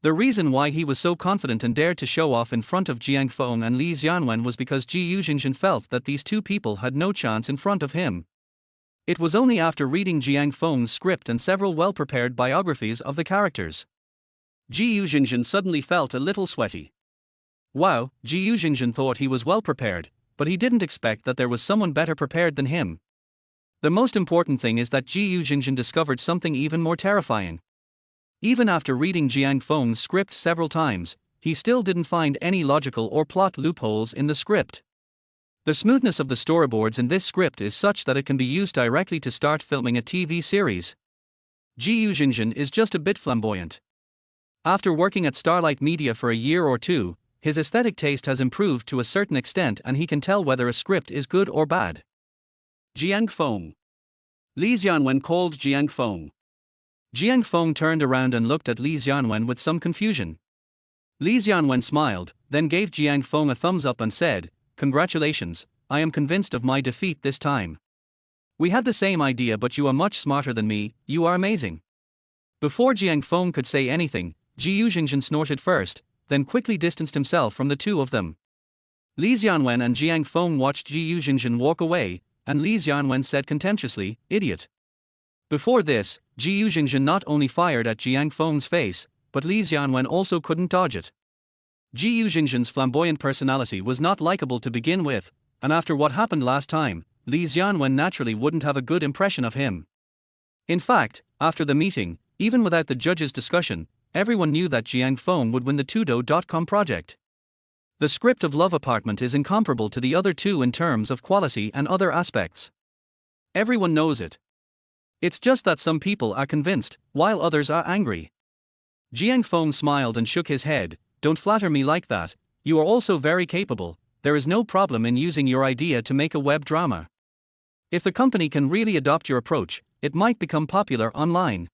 The reason why he was so confident and dared to show off in front of Jiang Feng and Li Xianwen was because Ji Yuzhengzhen felt that these two people had no chance in front of him. It was only after reading Jiang Feng's script and several well-prepared biographies of the characters. Ji Yuzhengzhen suddenly felt a little sweaty. Wow, Ji Yuzhengzhen thought he was well prepared, but he didn't expect that there was someone better prepared than him. The most important thing is that Ji Yuzhengzhen discovered something even more terrifying. Even after reading Jiang Feng's script several times, he still didn't find any logical or plot loopholes in the script. The smoothness of the storyboards in this script is such that it can be used directly to start filming a TV series. Ji Yuzhengzhen is just a bit flamboyant. After working at Starlight Media for a year or two, his aesthetic taste has improved to a certain extent and he can tell whether a script is good or bad. Jiang Feng. Li Xianwen called Jiang Feng. Jiang Feng turned around and looked at Li Xianwen with some confusion. Li Xianwen smiled, then gave Jiang Feng a thumbs up and said, "Congratulations, I am convinced of my defeat this time. We had the same idea but you are much smarter than me, you are amazing." Before Jiang Feng could say anything, Ji Yuzhengzhen snorted first, then quickly distanced himself from the two of them. Li Xianwen and Jiang Feng watched Ji Yuzhengzhen walk away, and Li Xianwen said contemptuously, "Idiot." Before this, Ji Yuzhengzhen not only fired at Jiang Feng's face, but Li Xianwen also couldn't dodge it. Ji Yuzhengzhen's flamboyant personality was not likable to begin with, and after what happened last time, Li Xianwen naturally wouldn't have a good impression of him. In fact, after the meeting, even without the judges' discussion, everyone knew that Jiang Feng would win the Tudo.com project. The script of Love Apartment is incomparable to the other two in terms of quality and other aspects. Everyone knows it. It's just that some people are convinced, while others are angry. Jiang Feng smiled and shook his head. "Don't flatter me like that, you are also very capable, there is no problem in using your idea to make a web drama. If the company can really adopt your approach, it might become popular online."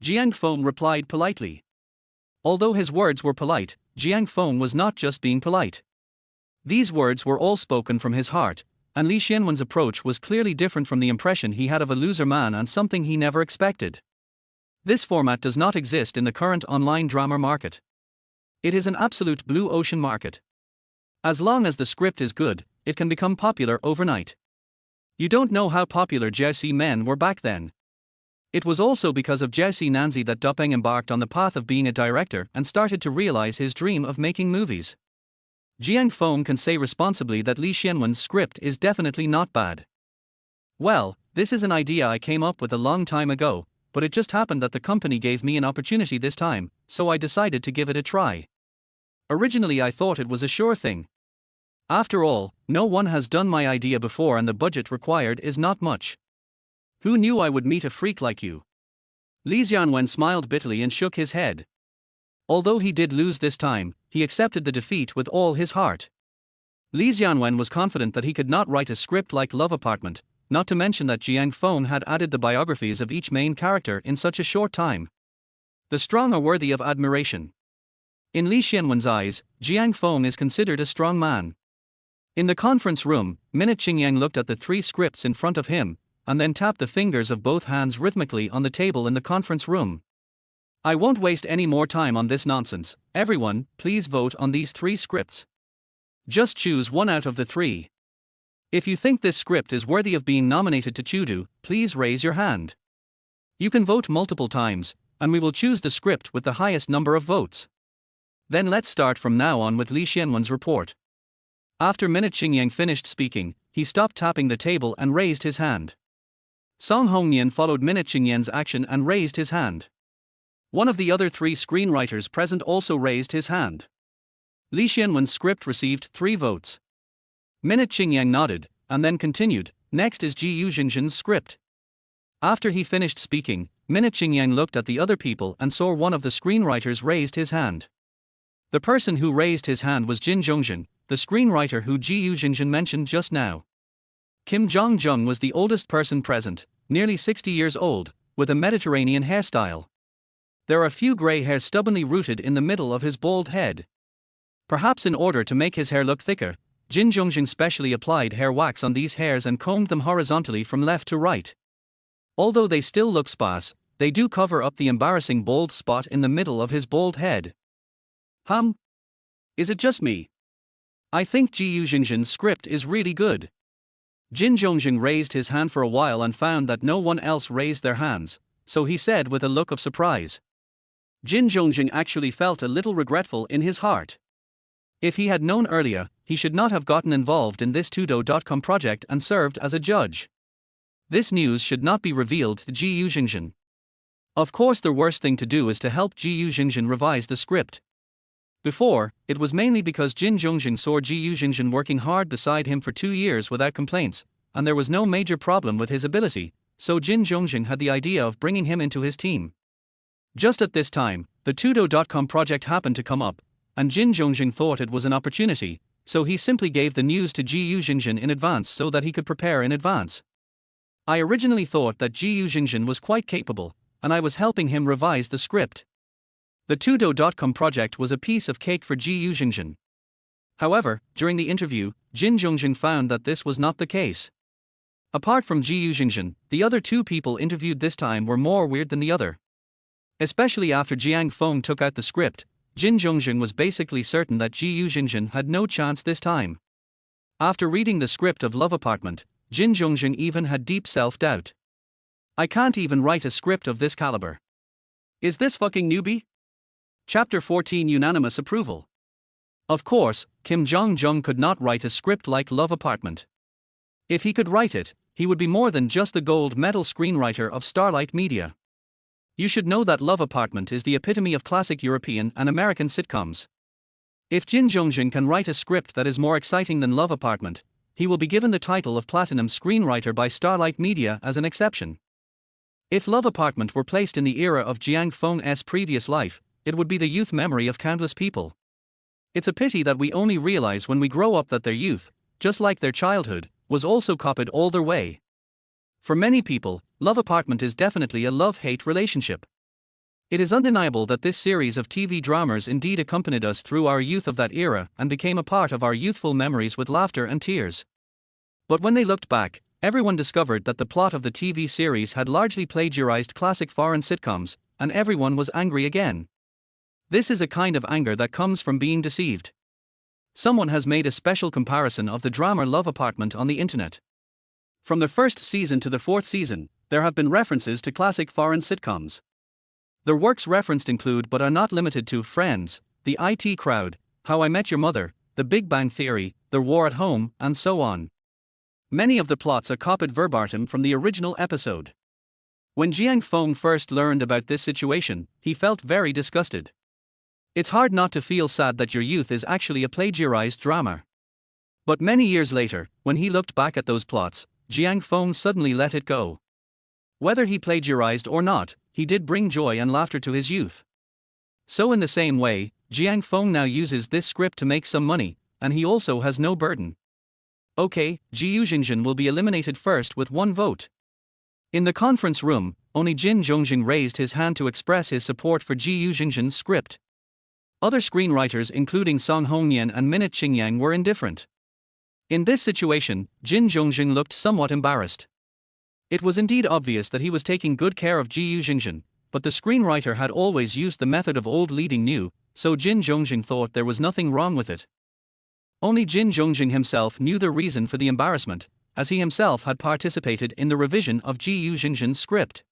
Jiang Feng replied politely. Although his words were polite, Jiang Feng was not just being polite. These words were all spoken from his heart, and Li Xianwen's approach was clearly different from the impression he had of a loser man and something he never expected. This format does not exist in the current online drama market. It is an absolute blue ocean market. As long as the script is good, it can become popular overnight. You don't know how popular Jiaxi men were back then. It was also because of Jiaxi Nanzi that Dupeng embarked on the path of being a director and started to realize his dream of making movies. Jiang Feng can say responsibly that Li Xianwen's script is definitely not bad. Well, this is an idea I came up with a long time ago, but it just happened that the company gave me an opportunity this time, so I decided to give it a try. Originally I thought it was a sure thing. After all, no one has done my idea before and the budget required is not much. Who knew I would meet a freak like you? Li Xianwen smiled bitterly and shook his head. Although he did lose this time, he accepted the defeat with all his heart. Li Xianwen was confident that he could not write a script like Love Apartment, not to mention that Jiang Feng had added the biographies of each main character in such a short time. The strong are worthy of admiration. In Li Xianwen's eyes, Jiang Feng is considered a strong man. In the conference room, Minute Qingyang looked at the 3 scripts in front of him, and then tapped the fingers of both hands rhythmically on the table in the conference room. I won't waste any more time on this nonsense. Everyone, please vote on these 3 scripts. Just choose one out of the 3. If you think this script is worthy of being nominated to Chudu, please raise your hand. You can vote multiple times, and we will choose the script with the highest number of votes. Then let's start from now on with Li Xianwen's report. After Minute Qingyang finished speaking, he stopped tapping the table and raised his hand. Song Hongnian followed Minute Qingyang's action and raised his hand. One of the other 3 screenwriters present also raised his hand. Li Xianwen's script received 3 votes. Minute Qingyang nodded, and then continued. Next is Ji Yuzhenzhen's script. After he finished speaking, Minute Qingyang looked at the other people and saw one of the screenwriters raised his hand. The person who raised his hand was Jin Zhongzhen, the screenwriter who Ji Yuzhenzhen mentioned just now. Kim Jong-jung was the oldest person present, nearly 60 years old, with a Mediterranean hairstyle. There are few grey hairs stubbornly rooted in the middle of his bald head. Perhaps in order to make his hair look thicker, Jin Zhongzhen specially applied hair wax on these hairs and combed them horizontally from left to right. Although they still look sparse, they do cover up the embarrassing bald spot in the middle of his bald head. Is it just me? I think Ji Yuzhenzhen's script is really good. Jin Zhongzhen raised his hand for a while and found that no one else raised their hands, so he said with a look of surprise. Jin Zhongzhen actually felt a little regretful in his heart. If he had known earlier, he should not have gotten involved in this Tudo.com project and served as a judge. This news should not be revealed to Ji Yuzhenzhen. Of course, the worst thing to do is to help Ji Yuzhenzhen revise the script. Before, it was mainly because Jin Zhongzhen saw Ji Yuzhenzhen working hard beside him for 2 years without complaints, and there was no major problem with his ability, so Jin Zhongzhen had the idea of bringing him into his team. Just at this time, the Tudo.com project happened to come up, and Jin Zhongzhen thought it was an opportunity, so he simply gave the news to Ji Yuzhenzhen in advance so that he could prepare in advance. I originally thought that Ji Yuzhenzhen was quite capable, and I was helping him revise the script. The Tudo.com project was a piece of cake for Ji Yuzhenzhen. However, during the interview, Jin Zhongzhen found that this was not the case. Apart from Ji Yuzhenzhen, the other 2 people interviewed this time were more weird than the other. Especially after Jiang Feng took out the script, Jin Zhongzhen was basically certain that Ji Yuzhenzhen had no chance this time. After reading the script of Love Apartment, Jin Zhongzhen even had deep self-doubt. I can't even write a script of this caliber. Is this fucking newbie? Chapter 14 Unanimous Approval. Of course, Kim Jong-jung could not write a script like Love Apartment. If he could write it, he would be more than just the gold medal screenwriter of Starlight Media. You should know that Love Apartment is the epitome of classic European and American sitcoms. If Jin Zhongzhen can write a script that is more exciting than Love Apartment, he will be given the title of Platinum Screenwriter by Starlight Media as an exception. If Love Apartment were placed in the era of Jiang Feng's previous life, it would be the youth memory of countless people. It's a pity that we only realize when we grow up that their youth, just like their childhood, was also copied all their way. For many people, Love Apartment is definitely a love-hate relationship. It is undeniable that this series of TV dramas indeed accompanied us through our youth of that era and became a part of our youthful memories with laughter and tears. But when they looked back, everyone discovered that the plot of the TV series had largely plagiarized classic foreign sitcoms, and everyone was angry again. This is a kind of anger that comes from being deceived. Someone has made a special comparison of the drama Love Apartment on the internet. From the 1st season to the 4th season, there have been references to classic foreign sitcoms. The works referenced include but are not limited to Friends, The IT Crowd, How I Met Your Mother, The Big Bang Theory, The War at Home, and so on. Many of the plots are copied verbatim from the original episode. When Jiang Feng first learned about this situation, he felt very disgusted. It's hard not to feel sad that your youth is actually a plagiarized drama. But many years later, when he looked back at those plots, Jiang Feng suddenly let it go. Whether he plagiarized or not, he did bring joy and laughter to his youth. So in the same way, Jiang Feng now uses this script to make some money, and he also has no burden. Okay, Ji Yuzhenzhen will be eliminated first with 1 vote. In the conference room, only Jin Zhongzhen raised his hand to express his support for Ji Yuzhenzhen's script. Other screenwriters including Song Hongyan and Minute Qingyang were indifferent. In this situation, Jin Zhongjing looked somewhat embarrassed. It was indeed obvious that he was taking good care of Ji Yuzhingzhen, but the screenwriter had always used the method of old leading new, so Jin Zhongjing thought there was nothing wrong with it. Only Jin Zhongjing himself knew the reason for the embarrassment, as he himself had participated in the revision of Ji Yuzhingzhen's script.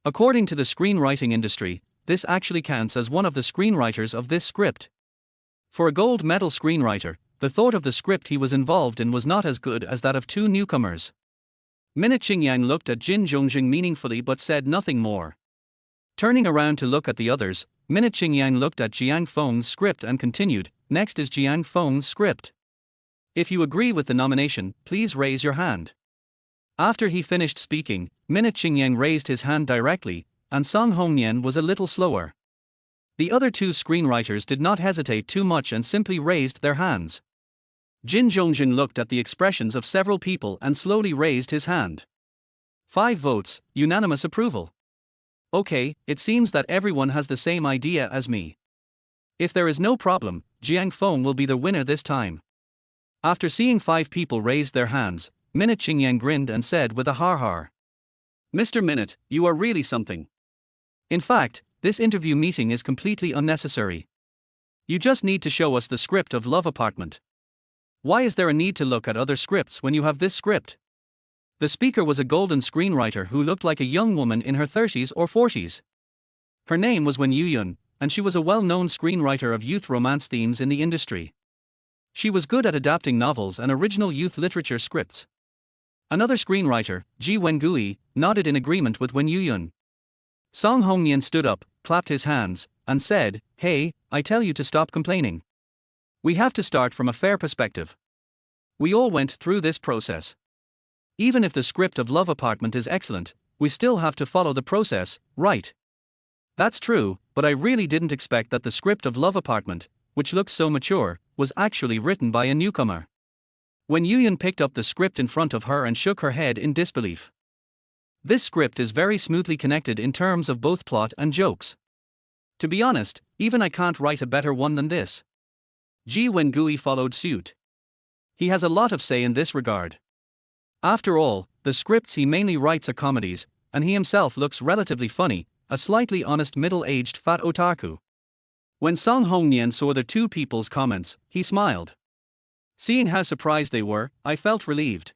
According to the screenwriting industry, this actually counts as one of the screenwriters of this script. For a gold medal screenwriter, the thought of the script he was involved in was not as good as that of two newcomers. Minute Qingyang looked at Jin Zhongjing meaningfully but said nothing more. Turning around to look at the others, Minute Qingyang looked at Jiang Feng's script and continued, "Next is Jiang Feng's script. If you agree with the nomination, please raise your hand." After he finished speaking, Minute Qingyang raised his hand directly, and Song Hongyan was a little slower. The other two screenwriters did not hesitate too much and simply raised their hands. Jin Zhongjing looked at the expressions of several people and slowly raised his hand. 5 votes, unanimous approval. Okay, it seems that everyone has the same idea as me. If there is no problem, Jiang Feng will be the winner this time. After seeing 5 people raise their hands, Minute Qingyang grinned and said with a har. "Mr. Minute, you are really something. In fact, this interview meeting is completely unnecessary. You just need to show us the script of Love Apartment. Why is there a need to look at other scripts when you have this script?" The speaker was a golden screenwriter who looked like a young woman in her 30s or 40s. Her name was Wen Yuyun, and she was a well-known screenwriter of youth romance themes in the industry. She was good at adapting novels and original youth literature scripts. Another screenwriter, Ji Wengui, nodded in agreement with Wen Yuyun. Song Hongyan stood up, clapped his hands, and said, "Hey, I tell you to stop complaining. We have to start from a fair perspective. We all went through this process. Even if the script of Love Apartment is excellent, we still have to follow the process, right?" "That's true, but I really didn't expect that the script of Love Apartment, which looks so mature, was actually written by a newcomer." When Yuyun picked up the script in front of her and shook her head in disbelief. "This script is very smoothly connected in terms of both plot and jokes. To be honest, even I can't write a better one than this." Ji Wengui followed suit. He has a lot of say in this regard. After all, the scripts he mainly writes are comedies, and he himself looks relatively funny, a slightly honest middle-aged fat otaku. When Song Hongyan saw the two people's comments, he smiled. Seeing how surprised they were, I felt relieved.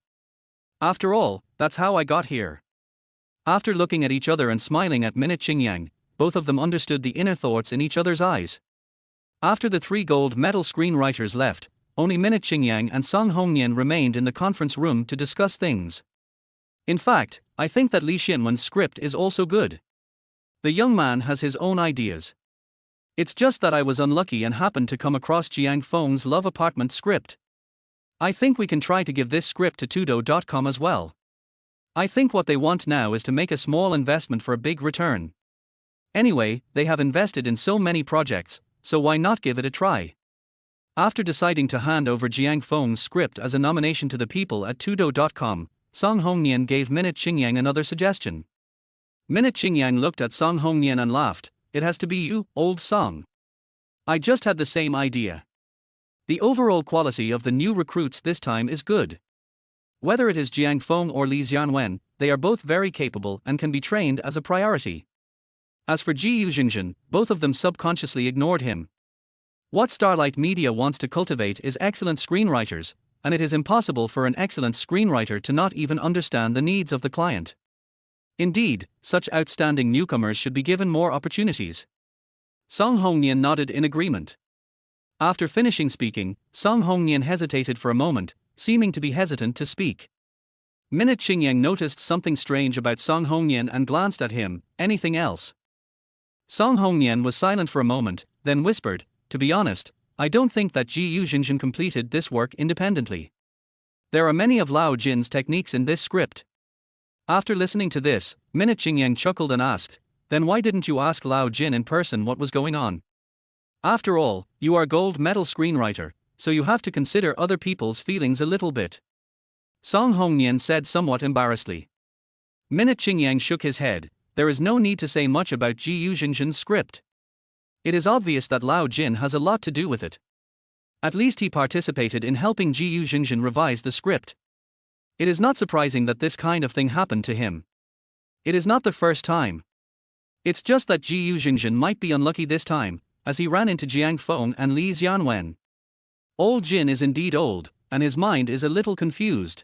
After all, that's how I got here. After looking at each other and smiling at Minute Qingyang, both of them understood the inner thoughts in each other's eyes. After the 3 gold medal screenwriters left, only Minute Qingyang and Song Hongyan remained in the conference room to discuss things. In fact, I think that Li Xianwen's script is also good. The young man has his own ideas. It's just that I was unlucky and happened to come across Jiang Feng's Love Apartment script. I think we can try to give this script to Tudo.com as well. I think what they want now is to make a small investment for a big return. Anyway, they have invested in so many projects, so why not give it a try? After deciding to hand over Jiang Feng's script as a nomination to the people at Tudo.com, Song Hongyan gave Minute Qingyang another suggestion. Minute Qingyang looked at Song Hongyan and laughed. "It has to be you, old Song. I just had the same idea. The overall quality of the new recruits this time is good. Whether it is Jiang Feng or Li Xianwen, they are both very capable and can be trained as a priority." As for Ji Yuzhingzhen, both of them subconsciously ignored him. What Starlight Media wants to cultivate is excellent screenwriters, and it is impossible for an excellent screenwriter to not even understand the needs of the client. Indeed, such outstanding newcomers should be given more opportunities. Song Hongyan nodded in agreement. After finishing speaking, Song Hongyan hesitated for a moment, seeming to be hesitant to speak. Minute Qingyang noticed something strange about Song Hongyan and glanced at him. "Anything else?" Song Hongyan was silent for a moment, then whispered, "To be honest, I don't think that Ji Yuzhingzhen completed this work independently. There are many of Lao Jin's techniques in this script." After listening to this, Minute Qingyang chuckled and asked, "Then why didn't you ask Lao Jin in person what was going on? After all, you are a gold medal screenwriter, so you have to consider other people's feelings a little bit." Song Hongyan said somewhat embarrassedly. Minute Qingyang shook his head. "There is no need to say much about Ji Yuzhingzhen's script. It is obvious that Lao Jin has a lot to do with it. At least he participated in helping Jiu Xingzhen revise the script. It is not surprising that this kind of thing happened to him. It is not the first time. It's just that Jiu Xingzhen might be unlucky this time, as he ran into Jiang Feng and Li Xianwen. Old Jin is indeed old, and his mind is a little confused.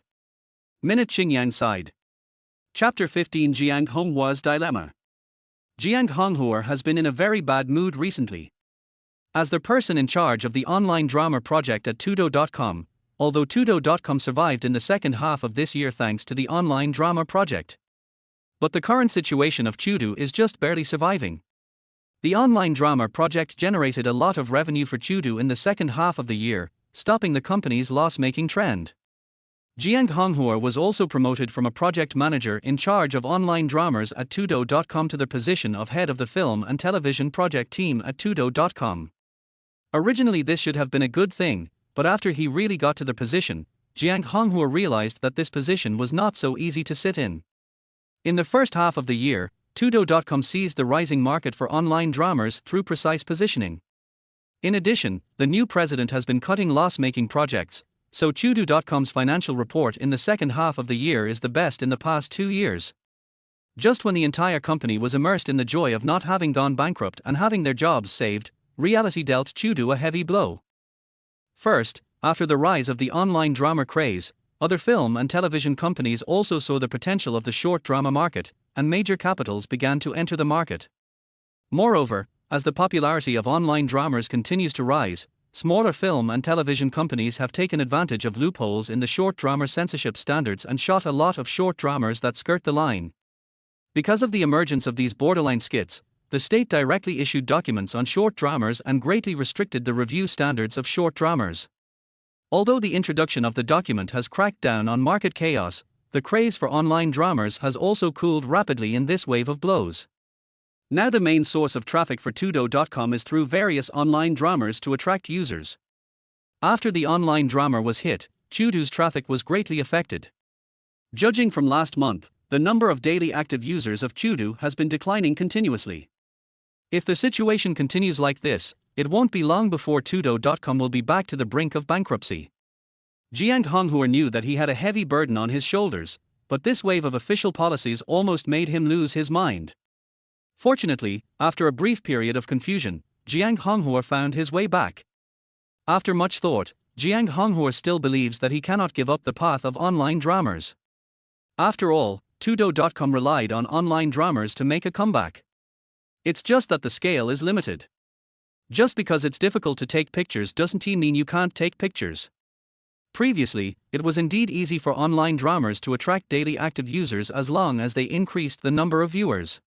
Minute Qingyang sighed. Chapter 15 Jiang Honghua's Dilemma. Jiang Honghua has been in a very bad mood recently. As the person in charge of the online drama project at Tudo.com, although Tudo.com survived in the second half of this year thanks to the online drama project. But the current situation of Tudo is just barely surviving. The online drama project generated a lot of revenue for Tudo in the second half of the year, stopping the company's loss-making trend. Jiang Honghua was also promoted from a project manager in charge of online dramas at Tudo.com to the position of head of the film and television project team at Tudo.com. Originally this should have been a good thing, but after he really got to the position, Jiang Honghua realized that this position was not so easy to sit in. In the first half of the year, Tudo.com seized the rising market for online dramas through precise positioning. In addition, the new president has been cutting loss-making projects, so Tudo.com's financial report in the second half of the year is the best in the past 2 years. Just when the entire company was immersed in the joy of not having gone bankrupt and having their jobs saved, reality dealt Tudo a heavy blow. First, after the rise of the online drama craze, other film and television companies also saw the potential of the short drama market, and major capitals began to enter the market. Moreover, as the popularity of online dramas continues to rise, smaller film and television companies have taken advantage of loopholes in the short drama censorship standards and shot a lot of short dramas that skirt the line. Because of the emergence of these borderline skits, the state directly issued documents on short dramas and greatly restricted the review standards of short dramas. Although the introduction of the document has cracked down on market chaos, the craze for online dramas has also cooled rapidly in this wave of blows. Now the main source of traffic for Tudo.com is through various online dramas to attract users. After the online drama was hit, Tudo's traffic was greatly affected. Judging from last month, the number of daily active users of Tudo has been declining continuously. If the situation continues like this, it won't be long before Tudo.com will be back to the brink of bankruptcy. Jiang Honghua knew that he had a heavy burden on his shoulders, but this wave of official policies almost made him lose his mind. Fortunately, after a brief period of confusion, Jiang Honghua found his way back. After much thought, Jiang Honghua still believes that he cannot give up the path of online dramas. After all, Tudo.com relied on online dramas to make a comeback. It's just that the scale is limited. Just because it's difficult to take pictures doesn't mean you can't take pictures. Previously, it was indeed easy for online dramas to attract daily active users as long as they increased the number of viewers.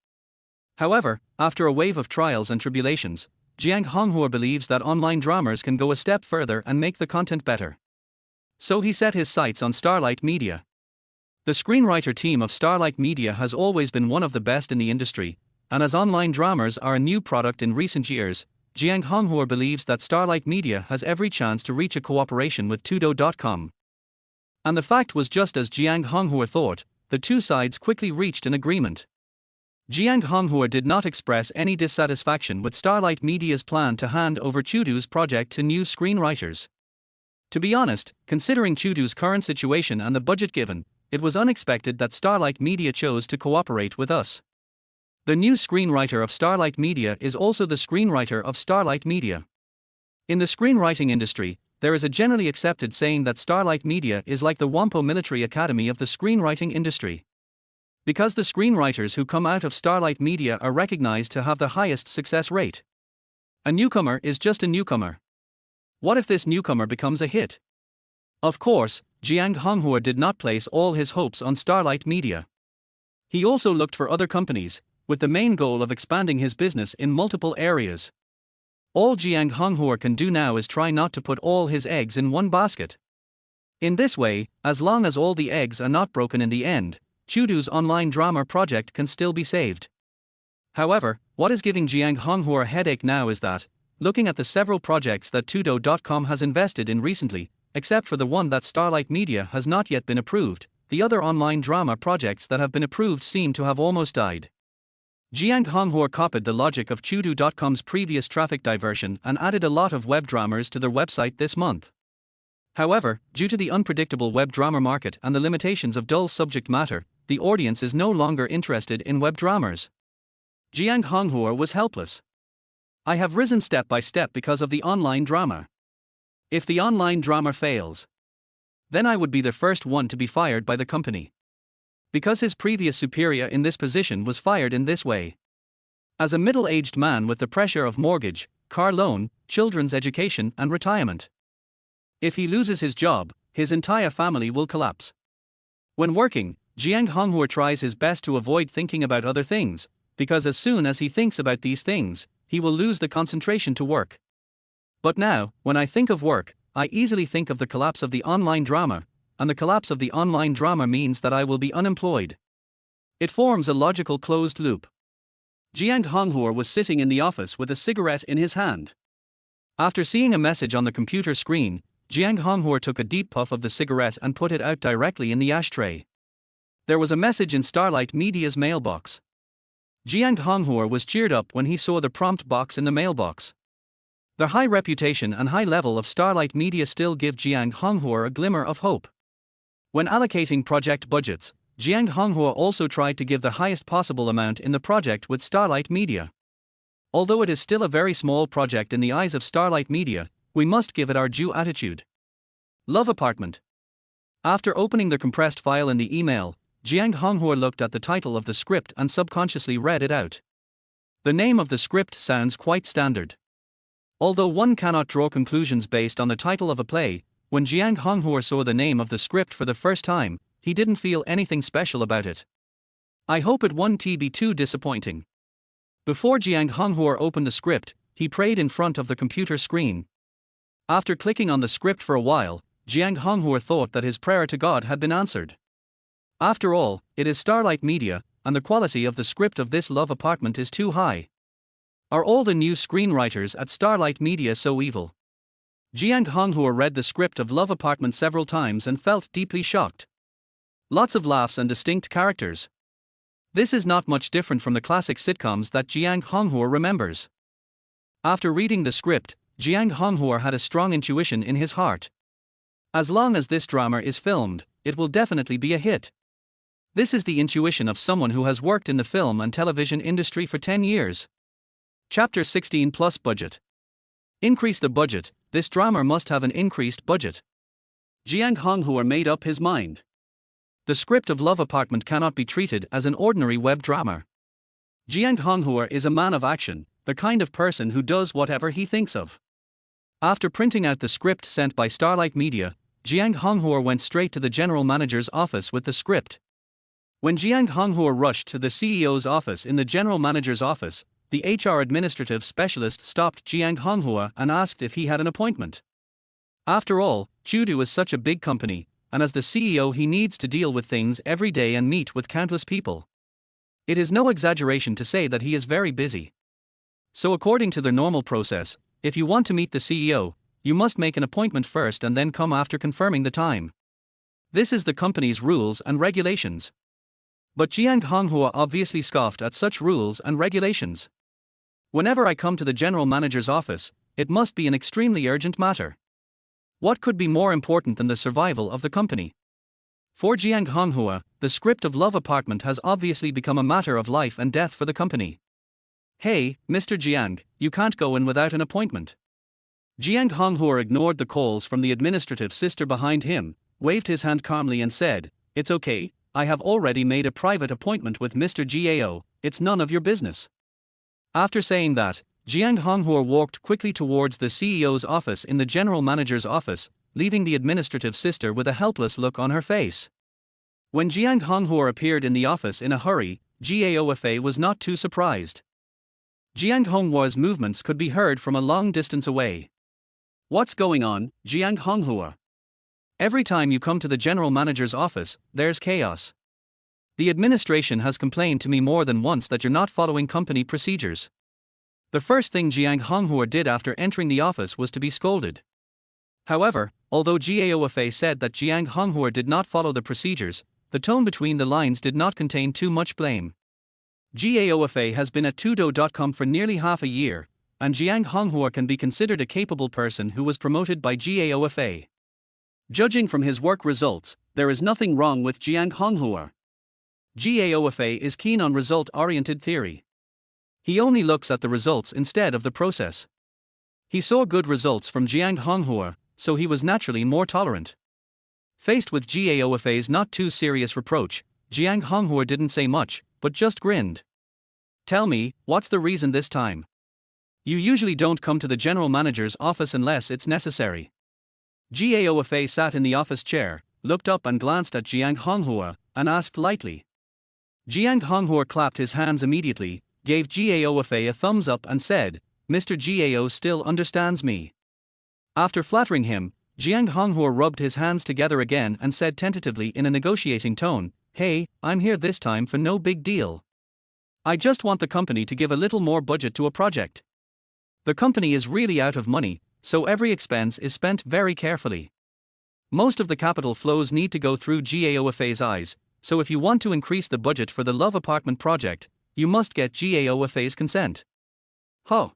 However, after a wave of trials and tribulations, Jiang Honghua believes that online dramas can go a step further and make the content better. So he set his sights on Starlight Media. The screenwriter team of Starlight Media has always been one of the best in the industry, and as online dramas are a new product in recent years, Jiang Honghua believes that Starlight Media has every chance to reach a cooperation with Tudo.com. And the fact was just as Jiang Honghua thought, the two sides quickly reached an agreement. Jiang Honghua did not express any dissatisfaction with Starlight Media's plan to hand over Tudo's project to new screenwriters. To be honest, considering Tudo's current situation and the budget given, it was unexpected that Starlight Media chose to cooperate with us. The new screenwriter of Starlight Media is also the screenwriter of Starlight Media. In the screenwriting industry, there is a generally accepted saying that Starlight Media is like the Whampoa Military Academy of the screenwriting industry. Because the screenwriters who come out of Starlight Media are recognized to have the highest success rate. A newcomer is just a newcomer. What if this newcomer becomes a hit? Of course, Jiang Honghua did not place all his hopes on Starlight Media. He also looked for other companies, with the main goal of expanding his business in multiple areas. All Jiang Honghua can do now is try not to put all his eggs in one basket. In this way, as long as all the eggs are not broken in the end, Tudo's online drama project can still be saved. However, what is giving Jiang Honghua a headache now is that, looking at the several projects that Tudo.com has invested in recently, except for the one that Starlight Media has not yet been approved, the other online drama projects that have been approved seem to have almost died. Jiang Feng copied the logic of Chudu.com's previous traffic diversion and added a lot of web dramas to their website this month. However, due to the unpredictable web drama market and the limitations of dull subject matter, the audience is no longer interested in web dramas. Jiang Feng was helpless. I have risen step by step because of the online drama. If the online drama fails, then I would be the first one to be fired by the company. Because his previous superior in this position was fired in this way. As a middle-aged man with the pressure of mortgage, car loan, children's education and retirement. If he loses his job, his entire family will collapse. When working, Jiang Feng tries his best to avoid thinking about other things, because as soon as he thinks about these things, he will lose the concentration to work. But now, when I think of work, I easily think of the collapse of the online drama, and the collapse of the online drama means that I will be unemployed. It forms a logical closed loop. Jiang Feng was sitting in the office with a cigarette in his hand. After seeing a message on the computer screen, Jiang Feng took a deep puff of the cigarette and put it out directly in the ashtray. There was a message in Starlight Media's mailbox. Jiang Feng was cheered up when he saw the prompt box in the mailbox. Their high reputation and high level of Starlight Media still give Jiang Feng a glimmer of hope. When allocating project budgets, Jiang Feng also tried to give the highest possible amount in the project with Starlight Media. Although it is still a very small project in the eyes of Starlight Media, we must give it our due attitude. Love Apartment. After opening the compressed file in the email, Jiang Feng looked at the title of the script and subconsciously read it out. The name of the script sounds quite standard. Although one cannot draw conclusions based on the title of a play, when Jiang Feng saw the name of the script for the first time, he didn't feel anything special about it. I hope it won't be too disappointing. Before Jiang Feng opened the script, he prayed in front of the computer screen. After clicking on the script for a while, Jiang Feng thought that his prayer to God had been answered. After all, it is Starlight Media, and the quality of the script of this Love Apartment is too high. Are all the new screenwriters at Starlight Media so evil? Jiang Feng read the script of Love Apartment several times and felt deeply shocked. Lots of laughs and distinct characters. This is not much different from the classic sitcoms that Jiang Feng remembers. After reading the script, Jiang Feng had a strong intuition in his heart. As long as this drama is filmed, it will definitely be a hit. This is the intuition of someone who has worked in the film and television industry for 10 years. Chapter 16 plus budget. Increase the budget, this drama must have an increased budget. Jiang Feng made up his mind. The script of Love Apartment cannot be treated as an ordinary web drama. Jiang Feng is a man of action, the kind of person who does whatever he thinks of. After printing out the script sent by Starlight Media, Jiang Feng went straight to the general manager's office with the script. When Jiang Feng rushed to the CEO's office in the general manager's office, the HR administrative specialist stopped Jiang Feng and asked if he had an appointment. After all, Chudu is such a big company, and as the CEO he needs to deal with things every day and meet with countless people. It is no exaggeration to say that he is very busy. So according to the normal process, if you want to meet the CEO, you must make an appointment first and then come after confirming the time. This is the company's rules and regulations. But Jiang Feng obviously scoffed at such rules and regulations. Whenever I come to the general manager's office, it must be an extremely urgent matter. What could be more important than the survival of the company? For Jiang Feng, the script of Love Apartment has obviously become a matter of life and death for the company. Hey, Mr. Jiang, you can't go in without an appointment. Jiang Feng ignored the calls from the administrative sister behind him, waved his hand calmly and said, "It's okay, I have already made a private appointment with Mr. Gao, it's none of your business." After saying that, Jiang Feng walked quickly towards the CEO's office in the general manager's office, leaving the administrative sister with a helpless look on her face. When Jiang Feng appeared in the office in a hurry, Gao was not too surprised. Jiang Feng's movements could be heard from a long distance away. "What's going on, Jiang Feng? Every time you come to the general manager's office, there's chaos. The administration has complained to me more than once that you're not following company procedures." The first thing Jiang Feng did after entering the office was to be scolded. However, although Gao said that Jiang Feng did not follow the procedures, the tone between the lines did not contain too much blame. GAOFA has been at Tudo.com for nearly half a year, and Jiang Honghua can be considered a capable person who was promoted by GAOFA. Judging from his work results, there is nothing wrong with Jiang Honghua. GAOFA is keen on result-oriented theory. He only looks at the results instead of the process. He saw good results from Jiang Honghua, so he was naturally more tolerant. Faced with GAOFA's not too serious reproach, Jiang Honghua didn't say much, but just grinned. "Tell me, what's the reason this time? You usually don't come to the general manager's office unless it's necessary." GAOFA sat in the office chair, looked up and glanced at Jiang Honghua, and asked lightly. Jiang Honghua clapped his hands immediately, gave GAOFA a thumbs up and said, "Mr. GAO still understands me." After flattering him, Jiang Honghua rubbed his hands together again and said tentatively in a negotiating tone, "Hey, I'm here this time for no big deal. I just want the company to give a little more budget to a project. The company is really out of money, so every expense is spent very carefully. Most of the capital flows need to go through GAOFA's eyes, so if you want to increase the budget for the Love Apartment project, you must get GAOFA's consent." Huh.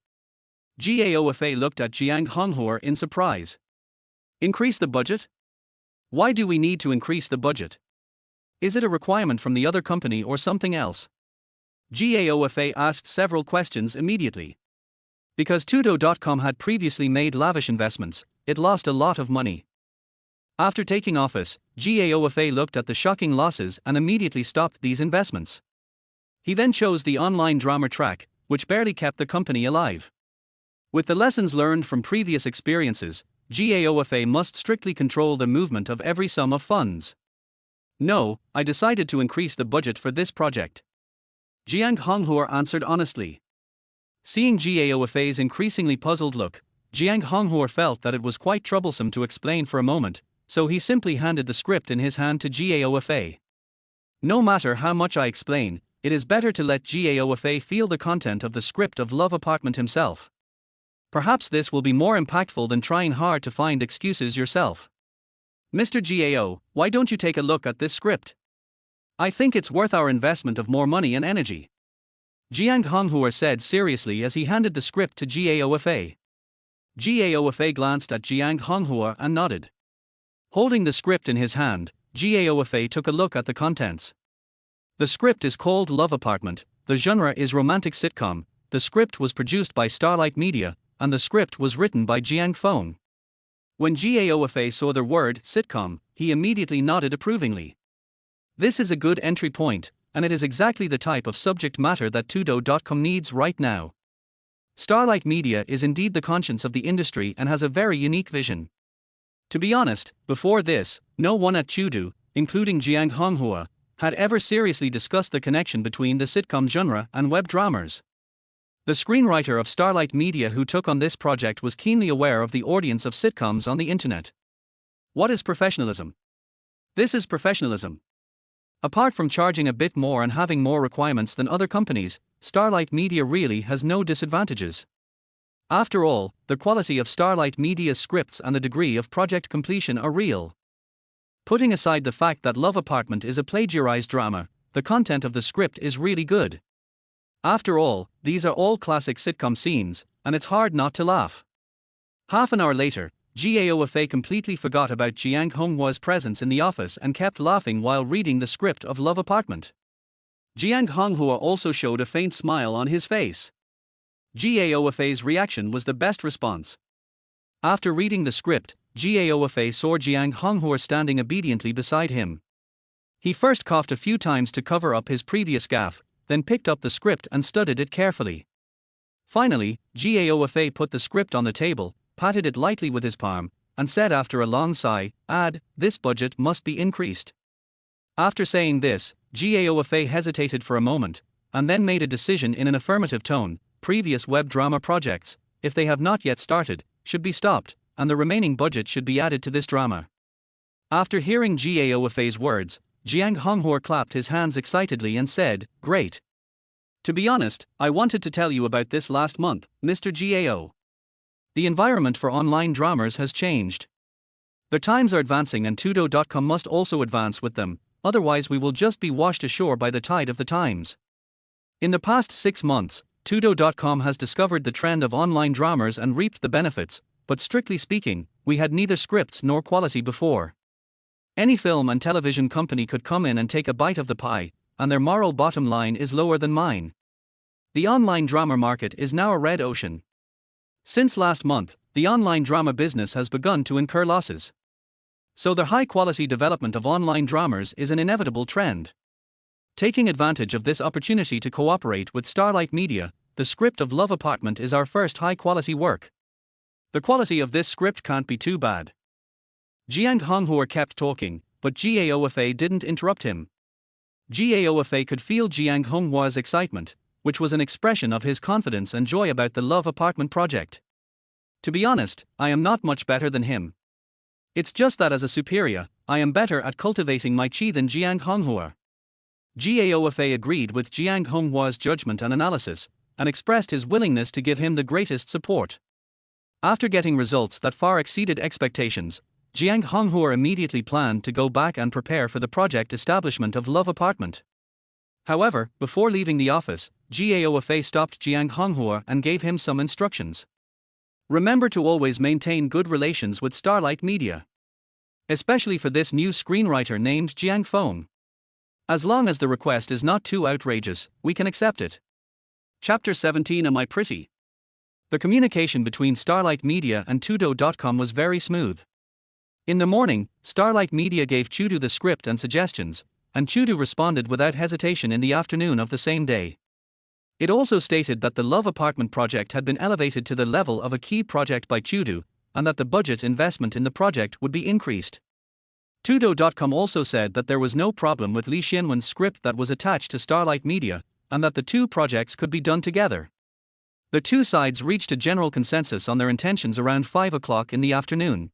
GAOFA looked at Jiang Honghua in surprise. "Increase the budget? Why do we need to increase the budget? Is it a requirement from the other company or something else?" GAOFA asked several questions immediately. Because Tudo.com had previously made lavish investments, it lost a lot of money. After taking office, GAOFA looked at the shocking losses and immediately stopped these investments. He then chose the online drama track, which barely kept the company alive. With the lessons learned from previous experiences, GAOFA must strictly control the movement of every sum of funds. "No, I decided to increase the budget for this project," Jiang Honghua answered honestly. Seeing GAOFA's increasingly puzzled look, Jiang Honghua felt that it was quite troublesome to explain for a moment, so he simply handed the script in his hand to GAOFA. "No matter how much I explain, it is better to let GAOFA feel the content of the script of Love Apartment himself. Perhaps this will be more impactful than trying hard to find excuses yourself. Mr. GAO, why don't you take a look at this script? I think it's worth our investment of more money and energy," Jiang Honghua said seriously as he handed the script to GAOFA. GAOFA glanced at Jiang Honghua and nodded. Holding the script in his hand, GAOFA took a look at the contents. The script is called Love Apartment, the genre is romantic sitcom, the script was produced by Starlight Media, and the script was written by Jiang Feng. When GAOFA saw the word sitcom, he immediately nodded approvingly. This is a good entry point, and it is exactly the type of subject matter that Tudo.com needs right now. Starlight Media is indeed the conscience of the industry and has a very unique vision. To be honest, before this, no one at Tudo, including Jiang Honghua, had ever seriously discussed the connection between the sitcom genre and web dramas. The screenwriter of Starlight Media who took on this project was keenly aware of the audience of sitcoms on the internet. What is professionalism? This is professionalism. Apart from charging a bit more and having more requirements than other companies, Starlight Media really has no disadvantages. After all, the quality of Starlight Media's scripts and the degree of project completion are real. Putting aside the fact that Love Apartment is a plagiarized drama, the content of the script is really good. After all, these are all classic sitcom scenes, and it's hard not to laugh. Half an hour later, GAOFA completely forgot about Jiang Honghua's presence in the office and kept laughing while reading the script of Love Apartment. Jiang Honghua also showed a faint smile on his face. GAOFA's reaction was the best response. After reading the script, GAOFA saw Jiang Honghua standing obediently beside him. He first coughed a few times to cover up his previous gaffe, then picked up the script and studied it carefully. Finally, GAOFA put the script on the table, patted it lightly with his palm, and said after a long sigh, "This budget must be increased." After saying this, GAOFA hesitated for a moment, and then made a decision in an affirmative tone. Previous web drama projects, if they have not yet started, should be stopped, and the remaining budget should be added to this drama. After hearing GAOFA's words, Jiang Honghua clapped his hands excitedly and said, "Great. To be honest, I wanted to tell you about this last month, Mr. GAO. The environment for online dramas has changed. The times are advancing and Tudo.com must also advance with them, otherwise we will just be washed ashore by the tide of the times. In the past 6 months, Tudo.com has discovered the trend of online dramas and reaped the benefits, but strictly speaking, we had neither scripts nor quality before. Any film and television company could come in and take a bite of the pie, and their moral bottom line is lower than mine. The online drama market is now a red ocean. Since last month, the online drama business has begun to incur losses. So the high-quality development of online dramas is an inevitable trend. Taking advantage of this opportunity to cooperate with Starlight Media, the script of Love Apartment is our first high-quality work. The quality of this script can't be too bad. Jiang Feng kept talking, but Gaofa didn't interrupt him. Gaofa could feel Jiang Feng's excitement, which was an expression of his confidence and joy about the Love Apartment project. To be honest, I am not much better than him. It's just that as a superior, I am better at cultivating my chi than Jiang Feng. Gaofa agreed with Jiang Feng's judgment and analysis, and expressed his willingness to give him the greatest support. After getting results that far exceeded expectations, Jiang Feng immediately planned to go back and prepare for the project establishment of Love Apartment. However, before leaving the office, Gaofa stopped Jiang Feng and gave him some instructions. Remember to always maintain good relations with Starlight Media. Especially for this new screenwriter named Jiang Feng. As long as the request is not too outrageous, we can accept it. Chapter 17. Am I pretty? The communication between Starlight Media and Tudo.com was very smooth. In the morning, Starlight Media gave Tudo the script and suggestions, and Tudo responded without hesitation in the afternoon of the same day. It also stated that the Love Apartment project had been elevated to the level of a key project by Tudo, and that the budget investment in the project would be increased. Tudo.com also said that there was no problem with Li Xianwen's script that was attached to Starlight Media, and that the two projects could be done together. The two sides reached a general consensus on their intentions around 5 o'clock in the afternoon.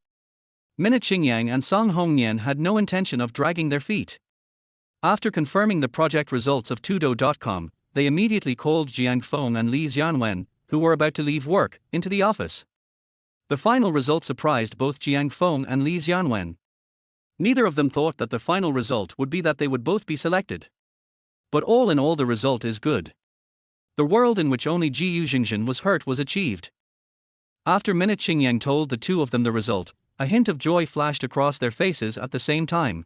Minute Qingyang and Song Hongnian had no intention of dragging their feet. After confirming the project results of Tudo.com, they immediately called Jiang Feng and Li Xianwen, who were about to leave work, into the office. The final result surprised both Jiang Feng and Li Xianwen. Neither of them thought that the final result would be that they would both be selected. But all in all, the result is good. The world in which only Ji Yuzhingzhen was hurt was achieved. After Minute Qingyang told the two of them the result, a hint of joy flashed across their faces at the same time.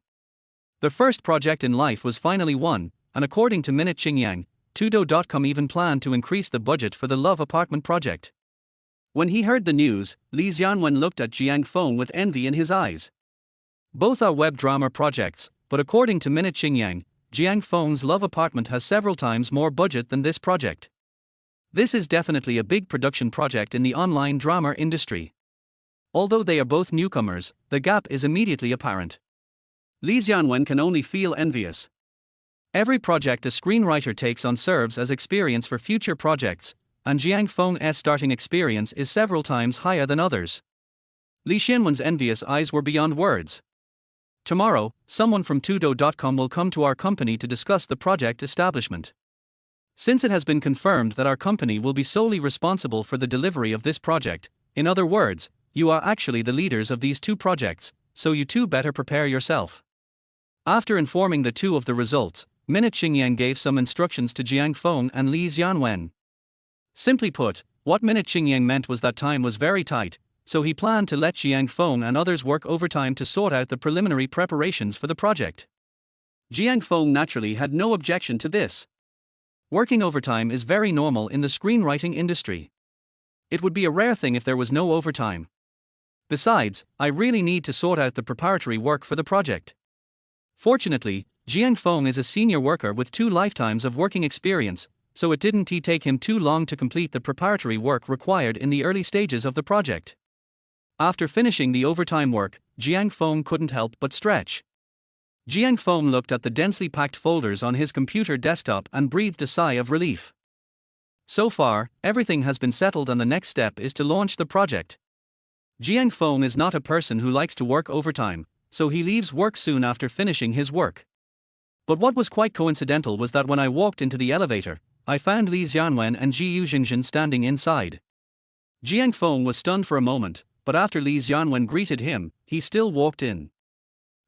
The first project in life was finally won, and according to Minute Qingyang, Tudo.com even planned to increase the budget for the Love Apartment project. When he heard the news, Li Xianwen looked at Jiang Feng with envy in his eyes. Both are web drama projects, but according to Minute Qingyang, Jiang Feng's Love Apartment has several times more budget than this project. This is definitely a big production project in the online drama industry. Although they are both newcomers, the gap is immediately apparent. Li Xianwen can only feel envious. Every project a screenwriter takes on serves as experience for future projects, and Jiang Feng's starting experience is several times higher than others. Li Xianwen's envious eyes were beyond words. Tomorrow, someone from Tudo.com will come to our company to discuss the project establishment. Since it has been confirmed that our company will be solely responsible for the delivery of this project, in other words, you are actually the leaders of these two projects, so you two better prepare yourself. After informing the two of the results, Minute Qingyang gave some instructions to Jiang Feng and Li Xianwen. Simply put, what Minute Qingyang meant was that time was very tight, so he planned to let Jiang Feng and others work overtime to sort out the preliminary preparations for the project. Jiang Feng naturally had no objection to this. Working overtime is very normal in the screenwriting industry. It would be a rare thing if there was no overtime. Besides, I really need to sort out the preparatory work for the project. Fortunately, Jiang Feng is a senior worker with 2 lifetimes of working experience, so it didn't take him too long to complete the preparatory work required in the early stages of the project. After finishing the overtime work, Jiang Feng couldn't help but stretch. Jiang Feng looked at the densely packed folders on his computer desktop and breathed a sigh of relief. So far, everything has been settled and the next step is to launch the project. Jiang Feng is not a person who likes to work overtime, so he leaves work soon after finishing his work. But what was quite coincidental was that when I walked into the elevator, I found Li Xianwen and Ji Yuzhingzhen standing inside. Jiang Feng was stunned for a moment, but after Li Xianwen greeted him, he still walked in.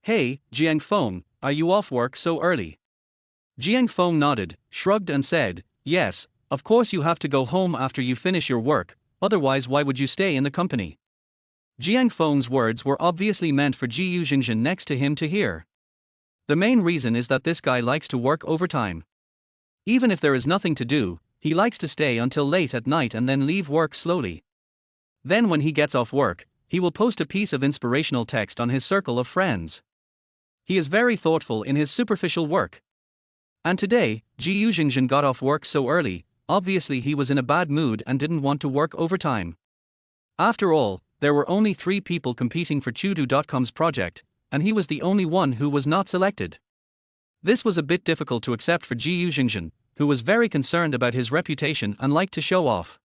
"Hey, Jiang Feng, are you off work so early?" Jiang Feng nodded, shrugged and said, Yes, of course you have to go home after you finish your work, otherwise why would you stay in the company? Jiang Feng's words were obviously meant for Ji Yuzhenzhen next to him to hear. The main reason is that this guy likes to work overtime. Even if there is nothing to do, he likes to stay until late at night and then leave work slowly. Then when he gets off work, he will post a piece of inspirational text on his circle of friends. He is very thoughtful in his superficial work. And today, Ji Yuzhenzhen got off work so early, obviously he was in a bad mood and didn't want to work overtime. After all, there were only 3 people competing for Chudu.com's project, and he was the only one who was not selected. This was a bit difficult to accept for Ji Yuzhenzhen, who was very concerned about his reputation and liked to show off.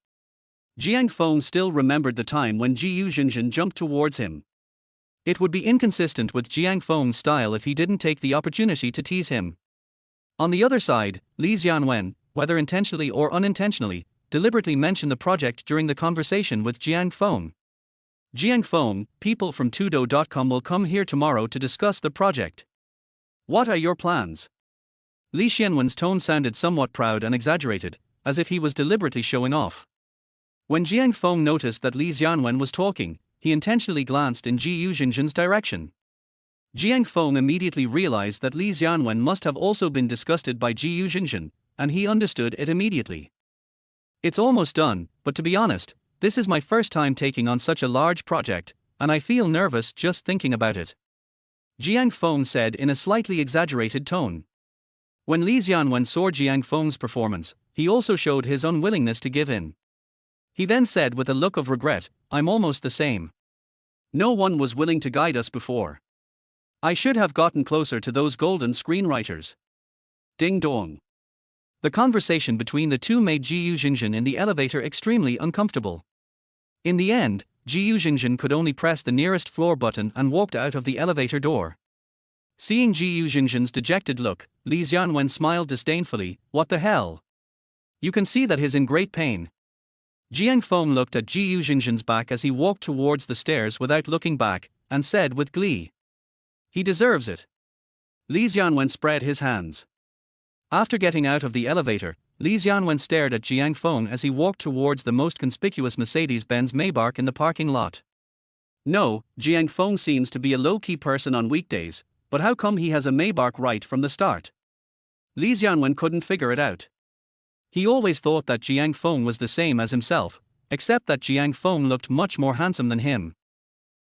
Jiang Feng still remembered the time when Ji Yuzhenzhen jumped towards him. It would be inconsistent with Jiang Feng's style if he didn't take the opportunity to tease him. On the other side, Li Xianwen, whether intentionally or unintentionally, deliberately mentioned the project during the conversation with Jiang Feng. Jiang Feng, people from Tudo.com will come here tomorrow to discuss the project. What are your plans? Li Xianwen's tone sounded somewhat proud and exaggerated, as if he was deliberately showing off. When Jiang Feng noticed that Li Xianwen was talking, he intentionally glanced in Ji Yuzhenzhen's direction. Jiang Feng immediately realized that Li Xianwen must have also been disgusted by Ji Yuzhenzhen, and he understood it immediately. It's almost done, but to be honest, this is my first time taking on such a large project, and I feel nervous just thinking about it. Jiang Feng said in a slightly exaggerated tone. When Li Xianwen saw Jiang Feng's performance, he also showed his unwillingness to give in. He then said with a look of regret, I'm almost the same. No one was willing to guide us before. I should have gotten closer to those golden screenwriters. Ding dong. The conversation between the two made Ji Yuzhenzhen in the elevator extremely uncomfortable. In the end, Ji Yuzhenzhen could only press the nearest floor button and walked out of the elevator door. Seeing Ji Yuzhenzhen's dejected look, Li Xianwen smiled disdainfully, what the hell? You can see that he's in great pain. Jiang Feng looked at Ji Yuzhenzhen's back as he walked towards the stairs without looking back, and said with glee. He deserves it. Li Xianwen spread his hands. After getting out of the elevator, Li Xianwen stared at Jiang Feng as he walked towards the most conspicuous Mercedes-Benz Maybach in the parking lot. No, Jiang Feng seems to be a low-key person on weekdays, but how come he has a Maybach right from the start? Li Xianwen couldn't figure it out. He always thought that Jiang Feng was the same as himself, except that Jiang Feng looked much more handsome than him.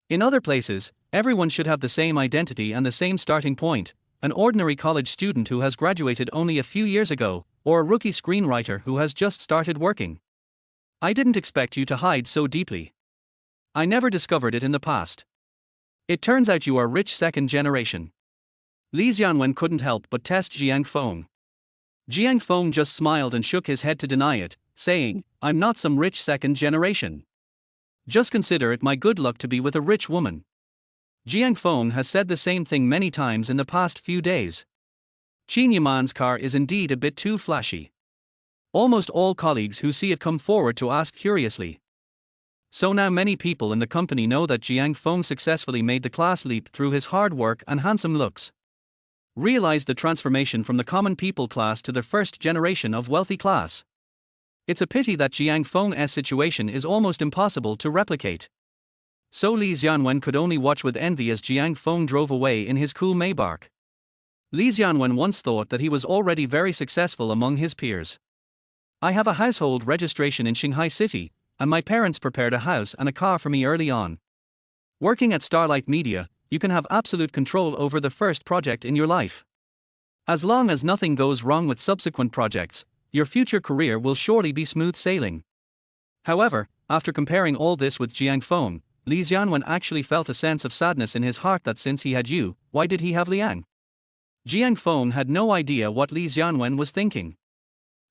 In other places, everyone should have the same identity and the same starting point. An ordinary college student who has graduated only a few years ago, or a rookie screenwriter who has just started working. I didn't expect you to hide so deeply. I never discovered it in the past. It turns out you are rich second generation. Li Xianwen couldn't help but test Jiang Feng. Jiang Feng just smiled and shook his head to deny it, saying, I'm not some rich second generation. Just consider it my good luck to be with a rich woman. Jiang Feng has said the same thing many times in the past few days. Qin Yaman's car is indeed a bit too flashy. Almost all colleagues who see it come forward to ask curiously. So now many people in the company know that Jiang Feng successfully made the class leap through his hard work and handsome looks. Realized the transformation from the common people class to the first generation of wealthy class. It's a pity that Jiang Feng's situation is almost impossible to replicate. So Li Xianwen could only watch with envy as Jiang Feng drove away in his cool Maybach. Li Xianwen once thought that he was already very successful among his peers. I have a household registration in Shanghai City, and my parents prepared a house and a car for me early on. Working at Starlight Media, you can have absolute control over the first project in your life. As long as nothing goes wrong with subsequent projects, your future career will surely be smooth sailing. However, after comparing all this with Jiang Feng, Li Xianwen actually felt a sense of sadness in his heart that since he had you, why did he have Liang? Jiang Feng had no idea what Li Xianwen was thinking.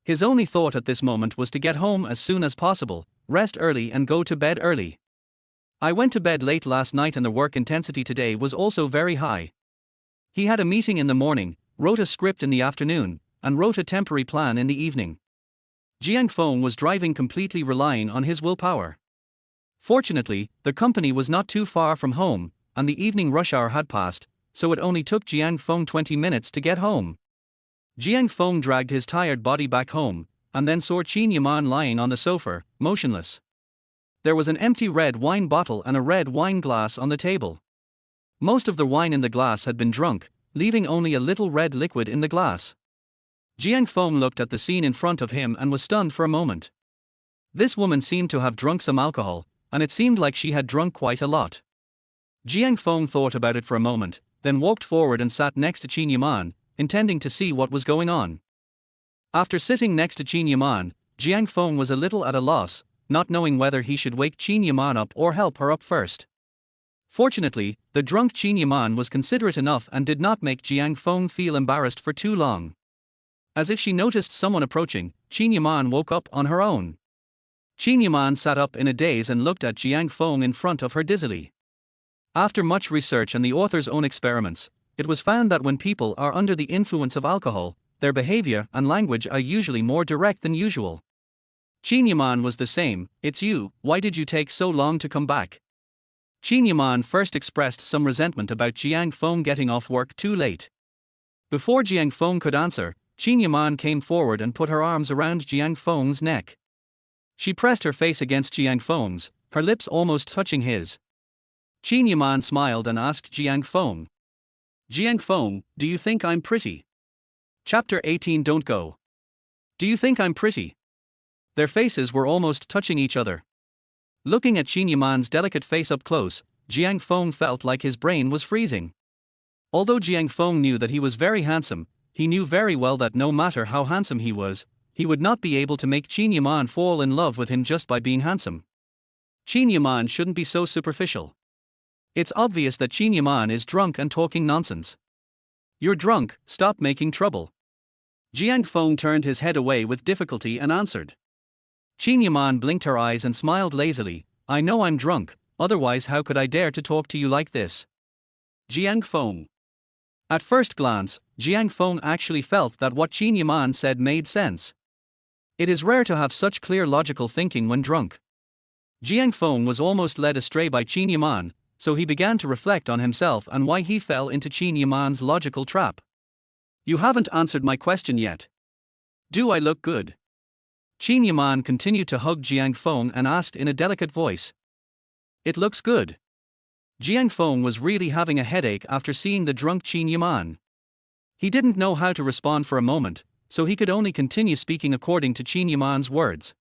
His only thought at this moment was to get home as soon as possible, rest early and go to bed early. I went to bed late last night and the work intensity today was also very high. He had a meeting in the morning, wrote a script in the afternoon, and wrote a temporary plan in the evening. Jiang Feng was driving completely relying on his willpower. Fortunately, the company was not too far from home, and the evening rush hour had passed, so it only took Jiang Feng 20 minutes to get home. Jiang Feng dragged his tired body back home, and then saw Qin Yaman lying on the sofa, motionless. There was an empty red wine bottle and a red wine glass on the table. Most of the wine in the glass had been drunk, leaving only a little red liquid in the glass. Jiang Feng looked at the scene in front of him and was stunned for a moment. This woman seemed to have drunk some alcohol, and it seemed like she had drunk quite a lot. Jiang Feng thought about it for a moment, then walked forward and sat next to Qin Yaman, intending to see what was going on. After sitting next to Qin Yaman, Jiang Feng was a little at a loss, not knowing whether he should wake Qin Yaman up or help her up first. Fortunately, the drunk Qin Yaman was considerate enough and did not make Jiang Feng feel embarrassed for too long. As if she noticed someone approaching, Qin Yaman woke up on her own. Qin Yaman sat up in a daze and looked at Jiang Feng in front of her dizzily. After much research and the author's own experiments, it was found that when people are under the influence of alcohol, their behavior and language are usually more direct than usual. Qin Yaman was the same. "It's you, why did you take so long to come back?" Qin Yaman first expressed some resentment about Jiang Feng getting off work too late. Before Jiang Feng could answer, Qin Yaman came forward and put her arms around Jiang Feng's neck. She pressed her face against Jiang Feng's, her lips almost touching his. Qin Yaman smiled and asked Jiang Feng. "Jiang Feng, do you think I'm pretty?" Chapter 18. Don't go. "Do you think I'm pretty?" Their faces were almost touching each other. Looking at Qin Yaman's delicate face up close, Jiang Feng felt like his brain was freezing. Although Jiang Feng knew that he was very handsome, he knew very well that no matter how handsome he was, he would not be able to make Qin Yaman fall in love with him just by being handsome. Qin Yaman shouldn't be so superficial. It's obvious that Qin Yaman is drunk and talking nonsense. "You're drunk, stop making trouble." Jiang Feng turned his head away with difficulty and answered. Qin Yaman blinked her eyes and smiled lazily. "I know I'm drunk, otherwise how could I dare to talk to you like this?" Jiang Feng. At first glance, Jiang Feng actually felt that what Qin Yaman said made sense. It is rare to have such clear logical thinking when drunk. Jiang Feng was almost led astray by Qin Yaman, so he began to reflect on himself and why he fell into Qin Yaman's logical trap. "You haven't answered my question yet. Do I look good?" Qin Yaman continued to hug Jiang Feng and asked in a delicate voice. "It looks good." Jiang Feng was really having a headache after seeing the drunk Qin Yaman. He didn't know how to respond for a moment, so he could only continue speaking according to Qin Yaman's words.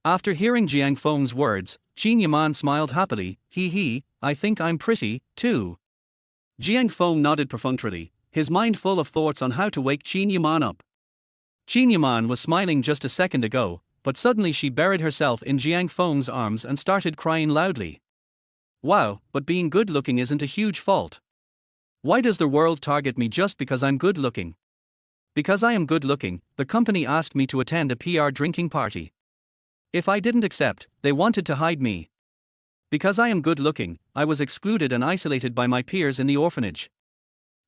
After hearing Jiang Feng's words, Qin Yaman smiled happily. He, "I think I'm pretty, too." Jiang Feng nodded perfunctorily, his mind full of thoughts on how to wake Qin Yaman up. Qin Yaman was smiling just a second ago, but suddenly she buried herself in Jiang Feng's arms and started crying loudly. "Wow, but being good-looking isn't a huge fault. Why does the world target me just because I'm good-looking? Because I am good-looking, the company asked me to attend a PR drinking party. If I didn't accept, they wanted to hide me. Because I am good-looking, I was excluded and isolated by my peers in the orphanage.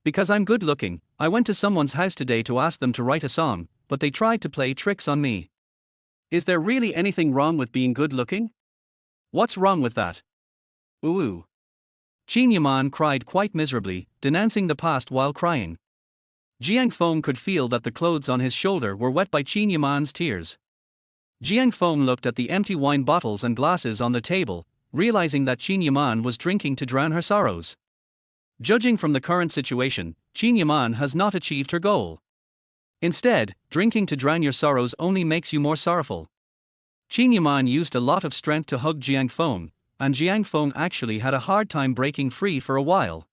Because I'm good-looking, I went to someone's house today to ask them to write a song, but they tried to play tricks on me. Is there really anything wrong with being good-looking? What's wrong with that? Ooh. Qin Yaman cried quite miserably, denouncing the past while crying. Jiang Feng could feel that the clothes on his shoulder were wet by Qin Yaman's tears. Jiang Feng looked at the empty wine bottles and glasses on the table, realizing that Qin Yaman was drinking to drown her sorrows. Judging from the current situation, Qin Yaman has not achieved her goal. Instead, drinking to drown your sorrows only makes you more sorrowful. Qin Yaman used a lot of strength to hug Jiang Feng, and Jiang Feng actually had a hard time breaking free for a while.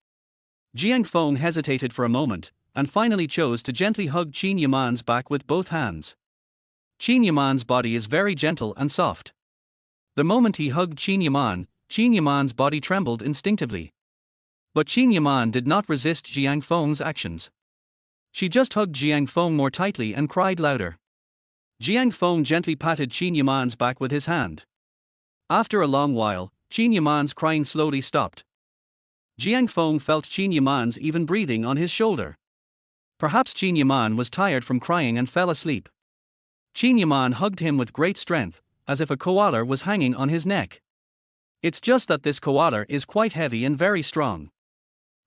Jiang Feng hesitated for a moment, and finally chose to gently hug Qin Yaman's back with both hands. Qin Yaman's body is very gentle and soft. The moment he hugged Qin Yaman's body trembled instinctively. But Qin Yaman did not resist Jiang Feng's actions. She just hugged Jiang Feng more tightly and cried louder. Jiang Feng gently patted Qin Yaman's back with his hand. After a long while, Qin Yaman's crying slowly stopped. Jiang Feng felt Qin Yaman's even breathing on his shoulder. Perhaps Qin Yaman was tired from crying and fell asleep. Qin Yaman hugged him with great strength, as if a koala was hanging on his neck. It's just that this koala is quite heavy and very strong.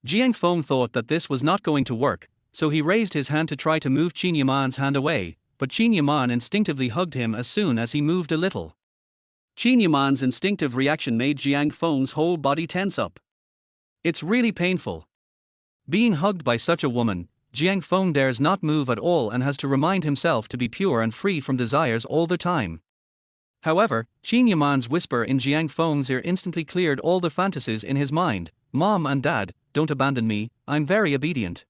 Jiang Feng thought that this was not going to work, so he raised his hand to try to move Qin Yaman's hand away, but Qin Yaman instinctively hugged him as soon as he moved a little. Qin Yaman's instinctive reaction made Jiang Feng's whole body tense up. It's really painful. Being hugged by such a woman, Jiang Feng dares not move at all and has to remind himself to be pure and free from desires all the time. However, Qin Yaman's whisper in Jiang Feng's ear instantly cleared all the fantasies in his mind. Mom and Dad, don't abandon me, I'm very obedient.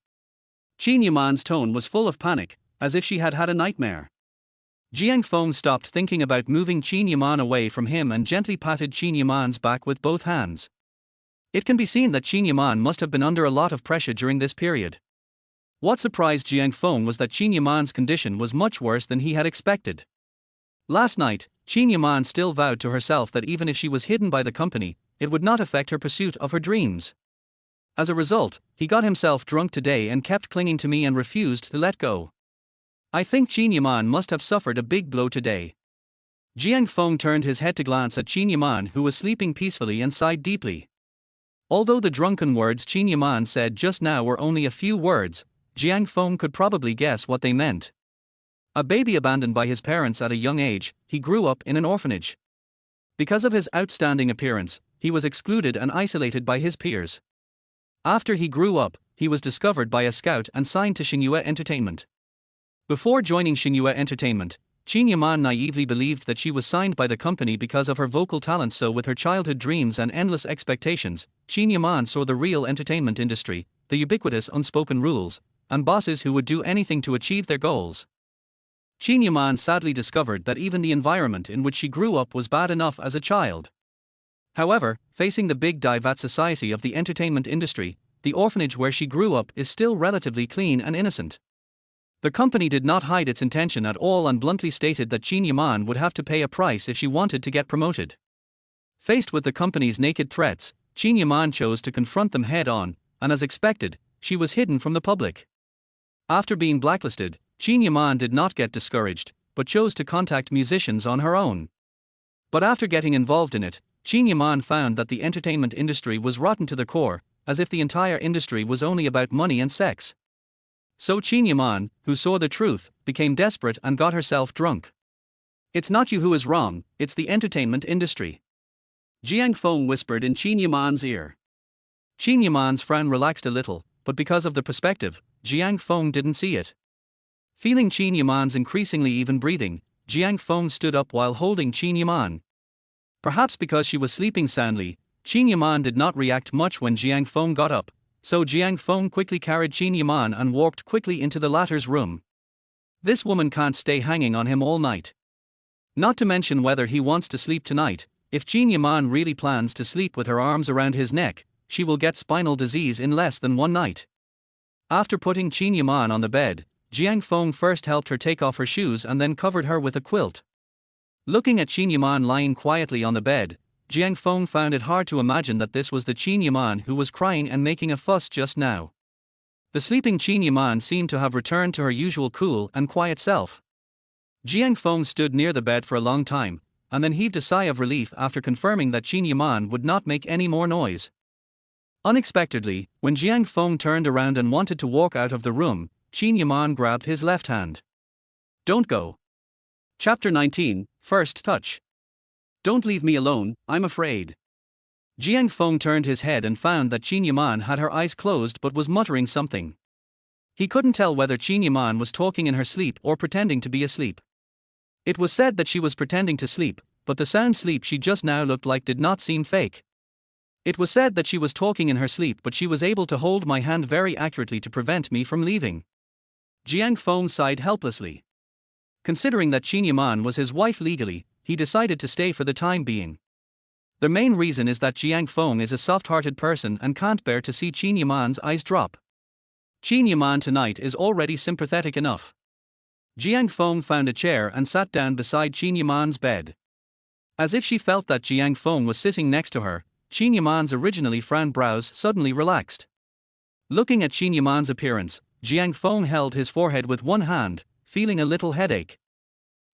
Qin Yaman's tone was full of panic, as if she had had a nightmare. Jiang Feng stopped thinking about moving Qin Yaman away from him and gently patted Qin Yaman's back with both hands. It can be seen that Qin Yaman must have been under a lot of pressure during this period. What surprised Jiang Feng was that Qin Yaman's condition was much worse than he had expected. Last night, Qin Yaman still vowed to herself that even if she was hidden by the company, it would not affect her pursuit of her dreams. As a result, he got himself drunk today and kept clinging to me and refused to let go. I think Qin Yaman must have suffered a big blow today. Jiang Feng turned his head to glance at Qin Yaman, who was sleeping peacefully, and sighed deeply. Although the drunken words Qin Yaman said just now were only a few words, Jiang Feng could probably guess what they meant. A baby abandoned by his parents at a young age, he grew up in an orphanage. Because of his outstanding appearance, he was excluded and isolated by his peers. After he grew up, he was discovered by a scout and signed to Xinhua Entertainment. Before joining Xinhua Entertainment, Qin Yaman naively believed that she was signed by the company because of her vocal talent. So with her childhood dreams and endless expectations, Qin Yaman saw the real entertainment industry, the ubiquitous unspoken rules, and bosses who would do anything to achieve their goals. Qin Yaman sadly discovered that even the environment in which she grew up was bad enough as a child. However, facing the big Diva society of the entertainment industry, the orphanage where she grew up is still relatively clean and innocent. The company did not hide its intention at all and bluntly stated that Qin Yaman would have to pay a price if she wanted to get promoted. Faced with the company's naked threats, Qin Yaman chose to confront them head-on, and as expected, she was hidden from the public. After being blacklisted, Qin Yaman did not get discouraged, but chose to contact musicians on her own. But after getting involved in it, Qin Yaman found that the entertainment industry was rotten to the core, as if the entire industry was only about money and sex. So Qin Yaman, who saw the truth, became desperate and got herself drunk. It's not you who is wrong, it's the entertainment industry. Jiang Feng whispered in Qin Yaman's ear. Qin Yaman's frown relaxed a little, but because of the perspective, Jiang Feng didn't see it. Feeling Qin Yaman's increasingly even breathing, Jiang Feng stood up while holding Qin Yaman. Perhaps because she was sleeping soundly, Qin Yaman did not react much when Jiang Feng got up, so Jiang Feng quickly carried Qin Yaman and walked quickly into the latter's room. This woman can't stay hanging on him all night. Not to mention whether he wants to sleep tonight. If Qin Yaman really plans to sleep with her arms around his neck, she will get spinal disease in less than one night. After putting Qin Yaman on the bed, Jiang Feng first helped her take off her shoes and then covered her with a quilt. Looking at Qin Yaman lying quietly on the bed, Jiang Feng found it hard to imagine that this was the Qin Yaman who was crying and making a fuss just now. The sleeping Qin Yaman seemed to have returned to her usual cool and quiet self. Jiang Feng stood near the bed for a long time, and then heaved a sigh of relief after confirming that Qin Yaman would not make any more noise. Unexpectedly, when Jiang Feng turned around and wanted to walk out of the room, Qin Yaman grabbed his left hand. Don't go. Chapter 19, First Touch. Don't leave me alone, I'm afraid. Jiang Feng turned his head and found that Qin Yaman had her eyes closed but was muttering something. He couldn't tell whether Qin Yaman was talking in her sleep or pretending to be asleep. It was said that she was pretending to sleep, but the sound sleep she just now looked like did not seem fake. It was said that she was talking in her sleep, but she was able to hold my hand very accurately to prevent me from leaving. Jiang Feng sighed helplessly. Considering that Qin Yaman was his wife legally, he decided to stay for the time being. The main reason is that Jiang Feng is a soft-hearted person and can't bear to see Qin Yaman's eyes drop. Qin Yaman tonight is already sympathetic enough. Jiang Feng found a chair and sat down beside Qin Yaman's bed. As if she felt that Jiang Feng was sitting next to her, Qin Yaman's originally frowned brows suddenly relaxed. Looking at Qin Yaman's appearance, Jiang Feng held his forehead with one hand, feeling a little headache.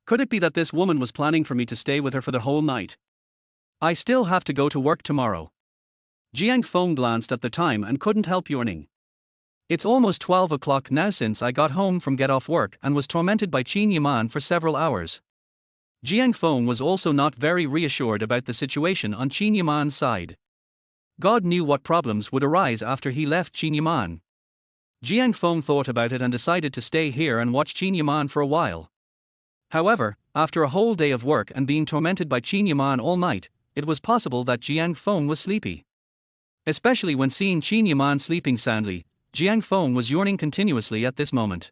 Could it be that this woman was planning for me to stay with her for the whole night? I still have to go to work tomorrow. Jiang Feng glanced at the time and couldn't help yawning. It's almost 12 o'clock now since I got home from get off work and was tormented by Qin Yaman for several hours. Jiang Feng was also not very reassured about the situation on Qin Yaman's side. God knew what problems would arise after he left Qin Yaman. Jiang Feng thought about it and decided to stay here and watch Qin Yaman for a while. However, after a whole day of work and being tormented by Qin Yaman all night, it was possible that Jiang Feng was sleepy. Especially when seeing Qin Yaman sleeping soundly, Jiang Feng was yawning continuously at this moment.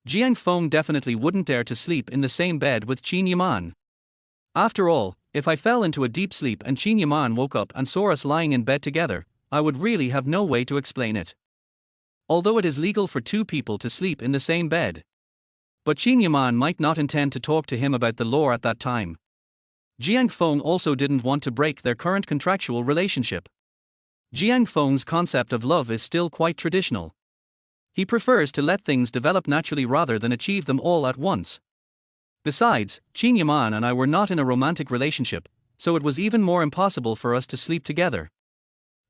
Jiang Feng definitely wouldn't dare to sleep in the same bed with Qin Yaman. After all, if I fell into a deep sleep and Qin Yaman woke up and saw us lying in bed together, I would really have no way to explain it. Although it is legal for two people to sleep in the same bed. But Qin Yaman might not intend to talk to him about the law at that time. Jiang Feng also didn't want to break their current contractual relationship. Jiang Feng's concept of love is still quite traditional. He prefers to let things develop naturally rather than achieve them all at once. Besides, Qin Yaman and I were not in a romantic relationship, so it was even more impossible for us to sleep together.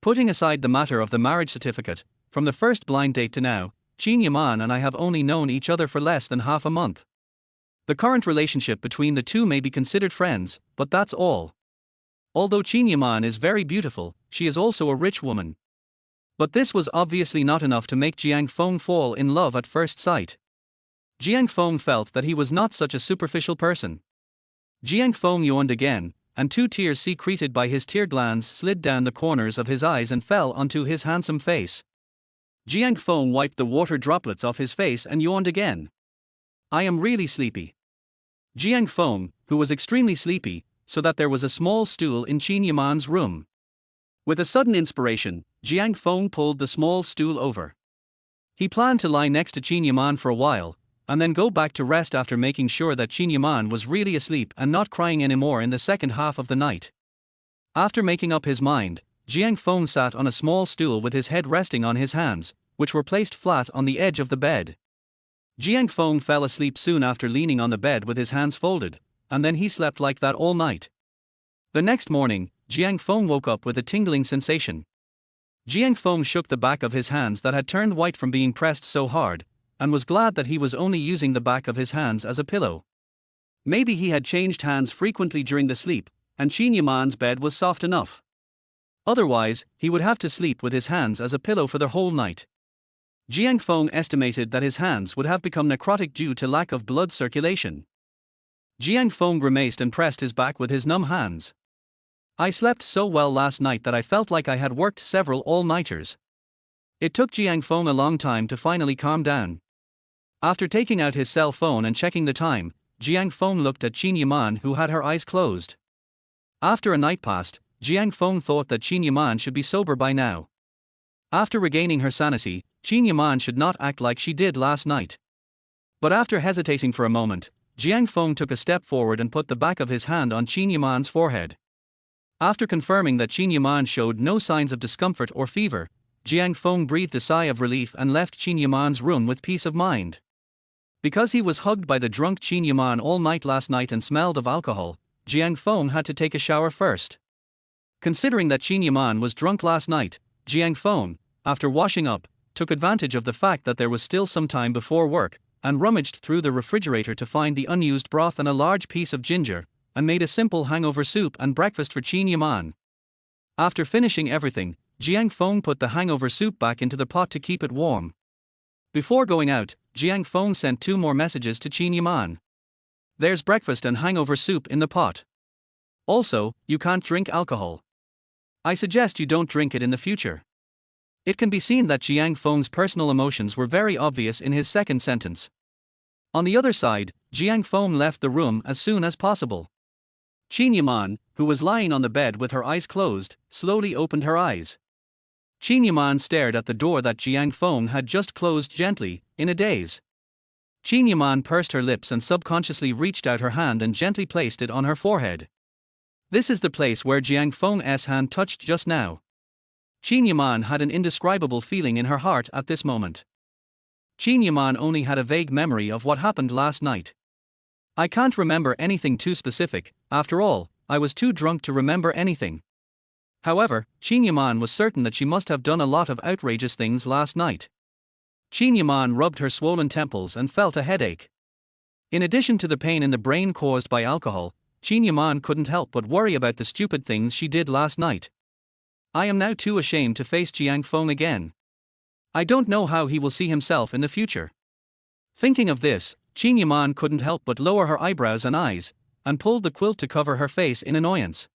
Putting aside the matter of the marriage certificate, from the first blind date to now, Qin Yaman and I have only known each other for less than half a month. The current relationship between the two may be considered friends, but that's all. Although Qin Yaman is very beautiful, she is also a rich woman. But this was obviously not enough to make Jiang Feng fall in love at first sight. Jiang Feng felt that he was not such a superficial person. Jiang Feng yawned again, and 2 tears secreted by his tear glands slid down the corners of his eyes and fell onto his handsome face. Jiang Feng wiped the water droplets off his face and yawned again. I am really sleepy. Jiang Feng, who was extremely sleepy, so that there was a small stool in Qin Yaman's room. With a sudden inspiration, Jiang Feng pulled the small stool over. He planned to lie next to Qin Yaman for a while, and then go back to rest after making sure that Qin Yaman was really asleep and not crying anymore in the second half of the night. After making up his mind, Jiang Feng sat on a small stool with his head resting on his hands, which were placed flat on the edge of the bed. Jiang Feng fell asleep soon after leaning on the bed with his hands folded, and then he slept like that all night. The next morning, Jiang Feng woke up with a tingling sensation. Jiang Feng shook the back of his hands that had turned white from being pressed so hard, and was glad that he was only using the back of his hands as a pillow. Maybe he had changed hands frequently during the sleep, and Qin Yaman's bed was soft enough. Otherwise, he would have to sleep with his hands as a pillow for the whole night. Jiang Feng estimated that his hands would have become necrotic due to lack of blood circulation. Jiang Feng grimaced and pressed his back with his numb hands. I slept so well last night that I felt like I had worked several all-nighters. It took Jiang Feng a long time to finally calm down. After taking out his cell phone and checking the time, Jiang Feng looked at Qin Yaman, who had her eyes closed. After a night passed, Jiang Feng thought that Qin Yaman should be sober by now. After regaining her sanity, Qin Yaman should not act like she did last night. But after hesitating for a moment, Jiang Feng took a step forward and put the back of his hand on Qin Yaman's forehead. After confirming that Qin Yaman showed no signs of discomfort or fever, Jiang Feng breathed a sigh of relief and left Qin Yaman's room with peace of mind. Because he was hugged by the drunk Qin Yaman all night last night and smelled of alcohol, Jiang Feng had to take a shower first. Considering that Qin Yaman was drunk last night, Jiang Feng, after washing up, took advantage of the fact that there was still some time before work, and rummaged through the refrigerator to find the unused broth and a large piece of ginger, and made a simple hangover soup and breakfast for Qin Yaman. After finishing everything, Jiang Feng put the hangover soup back into the pot to keep it warm. Before going out, Jiang Feng sent 2 more messages to Qin Yaman. There's breakfast and hangover soup in the pot. Also, you can't drink alcohol. I suggest you don't drink it in the future. It can be seen that Jiang Feng's personal emotions were very obvious in his second sentence. On the other side, Jiang Feng left the room as soon as possible. Qin Yaman, who was lying on the bed with her eyes closed, slowly opened her eyes. Qin Yaman stared at the door that Jiang Feng had just closed gently, in a daze. Qin Yaman pursed her lips and subconsciously reached out her hand and gently placed it on her forehead. This is the place where Jiang Feng's hand touched just now. Qin Yaman had an indescribable feeling in her heart at this moment. Qin Yaman only had a vague memory of what happened last night. I can't remember anything too specific, after all, I was too drunk to remember anything. However, Qin Yaman was certain that she must have done a lot of outrageous things last night. Qin Yaman rubbed her swollen temples and felt a headache. In addition to the pain in the brain caused by alcohol, Qin Yaman couldn't help but worry about the stupid things she did last night. I am now too ashamed to face Jiang Feng again. I don't know how he will see himself in the future. Thinking of this, Qin Yaman couldn't help but lower her eyebrows and eyes, and pulled the quilt to cover her face in annoyance.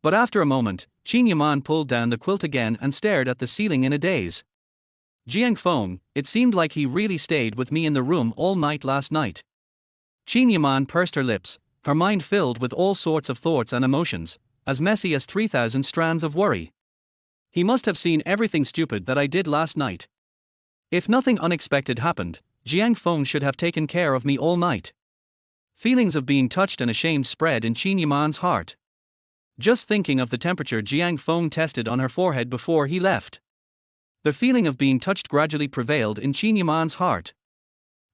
But after a moment, Qin Yaman pulled down the quilt again and stared at the ceiling in a daze. Jiang Feng, it seemed like he really stayed with me in the room all night last night. Qin Yaman pursed her lips, her mind filled with all sorts of thoughts and emotions, as messy as 3,000 strands of worry. He must have seen everything stupid that I did last night. If nothing unexpected happened, Jiang Feng should have taken care of me all night. Feelings of being touched and ashamed spread in Qin Yaman's heart. Just thinking of the temperature Jiang Feng tested on her forehead before he left. The feeling of being touched gradually prevailed in Qin Yaman's heart.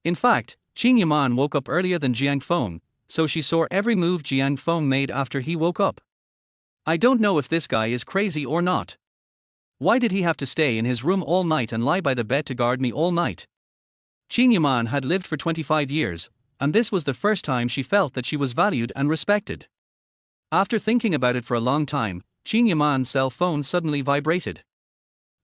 In fact, Qin Yaman woke up earlier than Jiang Feng, so she saw every move Jiang Feng made after he woke up. I don't know if this guy is crazy or not. Why did he have to stay in his room all night and lie by the bed to guard me all night? Qin Yaman had lived for 25 years, and this was the first time she felt that she was valued and respected. After thinking about it for a long time, Qin Yaman's cell phone suddenly vibrated.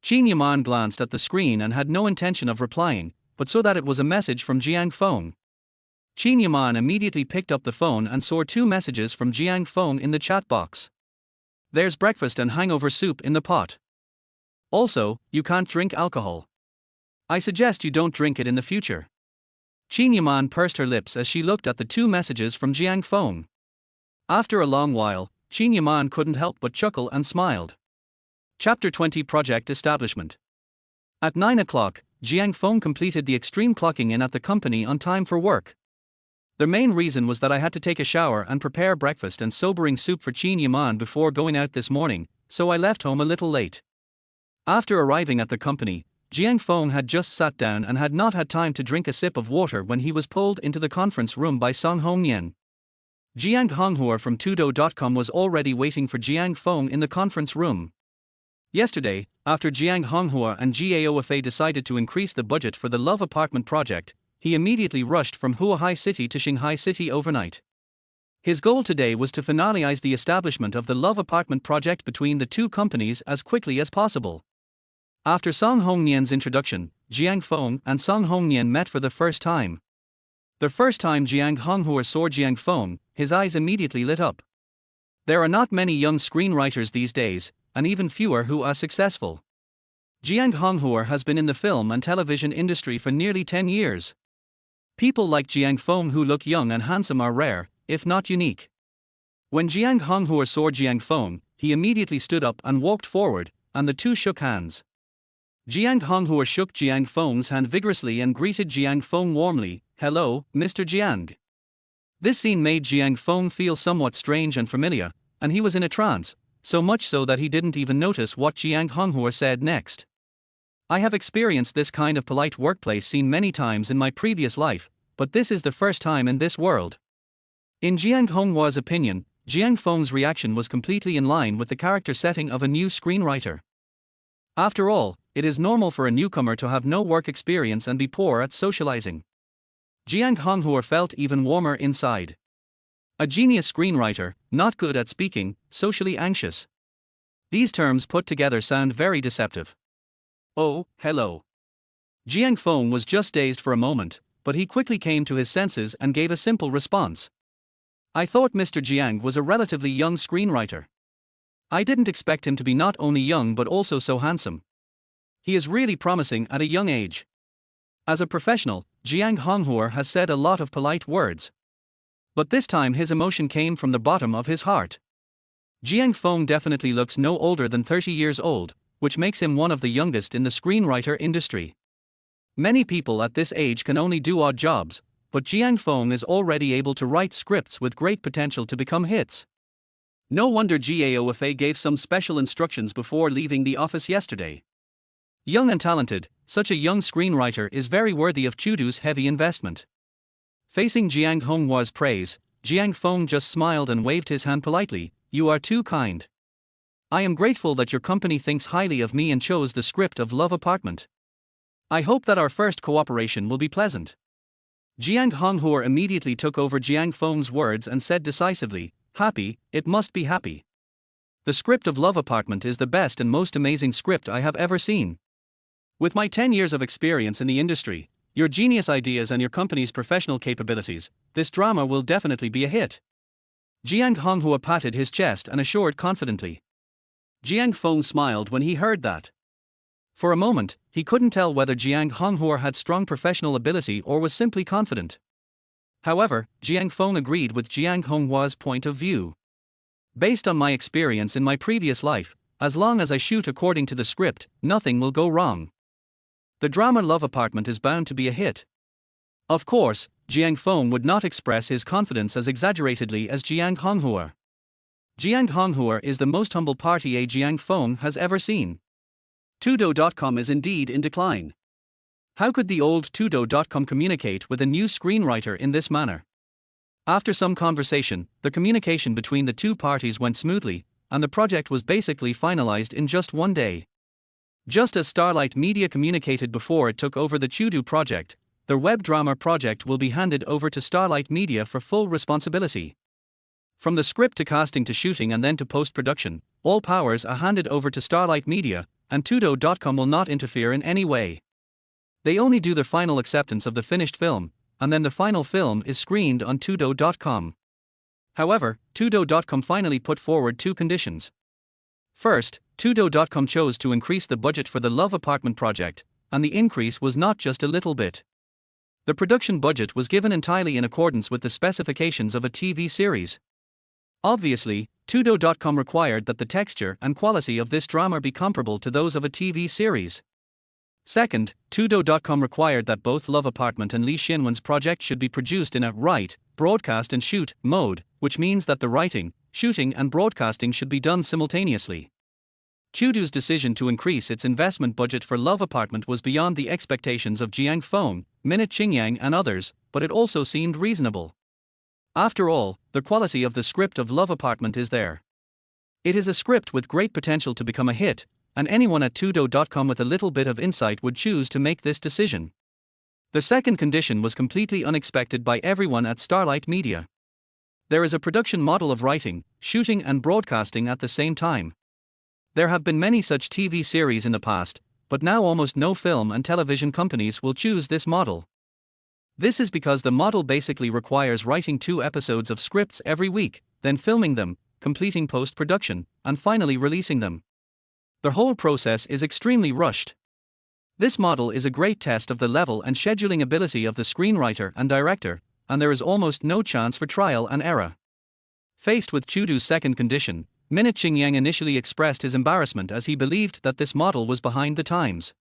Qin Yaman glanced at the screen and had no intention of replying, but saw that it was a message from Jiang Feng. Qin Yaman immediately picked up the phone and saw 2 messages from Jiang Feng in the chat box. There's breakfast and hangover soup in the pot. Also, you can't drink alcohol. I suggest you don't drink it in the future. Qin Yaman pursed her lips as she looked at the 2 messages from Jiang Feng. After a long while, Qin Yaman couldn't help but chuckle and smiled. Chapter 20 Project Establishment. At 9 o'clock, Jiang Feng completed the extreme clocking in at the company on time for work. The main reason was that I had to take a shower and prepare breakfast and sobering soup for Qin Yaman before going out this morning, so I left home a little late. After arriving at the company, Jiang Feng had just sat down and had not had time to drink a sip of water when he was pulled into the conference room by Song Hongnian. Jiang Honghua from Tudo.com was already waiting for Jiang Feng in the conference room. Yesterday, after Jiang Honghua and Gaofa decided to increase the budget for the Love Apartment project, he immediately rushed from Huahai City to Shanghai City overnight. His goal today was to finalize the establishment of the Love Apartment project between the 2 companies as quickly as possible. After Song Hongnian's introduction, Jiang Feng and Song Hongnian met for the first time. The first time Jiang Honghua saw Jiang Feng, his eyes immediately lit up. There are not many young screenwriters these days, and even fewer who are successful. Jiang Honghua has been in the film and television industry for nearly 10 years. People like Jiang Feng who look young and handsome are rare, if not unique. When Jiang Honghua saw Jiang Feng, he immediately stood up and walked forward, and the 2 shook hands. Jiang Honghua shook Jiang Feng's hand vigorously and greeted Jiang Feng warmly, "Hello, Mr. Jiang." This scene made Jiang Feng feel somewhat strange and familiar, and he was in a trance, so much so that he didn't even notice what Jiang Honghua said next. I have experienced this kind of polite workplace scene many times in my previous life, but this is the first time in this world. In Jiang Honghua's opinion, Jiang Feng's reaction was completely in line with the character setting of a new screenwriter. After all, it is normal for a newcomer to have no work experience and be poor at socializing. Jiang Honghua felt even warmer inside. A genius screenwriter, not good at speaking, socially anxious. These terms put together sound very deceptive. Oh, hello. Jiang Feng was just dazed for a moment, but he quickly came to his senses and gave a simple response. I thought Mr. Jiang was a relatively young screenwriter. I didn't expect him to be not only young but also so handsome. He is really promising at a young age. As a professional, Jiang Honghua has said a lot of polite words. But this time his emotion came from the bottom of his heart. Jiang Feng definitely looks no older than 30 years old, which makes him one of the youngest in the screenwriter industry. Many people at this age can only do odd jobs, but Jiang Feng is already able to write scripts with great potential to become hits. No wonder Gaofa gave some special instructions before leaving the office yesterday. Young and talented, such a young screenwriter is very worthy of Chudu's heavy investment. Facing Jiang Honghua's praise, Jiang Feng just smiled and waved his hand politely. You are too kind. I am grateful that your company thinks highly of me and chose the script of Love Apartment. I hope that our first cooperation will be pleasant. Jiang Honghua immediately took over Jiang Feng's words and said decisively, happy, it must be happy. The script of Love Apartment is the best and most amazing script I have ever seen. With my 10 years of experience in the industry, your genius ideas and your company's professional capabilities, this drama will definitely be a hit. Jiang Honghua patted his chest and assured confidently. Jiang Feng smiled when he heard that. For a moment, he couldn't tell whether Jiang Honghua had strong professional ability or was simply confident. However, Jiang Feng agreed with Jiang Honghua's point of view. Based on my experience in my previous life, as long as I shoot according to the script, nothing will go wrong. The drama Love Apartment is bound to be a hit. Of course, Jiang Feng would not express his confidence as exaggeratedly as Jiang Honghua. Jiang Honghua is the most humble party Jiang Feng has ever seen. Tudo.com is indeed in decline. How could the old Tudo.com communicate with a new screenwriter in this manner? After some conversation, the communication between the two parties went smoothly, and the project was basically finalized in just one day. Just as Starlight Media communicated before it took over the Tudo project, the web drama project will be handed over to Starlight Media for full responsibility. From the script to casting to shooting and then to post-production, all powers are handed over to Starlight Media, and Tudo.com will not interfere in any way. They only do the final acceptance of the finished film, and then the final film is screened on Tudo.com. However, Tudo.com finally put forward two conditions. First, Tudo.com chose to increase the budget for the Love Apartment project, and the increase was not just a little bit. The production budget was given entirely in accordance with the specifications of a TV series. Obviously, Tudo.com required that the texture and quality of this drama be comparable to those of a TV series. Second, Tudo.com required that both Love Apartment and Li Xinwen's project should be produced in a write, broadcast and shoot mode, which means that the writing, shooting and broadcasting should be done simultaneously. Tudo's decision to increase its investment budget for Love Apartment was beyond the expectations of Jiang Feng, Minute Qingyang and others, but it also seemed reasonable. After all, the quality of the script of Love Apartment is there. It is a script with great potential to become a hit, and anyone at Tudo.com with a little bit of insight would choose to make this decision. The second condition was completely unexpected by everyone at Starlight Media. There is a production model of writing, shooting and broadcasting at the same time. There have been many such TV series in the past, but now almost no film and television companies will choose this model. This is because the model basically requires writing 2 episodes of scripts every week, then filming them, completing post-production, and finally releasing them. The whole process is extremely rushed. This model is a great test of the level and scheduling ability of the screenwriter and director, and there is almost no chance for trial and error. Faced with Tudo's second condition, Minute Qingyang initially expressed his embarrassment as he believed that this model was behind the times.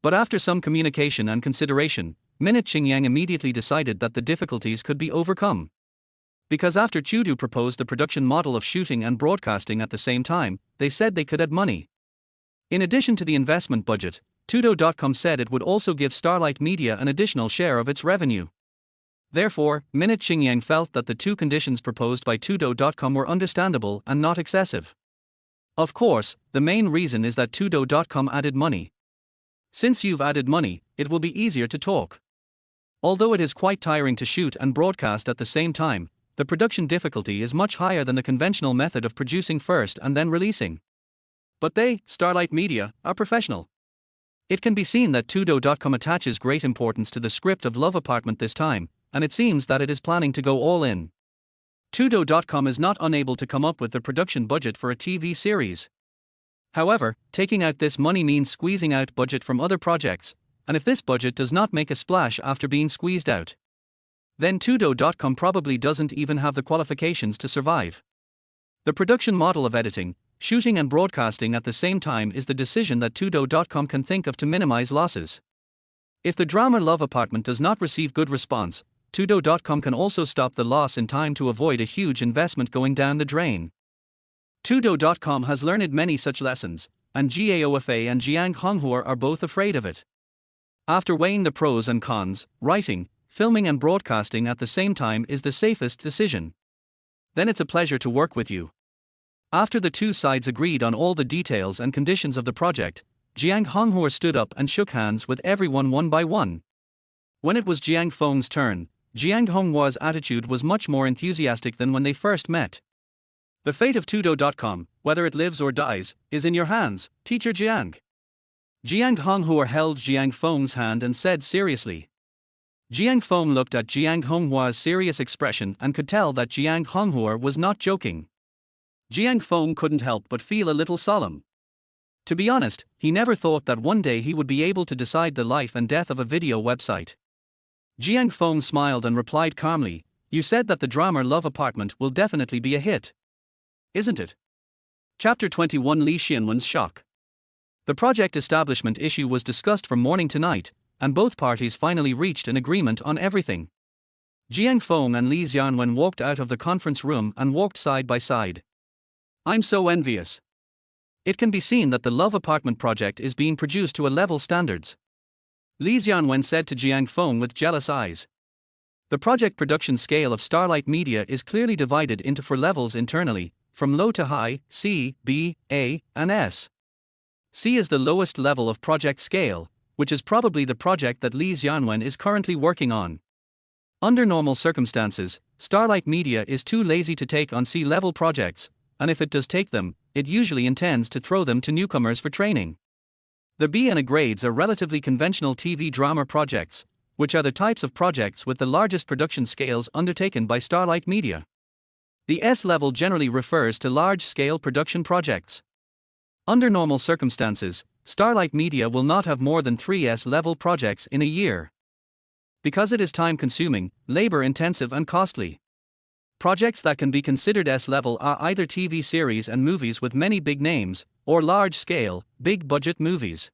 But after some communication and consideration, Minute Qingyang immediately decided that the difficulties could be overcome. Because after Tudo proposed the production model of shooting and broadcasting at the same time, they said they could add money. In addition to the investment budget, Tudo.com said it would also give Starlight Media an additional share of its revenue. Therefore, Minute Qingyang felt that the 2 conditions proposed by Tudo.com were understandable and not excessive. Of course, the main reason is that Tudo.com added money. Since you've added money, it will be easier to talk. Although it is quite tiring to shoot and broadcast at the same time, the production difficulty is much higher than the conventional method of producing first and then releasing. But they, Starlight Media, are professional. It can be seen that Tudo.com attaches great importance to the script of Love Apartment this time, and it seems that it is planning to go all in. Tudo.com is not unable to come up with the production budget for a TV series. However, taking out this money means squeezing out budget from other projects, and if this budget does not make a splash after being squeezed out, then Tudo.com probably doesn't even have the qualifications to survive. The production model of editing, shooting and broadcasting at the same time is the decision that Tudo.com can think of to minimize losses. If the drama Love Apartment does not receive good response, Tudo.com can also stop the loss in time to avoid a huge investment going down the drain. Tudo.com has learned many such lessons, and GAOFA and Jiang Honghua are both afraid of it. After weighing the pros and cons, writing, filming and broadcasting at the same time is the safest decision. Then it's a pleasure to work with you. After the 2 sides agreed on all the details and conditions of the project, Jiang Honghua stood up and shook hands with everyone one by one. When it was Jiang Feng's turn, Jiang Honghua's attitude was much more enthusiastic than when they first met. The fate of Tudo.com, whether it lives or dies, is in your hands, teacher Jiang. Jiang Honghua held Jiang Feng's hand and said seriously. Jiang Feng looked at Jiang Honghua's serious expression and could tell that Jiang Honghua was not joking. Jiang Feng couldn't help but feel a little solemn. To be honest, he never thought that one day he would be able to decide the life and death of a video website. Jiang Feng smiled and replied calmly, "You said that the drama Love Apartment will definitely be a hit. Isn't it?" Chapter 21 Li Xianwen's shock. The project establishment issue was discussed from morning to night, and both parties finally reached an agreement on everything. Jiang Feng and Li Xianwen walked out of the conference room and walked side by side. "I'm so envious. It can be seen that the Love Apartment project is being produced to a level standards," Li Xianwen said to Jiang Feng with jealous eyes. The project production scale of Starlight Media is clearly divided into 4 levels internally, from low to high, C, B, A, and S. C is the lowest level of project scale, which is probably the project that Li Xianwen is currently working on. Under normal circumstances, Starlight Media is too lazy to take on C-level projects, and if it does take them, it usually intends to throw them to newcomers for training. The B and A grades are relatively conventional TV drama projects, which are the types of projects with the largest production scales undertaken by Starlight Media. The S level generally refers to large-scale production projects. Under normal circumstances, Starlight Media will not have more than 3 S-level projects in a year, because it is time-consuming, labor-intensive and costly. Projects that can be considered S-level are either TV series and movies with many big names, or large-scale, big-budget movies.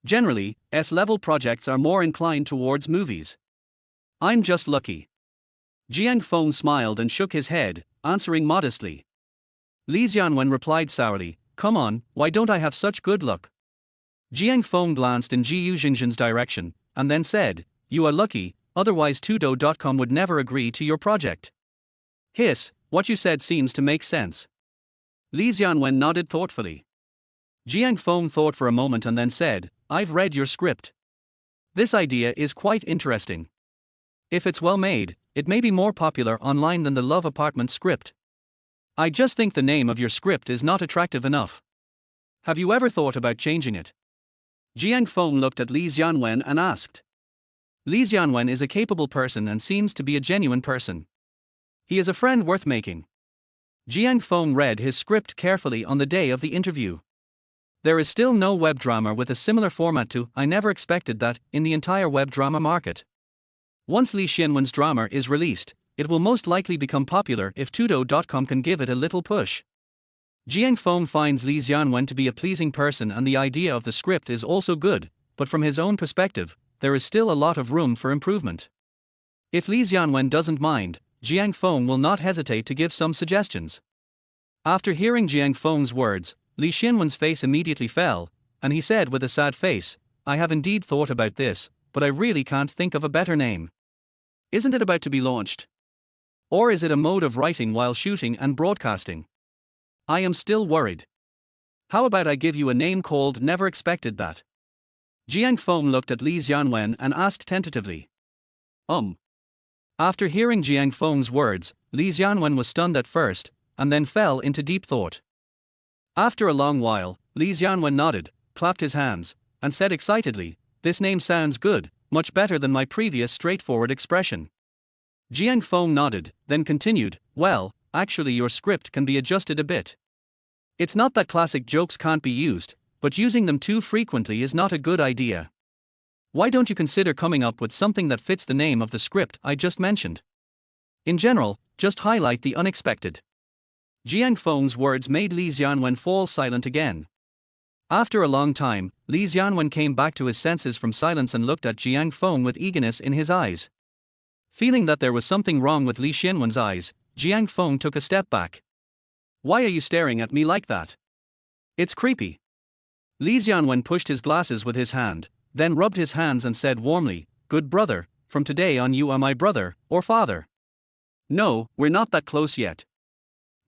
Generally, S-level projects are more inclined towards movies. I'm just lucky. Jiang Feng smiled and shook his head, answering modestly. Li Xianwen replied sourly, "Come on, why don't I have such good luck?" Jiang Feng glanced in Jiu Xingzhen's direction, and then said, "You are lucky, otherwise Tudo.com would never agree to your project." "Hiss, what you said seems to make sense." Li Xianwen nodded thoughtfully. Jiang Feng thought for a moment and then said, "I've read your script. This idea is quite interesting. If it's well made, it may be more popular online than the Love Apartment script. I just think the name of your script is not attractive enough. Have you ever thought about changing it?" Jiang Feng looked at Li Xianwen and asked. Li Xianwen is a capable person and seems to be a genuine person. He is a friend worth making. Jiang Feng read his script carefully on the day of the interview. There is still no web drama with a similar format to I Never Expected That in the entire web drama market. Once Li Xianwen's drama is released, it will most likely become popular if Tudo.com can give it a little push. Jiang Feng finds Li Xianwen to be a pleasing person and the idea of the script is also good, but from his own perspective, there is still a lot of room for improvement. If Li Xianwen doesn't mind, Jiang Feng will not hesitate to give some suggestions. After hearing Jiang Feng's words, Li Xianwen's face immediately fell, and he said with a sad face, "I have indeed thought about this, but I really can't think of a better name. Isn't it about to be launched? Or is it a mode of writing while shooting and broadcasting? I am still worried. How about I give you a name called Never Expected That?" Jiang Feng looked at Li Xianwen and asked tentatively. After hearing Jiang Feng's words, Li Xianwen was stunned at first, and then fell into deep thought. After a long while, Li Xianwen nodded, clapped his hands, and said excitedly, "This name sounds good, much better than my previous straightforward expression." Jiang Feng nodded, then continued, "Well, actually your script can be adjusted a bit. It's not that classic jokes can't be used, but using them too frequently is not a good idea. Why don't you consider coming up with something that fits the name of the script I just mentioned? In general, just highlight the unexpected." Jiang Feng's words made Li Xianwen fall silent again. After a long time, Li Xianwen came back to his senses from silence and looked at Jiang Feng with eagerness in his eyes. Feeling that there was something wrong with Li Xianwen's eyes, Jiang Feng took a step back. "Why are you staring at me like that? It's creepy." Li Xianwen pushed his glasses with his hand, then rubbed his hands and said warmly, "Good brother, from today on you are my brother, or father." "No, we're not that close yet."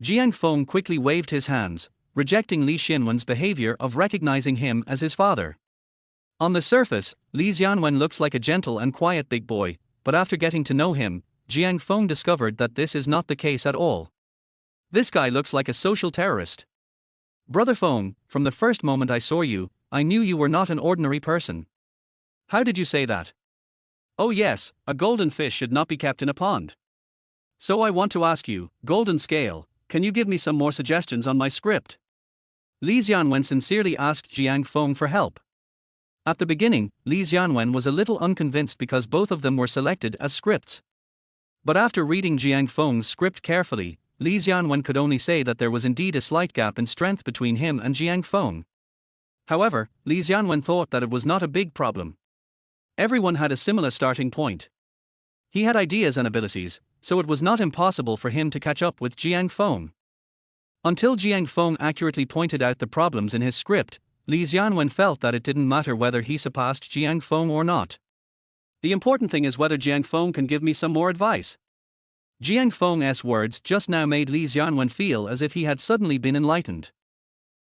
Jiang Feng quickly waved his hands, rejecting Li Xianwen's behavior of recognizing him as his father. On the surface, Li Xianwen looks like a gentle and quiet big boy, but after getting to know him, Jiang Feng discovered that this is not the case at all. This guy looks like a social terrorist. Brother Feng, from the first moment I saw you, I knew you were not an ordinary person. How did you say that? Oh yes, a golden fish should not be kept in a pond. So I want to ask you, Golden Scale, can you give me some more suggestions on my script? Li Xianwen sincerely asked Jiang Feng for help. At the beginning, Li Xianwen was a little unconvinced because both of them were selected as scripts. But after reading Jiang Feng's script carefully, Li Xianwen could only say that there was indeed a slight gap in strength between him and Jiang Feng. However, Li Xianwen thought that it was not a big problem. Everyone had a similar starting point. He had ideas and abilities, so it was not impossible for him to catch up with Jiang Feng. Until Jiang Feng accurately pointed out the problems in his script, Li Xianwen felt that it didn't matter whether he surpassed Jiang Feng or not. The important thing is whether Jiang Feng can give me some more advice. Jiang Feng's words just now made Li Xianwen feel as if he had suddenly been enlightened.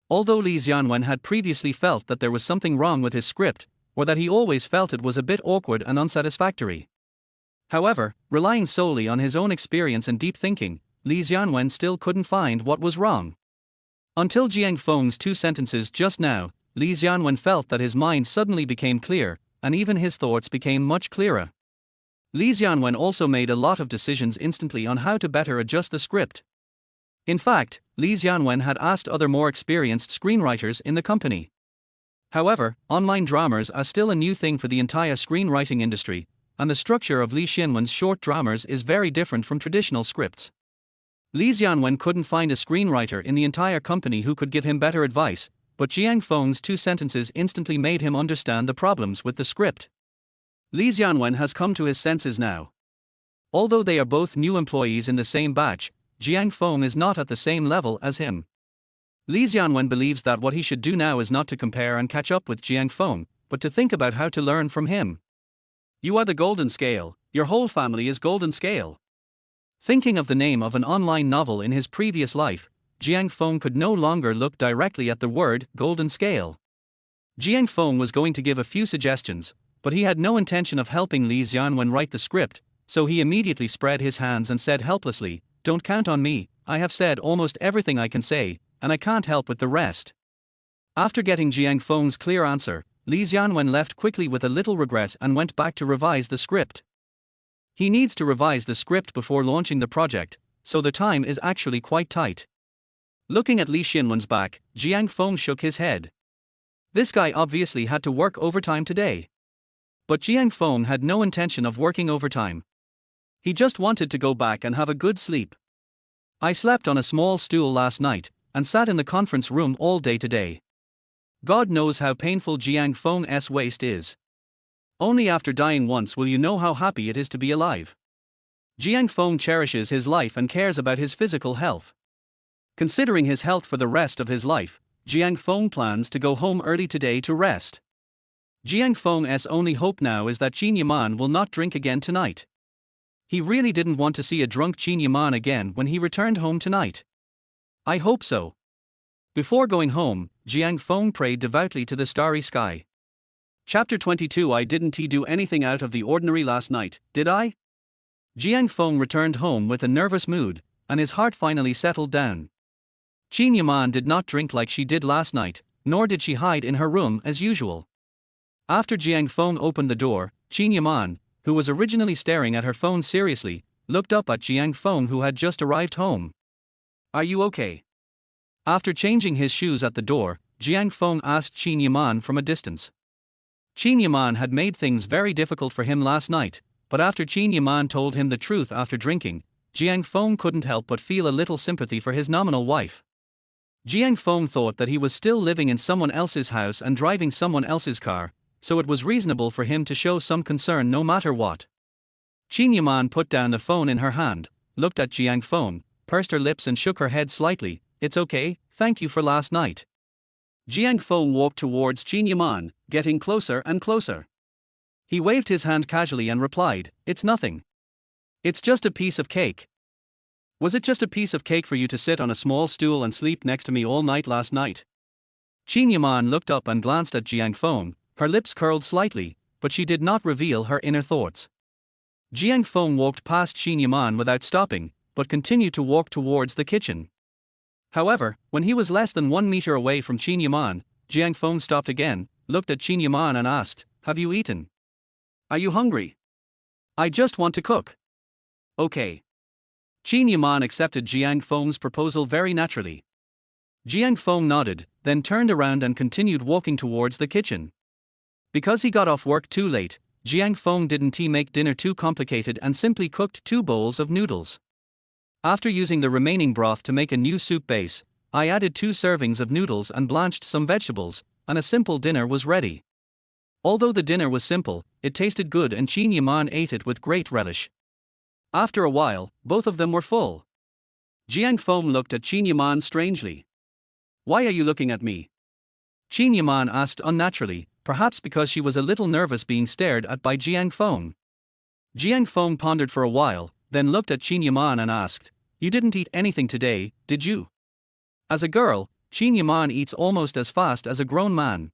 Although Li Xianwen had previously felt that there was something wrong with his script, or that he always felt it was a bit awkward and unsatisfactory. However, relying solely on his own experience and deep thinking, Li Xianwen still couldn't find what was wrong. Until Jiang Feng's 2 sentences just now, Li Xianwen felt that his mind suddenly became clear, and even his thoughts became much clearer. Li Xianwen also made a lot of decisions instantly on how to better adjust the script. In fact, Li Xianwen had asked other more experienced screenwriters in the company. However, online dramas are still a new thing for the entire screenwriting industry, and the structure of Li Xianwen's short dramas is very different from traditional scripts. Li Xianwen couldn't find a screenwriter in the entire company who could give him better advice, but Jiang Feng's 2 sentences instantly made him understand the problems with the script. Li Xianwen has come to his senses now. Although they are both new employees in the same batch, Jiang Feng is not at the same level as him. Li Xianwen believes that what he should do now is not to compare and catch up with Jiang Feng, but to think about how to learn from him. You are the Golden Scale, your whole family is Golden Scale. Thinking of the name of an online novel in his previous life, Jiang Feng could no longer look directly at the word Golden Scale. Jiang Feng was going to give a few suggestions, but he had no intention of helping Li Xianwen write the script, so he immediately spread his hands and said helplessly, "Don't count on me, I have said almost everything I can say, and I can't help with the rest." After getting Jiang Feng's clear answer, Li Xianwen left quickly with a little regret and went back to revise the script. He needs to revise the script before launching the project, so the time is actually quite tight. Looking at Li Xianwen's back, Jiang Feng shook his head. This guy obviously had to work overtime today. But Jiang Feng had no intention of working overtime. He just wanted to go back and have a good sleep. I slept on a small stool last night, and sat in the conference room all day today. God knows how painful Jiang Feng's waist is. Only after dying once will you know how happy it is to be alive. Jiang Feng cherishes his life and cares about his physical health. Considering his health for the rest of his life, Jiang Feng plans to go home early today to rest. Jiang Feng's only hope now is that Qin Yaman will not drink again tonight. He really didn't want to see a drunk Qin Yaman again when he returned home tonight. I hope so. Before going home, Jiang Feng prayed devoutly to the starry sky. Chapter 22. I didn't do anything out of the ordinary last night, did I? Jiang Feng returned home with a nervous mood, and his heart finally settled down. Qin Yaman did not drink like she did last night, nor did she hide in her room as usual. After Jiang Feng opened the door, Qin Yaman, who was originally staring at her phone seriously, looked up at Jiang Feng, who had just arrived home. Are you okay? After changing his shoes at the door, Jiang Feng asked Qin Yaman from a distance. Qin Yaman had made things very difficult for him last night, but after Qin Yaman told him the truth after drinking, Jiang Feng couldn't help but feel a little sympathy for his nominal wife. Jiang Feng thought that he was still living in someone else's house and driving someone else's car, so it was reasonable for him to show some concern no matter what. Qin Yaman put down the phone in her hand, looked at Jiang Feng, pursed her lips and shook her head slightly. It's okay, thank you for last night. Jiang Feng walked towards Qin Yaman, getting closer and closer. He waved his hand casually and replied, "It's nothing. It's just a piece of cake." Was it just a piece of cake for you to sit on a small stool and sleep next to me all night last night? Qin Yaman looked up and glanced at Jiang Feng, her lips curled slightly, but she did not reveal her inner thoughts. Jiang Feng walked past Qin Yaman without stopping, but continued to walk towards the kitchen. However, when he was less than 1 meter away from Qin Yaman, Jiang Feng stopped again, looked at Qin Yaman and asked, "Have you eaten? Are you hungry? I just want to cook." Okay. Qin Yaman accepted Jiang Feng's proposal very naturally. Jiang Feng nodded, then turned around and continued walking towards the kitchen. Because he got off work too late, Jiang Feng didn't make dinner too complicated and simply cooked 2 bowls of noodles. After using the remaining broth to make a new soup base, I added 2 servings of noodles and blanched some vegetables, and a simple dinner was ready. Although the dinner was simple, it tasted good and Qin Yaman ate it with great relish. After a while, both of them were full. Jiang Feng looked at Qin Yaman strangely. "Why are you looking at me?" Qin Yaman asked unnaturally, perhaps because she was a little nervous being stared at by Jiang Feng. Jiang Feng pondered for a while, then looked at Qin Yaman and asked, "You didn't eat anything today, did you?" As a girl, Qin Yaman eats almost as fast as a grown man.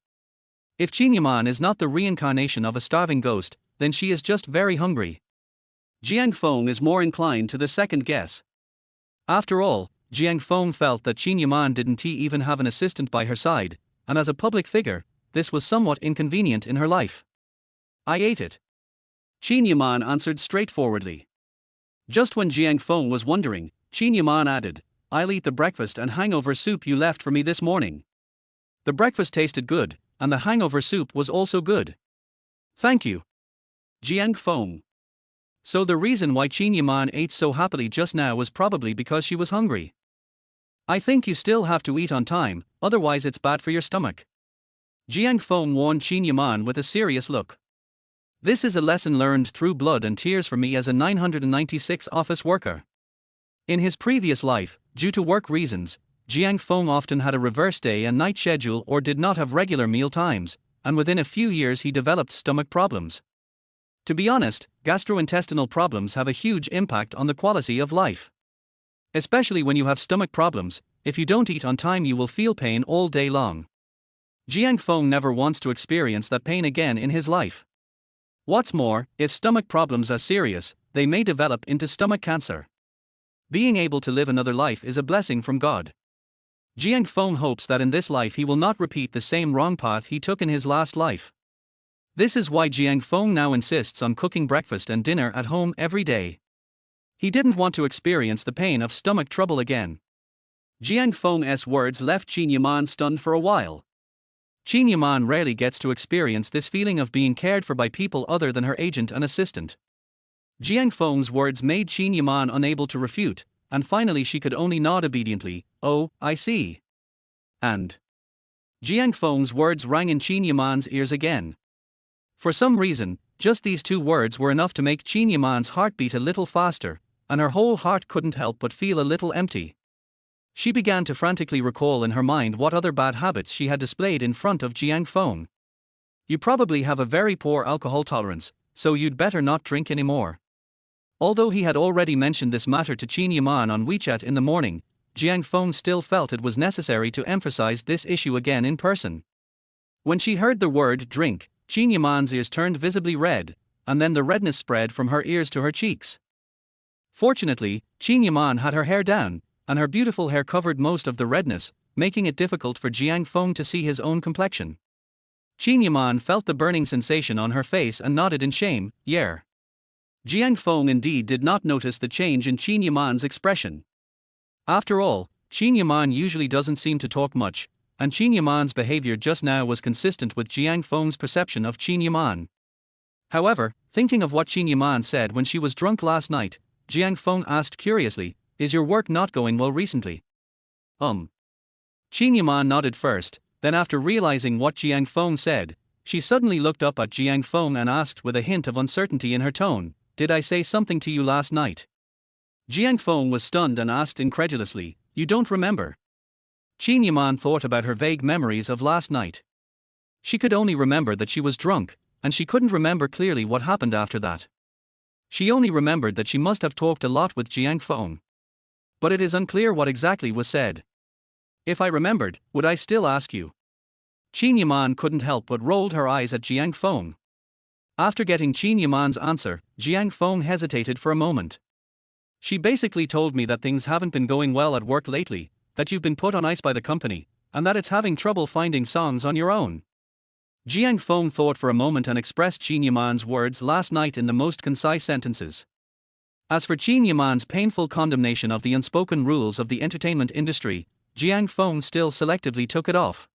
If Qin Yaman is not the reincarnation of a starving ghost, then she is just very hungry. Jiang Feng is more inclined to the second guess. After all, Jiang Feng felt that Qin Yaman didn't even have an assistant by her side, and as a public figure, this was somewhat inconvenient in her life. "I ate it," Qin Yaman answered straightforwardly. Just when Jiang Feng was wondering, Qin Yaman added, "I'll eat the breakfast and hangover soup you left for me this morning. The breakfast tasted good, and the hangover soup was also good." "Thank you, Jiang Feng." So the reason why Qin Yaman ate so happily just now was probably because she was hungry. "I think you still have to eat on time, otherwise it's bad for your stomach," Jiang Feng warned Qin Yaman with a serious look. "This is a lesson learned through blood and tears for me as a 996 office worker." In his previous life, due to work reasons, Jiang Feng often had a reverse day and night schedule or did not have regular meal times, and within a few years he developed stomach problems. To be honest, gastrointestinal problems have a huge impact on the quality of life. Especially when you have stomach problems, if you don't eat on time you will feel pain all day long. Jiang Feng never wants to experience that pain again in his life. What's more, if stomach problems are serious, they may develop into stomach cancer. Being able to live another life is a blessing from God. Jiang Feng hopes that in this life he will not repeat the same wrong path he took in his last life. This is why Jiang Feng now insists on cooking breakfast and dinner at home every day. He didn't want to experience the pain of stomach trouble again. Jiang Feng's words left Qin Yaman stunned for a while. Qin Yaman rarely gets to experience this feeling of being cared for by people other than her agent and assistant. Jiang Feng's words made Qin Yaman unable to refute, and finally she could only nod obediently. "Oh, I see." And Jiang Feng's words rang in Qin Yaman's ears again. For some reason, just these 2 words were enough to make Qin Yaman's heart beat a little faster, and her whole heart couldn't help but feel a little empty. She began to frantically recall in her mind what other bad habits she had displayed in front of Jiang Feng. "You probably have a very poor alcohol tolerance, so you'd better not drink anymore." Although he had already mentioned this matter to Qin Yaman on WeChat in the morning, Jiang Feng still felt it was necessary to emphasize this issue again in person. When she heard the word drink, Qin Yaman's ears turned visibly red, and then the redness spread from her ears to her cheeks. Fortunately, Qin Yaman had her hair down, and her beautiful hair covered most of the redness, making it difficult for Jiang Feng to see his own complexion. Qin Yaman felt the burning sensation on her face and nodded in shame. "Yeah." Jiang Feng indeed did not notice the change in Qin Yaman's expression. After all, Qin Yaman usually doesn't seem to talk much, and Qin Yaman's behavior just now was consistent with Jiang Feng's perception of Qin Yaman. However, thinking of what Qin Yaman said when she was drunk last night, Jiang Feng asked curiously, "Is your work not going well recently?" Qin Yaman nodded first, then after realizing what Jiang Feng said, she suddenly looked up at Jiang Feng and asked with a hint of uncertainty in her tone, "Did I say something to you last night?" Jiang Feng was stunned and asked incredulously, "You don't remember?" Qin Yaman thought about her vague memories of last night. She could only remember that she was drunk, and she couldn't remember clearly what happened after that. She only remembered that she must have talked a lot with Jiang Feng. But it is unclear what exactly was said. If I remembered, would I still ask you? Qin Yaman couldn't help but rolled her eyes at Jiang Feng. After getting Qin Yaman's answer, Jiang Feng hesitated for a moment. She basically told me that things haven't been going well at work lately, that you've been put on ice by the company, and that it's having trouble finding songs on your own. Jiang Feng thought for a moment and expressed Qin Yaman's words last night in the most concise sentences. As for Qin Yaman's painful condemnation of the unspoken rules of the entertainment industry, Jiang Feng still selectively took it off.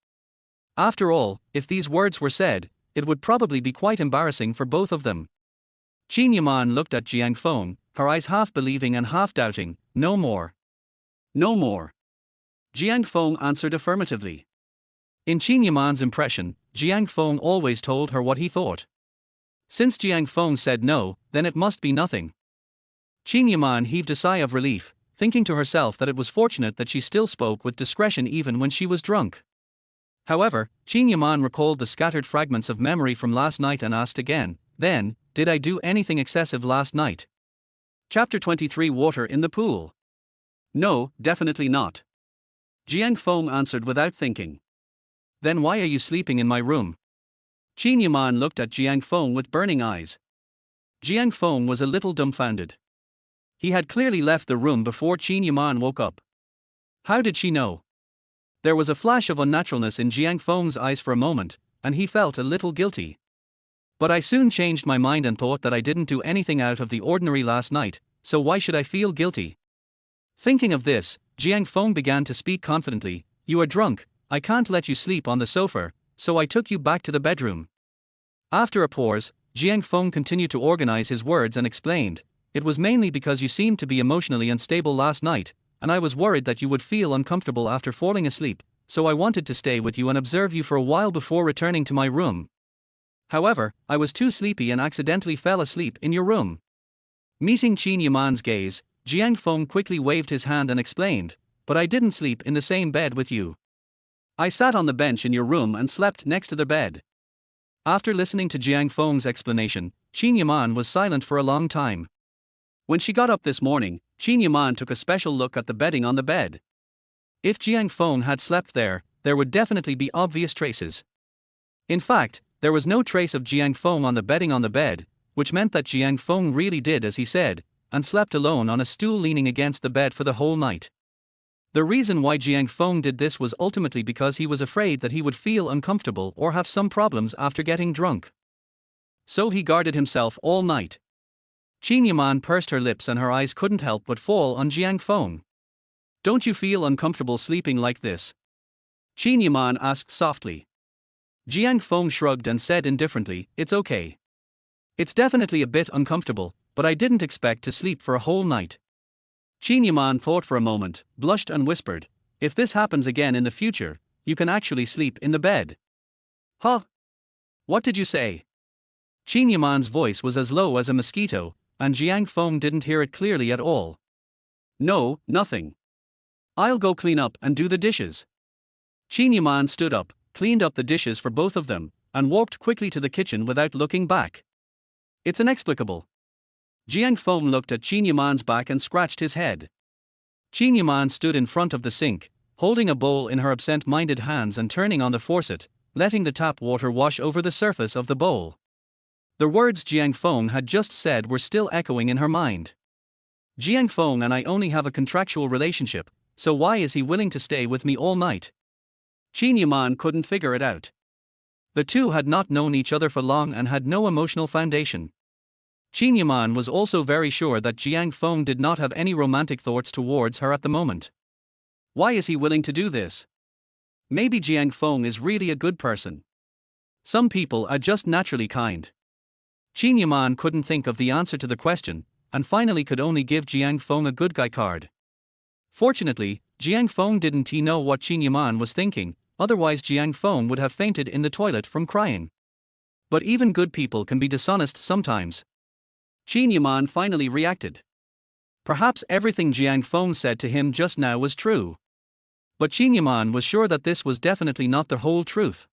After all, if these words were said, it would probably be quite embarrassing for both of them. Qin Yaman looked at Jiang Feng, her eyes half believing and half doubting. No more. No more. Jiang Feng answered affirmatively. In Qin Yaman's impression, Jiang Feng always told her what he thought. Since Jiang Feng said no, then it must be nothing. Qin Yaman heaved a sigh of relief, thinking to herself that it was fortunate that she still spoke with discretion even when she was drunk. However, Qin Yaman recalled the scattered fragments of memory from last night and asked again, then, did I do anything excessive last night? Chapter 23 Water in the Pool. No, definitely not. Jiang Feng answered without thinking. Then why are you sleeping in my room? Qin Yaman looked at Jiang Feng with burning eyes. Jiang Feng was a little dumbfounded. He had clearly left the room before Qin Yaman woke up. How did she know? There was a flash of unnaturalness in Jiang Feng's eyes for a moment, and he felt a little guilty. But I soon changed my mind and thought that I didn't do anything out of the ordinary last night, so why should I feel guilty? Thinking of this, Jiang Feng began to speak confidently. You are drunk, I can't let you sleep on the sofa, so I took you back to the bedroom. After a pause, Jiang Feng continued to organize his words and explained, it was mainly because you seemed to be emotionally unstable last night, and I was worried that you would feel uncomfortable after falling asleep, so I wanted to stay with you and observe you for a while before returning to my room. However, I was too sleepy and accidentally fell asleep in your room. Meeting Qin Yaman's gaze, Jiang Feng quickly waved his hand and explained, but I didn't sleep in the same bed with you. I sat on the bench in your room and slept next to the bed. After listening to Jiang Feng's explanation, Qin Yaman was silent for a long time. When she got up this morning, Qin Yaman took a special look at the bedding on the bed. If Jiang Feng had slept there would definitely be obvious traces. In fact, there was no trace of Jiang Feng on the bedding on the bed, which meant that Jiang Feng really did as he said, and slept alone on a stool leaning against the bed for the whole night. The reason why Jiang Feng did this was ultimately because he was afraid that he would feel uncomfortable or have some problems after getting drunk. So he guarded himself all night. Qin Yaman pursed her lips and her eyes couldn't help but fall on Jiang Feng. Don't you feel uncomfortable sleeping like this? Qin Yaman asked softly. Jiang Feng shrugged and said indifferently, it's okay. It's definitely a bit uncomfortable, but I didn't expect to sleep for a whole night. Qin Yaman thought for a moment, blushed and whispered, if this happens again in the future, you can actually sleep in the bed. Huh? What did you say? Qin Yaman's voice was as low as a mosquito, and Jiang Feng didn't hear it clearly at all. No, nothing. I'll go clean up and do the dishes. Qin Yaman stood up, cleaned up the dishes for both of them, and walked quickly to the kitchen without looking back. It's inexplicable. Jiang Feng looked at Qin Yaman's back and scratched his head. Qin Yaman stood in front of the sink, holding a bowl in her absent-minded hands and turning on the faucet, letting the tap water wash over the surface of the bowl. The words Jiang Feng had just said were still echoing in her mind. Jiang Feng and I only have a contractual relationship, so why is he willing to stay with me all night? Qin Yaman couldn't figure it out. The two had not known each other for long and had no emotional foundation. Qin Yaman was also very sure that Jiang Feng did not have any romantic thoughts towards her at the moment. Why is he willing to do this? Maybe Jiang Feng is really a good person. Some people are just naturally kind. Qin Yaman couldn't think of the answer to the question, and finally could only give Jiang Feng a good guy card. Fortunately, Jiang Feng didn't know what Qin Yaman was thinking, otherwise Jiang Feng would have fainted in the toilet from crying. But even good people can be dishonest sometimes. Qin Yaman finally reacted. Perhaps everything Jiang Feng said to him just now was true. But Qin Yaman was sure that this was definitely not the whole truth.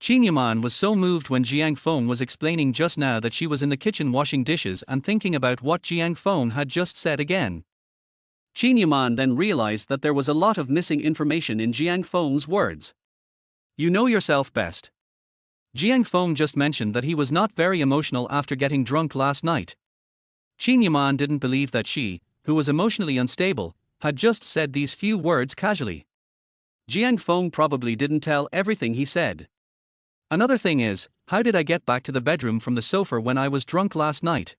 Qin Yaman was so moved when Jiang Feng was explaining just now that she was in the kitchen washing dishes and thinking about what Jiang Feng had just said again. Qin Yaman then realized that there was a lot of missing information in Jiang Feng's words. You know yourself best. Jiang Feng just mentioned that he was not very emotional after getting drunk last night. Qin Yaman didn't believe that she, who was emotionally unstable, had just said these few words casually. Jiang Feng probably didn't tell everything he said. Another thing is, how did I get back to the bedroom from the sofa when I was drunk last night?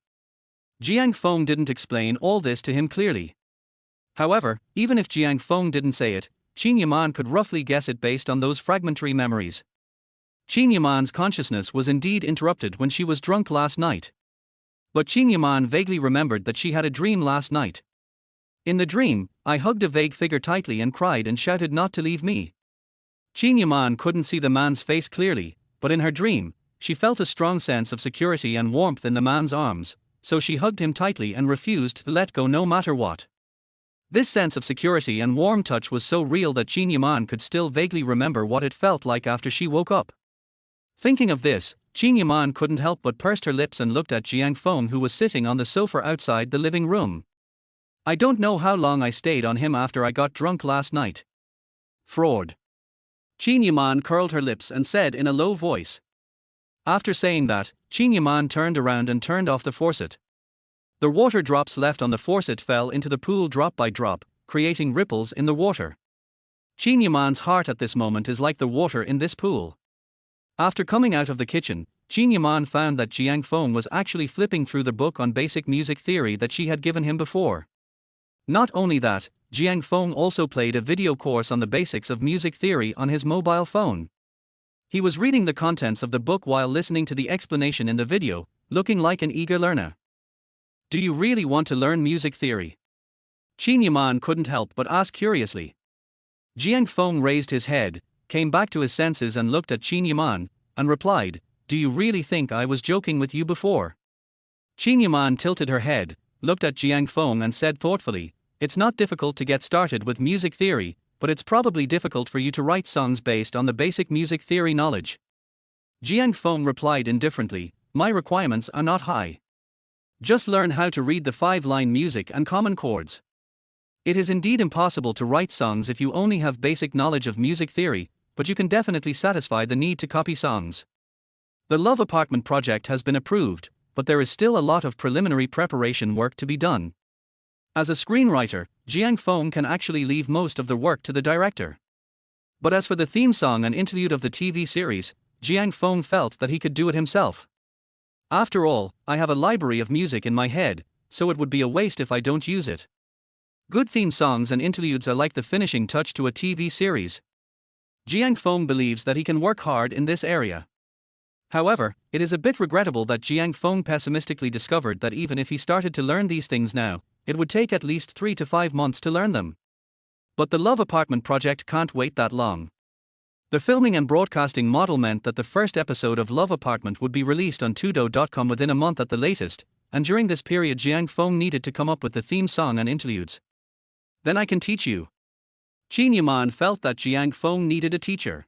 Jiang Feng didn't explain all this to him clearly. However, even if Jiang Feng didn't say it, Qin Yaman could roughly guess it based on those fragmentary memories. Qin Yaman's consciousness was indeed interrupted when she was drunk last night. But Qin Yaman vaguely remembered that she had a dream last night. In the dream, I hugged a vague figure tightly and cried and shouted not to leave me. Qin Yaman couldn't see the man's face clearly, but in her dream, she felt a strong sense of security and warmth in the man's arms, so she hugged him tightly and refused to let go no matter what. This sense of security and warm touch was so real that Qin Yaman could still vaguely remember what it felt like after she woke up. Thinking of this, Qin Yaman couldn't help but pursed her lips and looked at Jiang Feng, who was sitting on the sofa outside the living room. I don't know how long I stayed on him after I got drunk last night. Fraud. Qin Yaman curled her lips and said in a low voice. After saying that, Qin Yaman turned around and turned off the faucet. The water drops left on the faucet fell into the pool drop by drop, creating ripples in the water. Qin Yaman's heart at this moment is like the water in this pool. After coming out of the kitchen, Qin Yaman found that Jiang Feng was actually flipping through the book on basic music theory that she had given him before. Not only that, Jiang Feng also played a video course on the basics of music theory on his mobile phone. He was reading the contents of the book while listening to the explanation in the video, looking like an eager learner. Do you really want to learn music theory? Qin Yaman couldn't help but ask curiously. Jiang Feng raised his head, came back to his senses and looked at Qin Yaman, and replied, Do you really think I was joking with you before? Qin Yaman tilted her head, looked at Jiang Feng and said thoughtfully, It's not difficult to get started with music theory, but it's probably difficult for you to write songs based on the basic music theory knowledge. Jiang Feng replied indifferently, My requirements are not high. Just learn how to read the 5-line music and common chords. It is indeed impossible to write songs if you only have basic knowledge of music theory, but you can definitely satisfy the need to copy songs. The Love Apartment project has been approved, but there is still a lot of preliminary preparation work to be done. As a screenwriter, Jiang Feng can actually leave most of the work to the director. But as for the theme song and interlude of the TV series, Jiang Feng felt that he could do it himself. After all, I have a library of music in my head, so it would be a waste if I don't use it. Good theme songs and interludes are like the finishing touch to a TV series. Jiang Feng believes that he can work hard in this area. However, it is a bit regrettable that Jiang Feng pessimistically discovered that even if he started to learn these things now, it would take at least 3 to 5 months to learn them. But the Love Apartment project can't wait that long. The filming and broadcasting model meant that the first episode of Love Apartment would be released on Tudo.com within a month at the latest, and during this period Jiang Feng needed to come up with the theme song and interludes. Then I can teach you. Qin Yaman felt that Jiang Feng needed a teacher.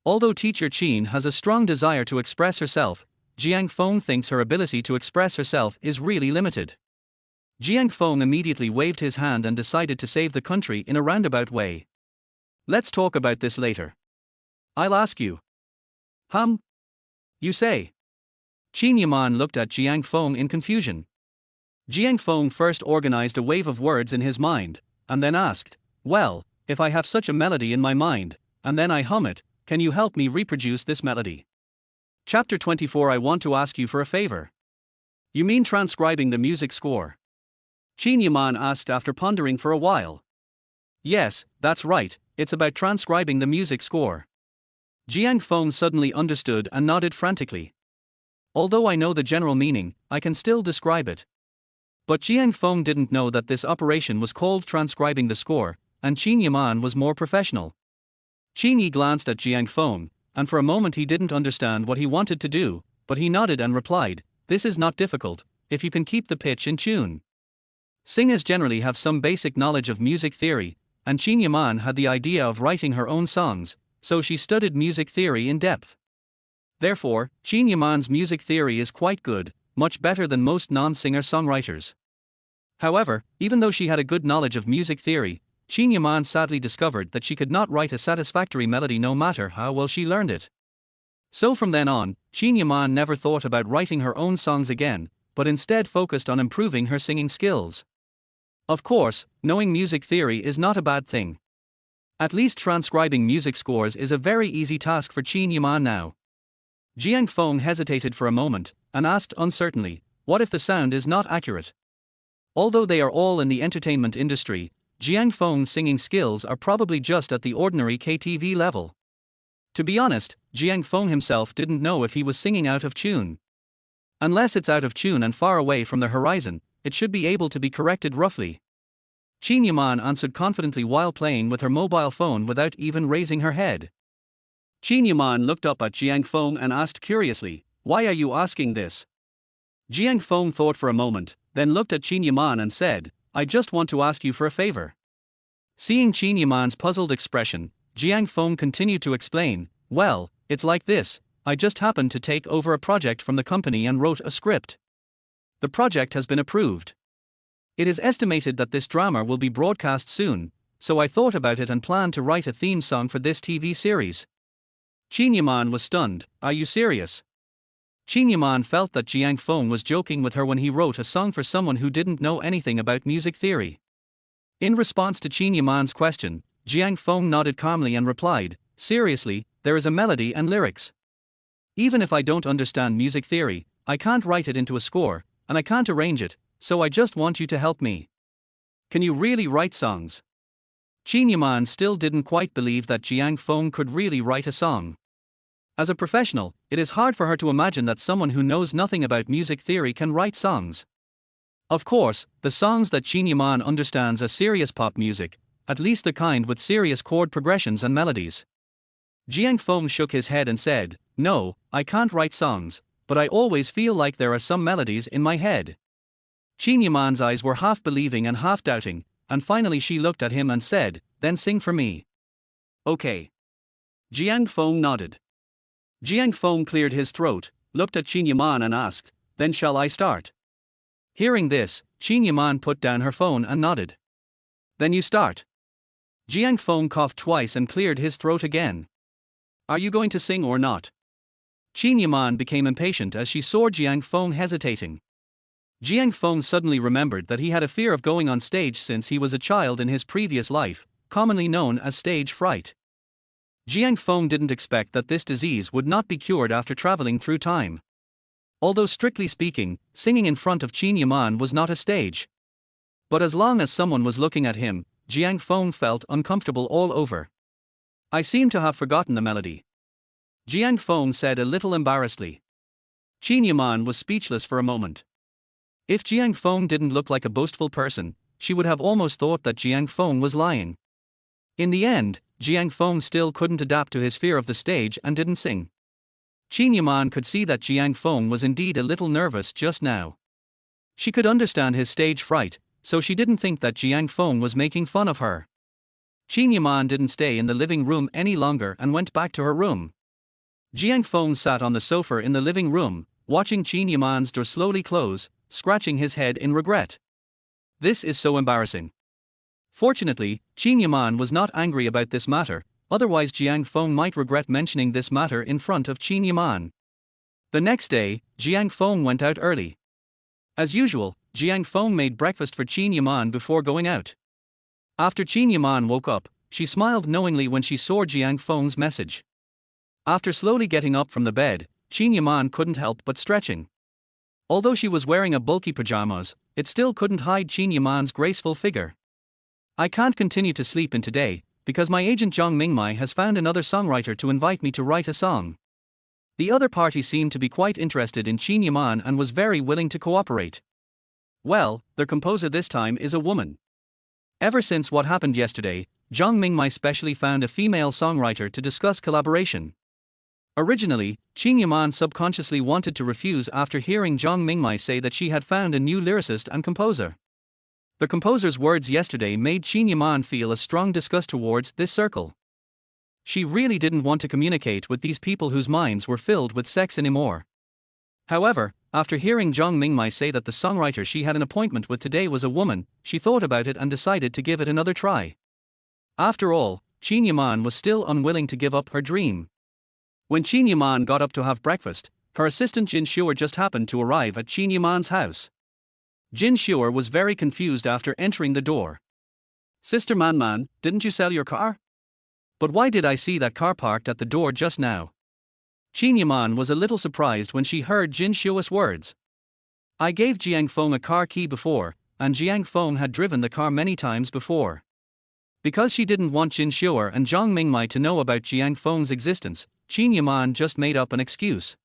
Although teacher Qin has a strong desire to express herself, Jiang Feng thinks her ability to express herself is really limited. Jiang Feng immediately waved his hand and decided to save the country in a roundabout way. Let's talk about this later. I'll ask you. You say. Qin Yaman looked at Jiang Feng in confusion. Jiang Feng first organized a wave of words in his mind, and then asked, Well, if I have such a melody in my mind, and then I hum it, can you help me reproduce this melody? Chapter 24 I want to ask you for a favor. You mean transcribing the music score? Qin Yaman asked after pondering for a while. Yes, that's right, it's about transcribing the music score. Jiang Feng suddenly understood and nodded frantically. Although I know the general meaning, I can still describe it. But Jiang Feng didn't know that this operation was called transcribing the score, and Qin Yaman was more professional. Qin Yi glanced at Jiang Feng, and for a moment he didn't understand what he wanted to do, but he nodded and replied, This is not difficult, if you can keep the pitch in tune. Singers generally have some basic knowledge of music theory, and Qin Yaman had the idea of writing her own songs, so she studied music theory in depth. Therefore, Qin Yaman's music theory is quite good, much better than most non-singer songwriters. However, even though she had a good knowledge of music theory, Qin Yaman sadly discovered that she could not write a satisfactory melody no matter how well she learned it. So from then on, Qin Yaman never thought about writing her own songs again, but instead focused on improving her singing skills. Of course, knowing music theory is not a bad thing. At least transcribing music scores is a very easy task for Qin Yaman now. Jiang Feng hesitated for a moment, and asked uncertainly, what if the sound is not accurate? Although they are all in the entertainment industry, Jiang Feng's singing skills are probably just at the ordinary KTV level. To be honest, Jiang Feng himself didn't know if he was singing out of tune. Unless it's out of tune and far away from the horizon, it should be able to be corrected roughly. Qin Yaman answered confidently while playing with her mobile phone without even raising her head. Qin Yaman looked up at Jiang Feng and asked curiously, "Why are you asking this?" Jiang Feng thought for a moment, then looked at Qin Yaman and said, "I just want to ask you for a favor." Seeing Qin Yaman's puzzled expression, Jiang Feng continued to explain, "Well, it's like this, I just happened to take over a project from the company and wrote a script. The project has been approved. It is estimated that this drama will be broadcast soon, so I thought about it and planned to write a theme song for this TV series." Qin Yaman was stunned. "Are you serious?" Qin Yaman felt that Jiang Feng was joking with her when he wrote a song for someone who didn't know anything about music theory. In response to Qin Yaman's question, Jiang Feng nodded calmly and replied, "Seriously, there is a melody and lyrics. Even if I don't understand music theory, I can't write it into a score, and I can't arrange it, so I just want you to help me." "Can you really write songs?" Qin Yaman still didn't quite believe that Jiang Feng could really write a song. As a professional, it is hard for her to imagine that someone who knows nothing about music theory can write songs. Of course, the songs that Qin Yaman understands are serious pop music, at least the kind with serious chord progressions and melodies. Jiang Feng shook his head and said, "No, I can't write songs, but I always feel like there are some melodies in my head." Qin Yaman's eyes were half believing and half doubting, and finally she looked at him and said, "Then sing for me." "Okay." Jiang Feng nodded. Jiang Feng cleared his throat, looked at Qin Yaman and asked, "Then shall I start?" Hearing this, Qin Yaman put down her phone and nodded. "Then you start." Jiang Feng coughed twice and cleared his throat again. "Are you going to sing or not?" Qin Yaman became impatient as she saw Jiang Feng hesitating. Jiang Feng suddenly remembered that he had a fear of going on stage since he was a child in his previous life, commonly known as stage fright. Jiang Feng didn't expect that this disease would not be cured after traveling through time. Although strictly speaking, singing in front of Qin Yaman was not a stage. But as long as someone was looking at him, Jiang Feng felt uncomfortable all over. "I seem to have forgotten the melody," Jiang Feng said a little embarrassedly. Qin Yaman was speechless for a moment. If Jiang Feng didn't look like a boastful person, she would have almost thought that Jiang Feng was lying. In the end, Jiang Feng still couldn't adapt to his fear of the stage and didn't sing. Qin Yaman could see that Jiang Feng was indeed a little nervous just now. She could understand his stage fright, so she didn't think that Jiang Feng was making fun of her. Qin Yaman didn't stay in the living room any longer and went back to her room. Jiang Feng sat on the sofa in the living room, watching Qin Yaman's door slowly close, scratching his head in regret. "This is so embarrassing." Fortunately, Qin Yaman was not angry about this matter, otherwise Jiang Feng might regret mentioning this matter in front of Qin Yaman. The next day, Jiang Feng went out early. As usual, Jiang Feng made breakfast for Qin Yaman before going out. After Qin Yaman woke up, she smiled knowingly when she saw Jiang Feng's message. After slowly getting up from the bed, Qin Yaman couldn't help but stretching. Although she was wearing a bulky pajamas, it still couldn't hide Qin Yaman's graceful figure. "I can't continue to sleep in today, because my agent Zhang Mingmai has found another songwriter to invite me to write a song." The other party seemed to be quite interested in Qin Yaman and was very willing to cooperate. Well, their composer this time is a woman. Ever since what happened yesterday, Zhang Mingmai specially found a female songwriter to discuss collaboration. Originally, Qin Yaman subconsciously wanted to refuse after hearing Zhang Mingmai say that she had found a new lyricist and composer. The composer's words yesterday made Qin Yaman feel a strong disgust towards this circle. She really didn't want to communicate with these people whose minds were filled with sex anymore. However, after hearing Jiang Mingmai say that the songwriter she had an appointment with today was a woman, she thought about it and decided to give it another try. After all, Qin Yaman was still unwilling to give up her dream. When Qin Yaman got up to have breakfast, her assistant Jin Shuer just happened to arrive at Qin Yaman's house. Jin Shuer was very confused after entering the door. "Sister Man, didn't you sell your car? But why did I see that car parked at the door just now?" Qin Yaman was a little surprised when she heard Jin Shuer's words. "I gave Jiang Feng a car key before, and Jiang Feng had driven the car many times before." Because she didn't want Jin Shuer and Jiang Mingmai to know about Jiang Feng's existence, Qin Yaman just made up an excuse.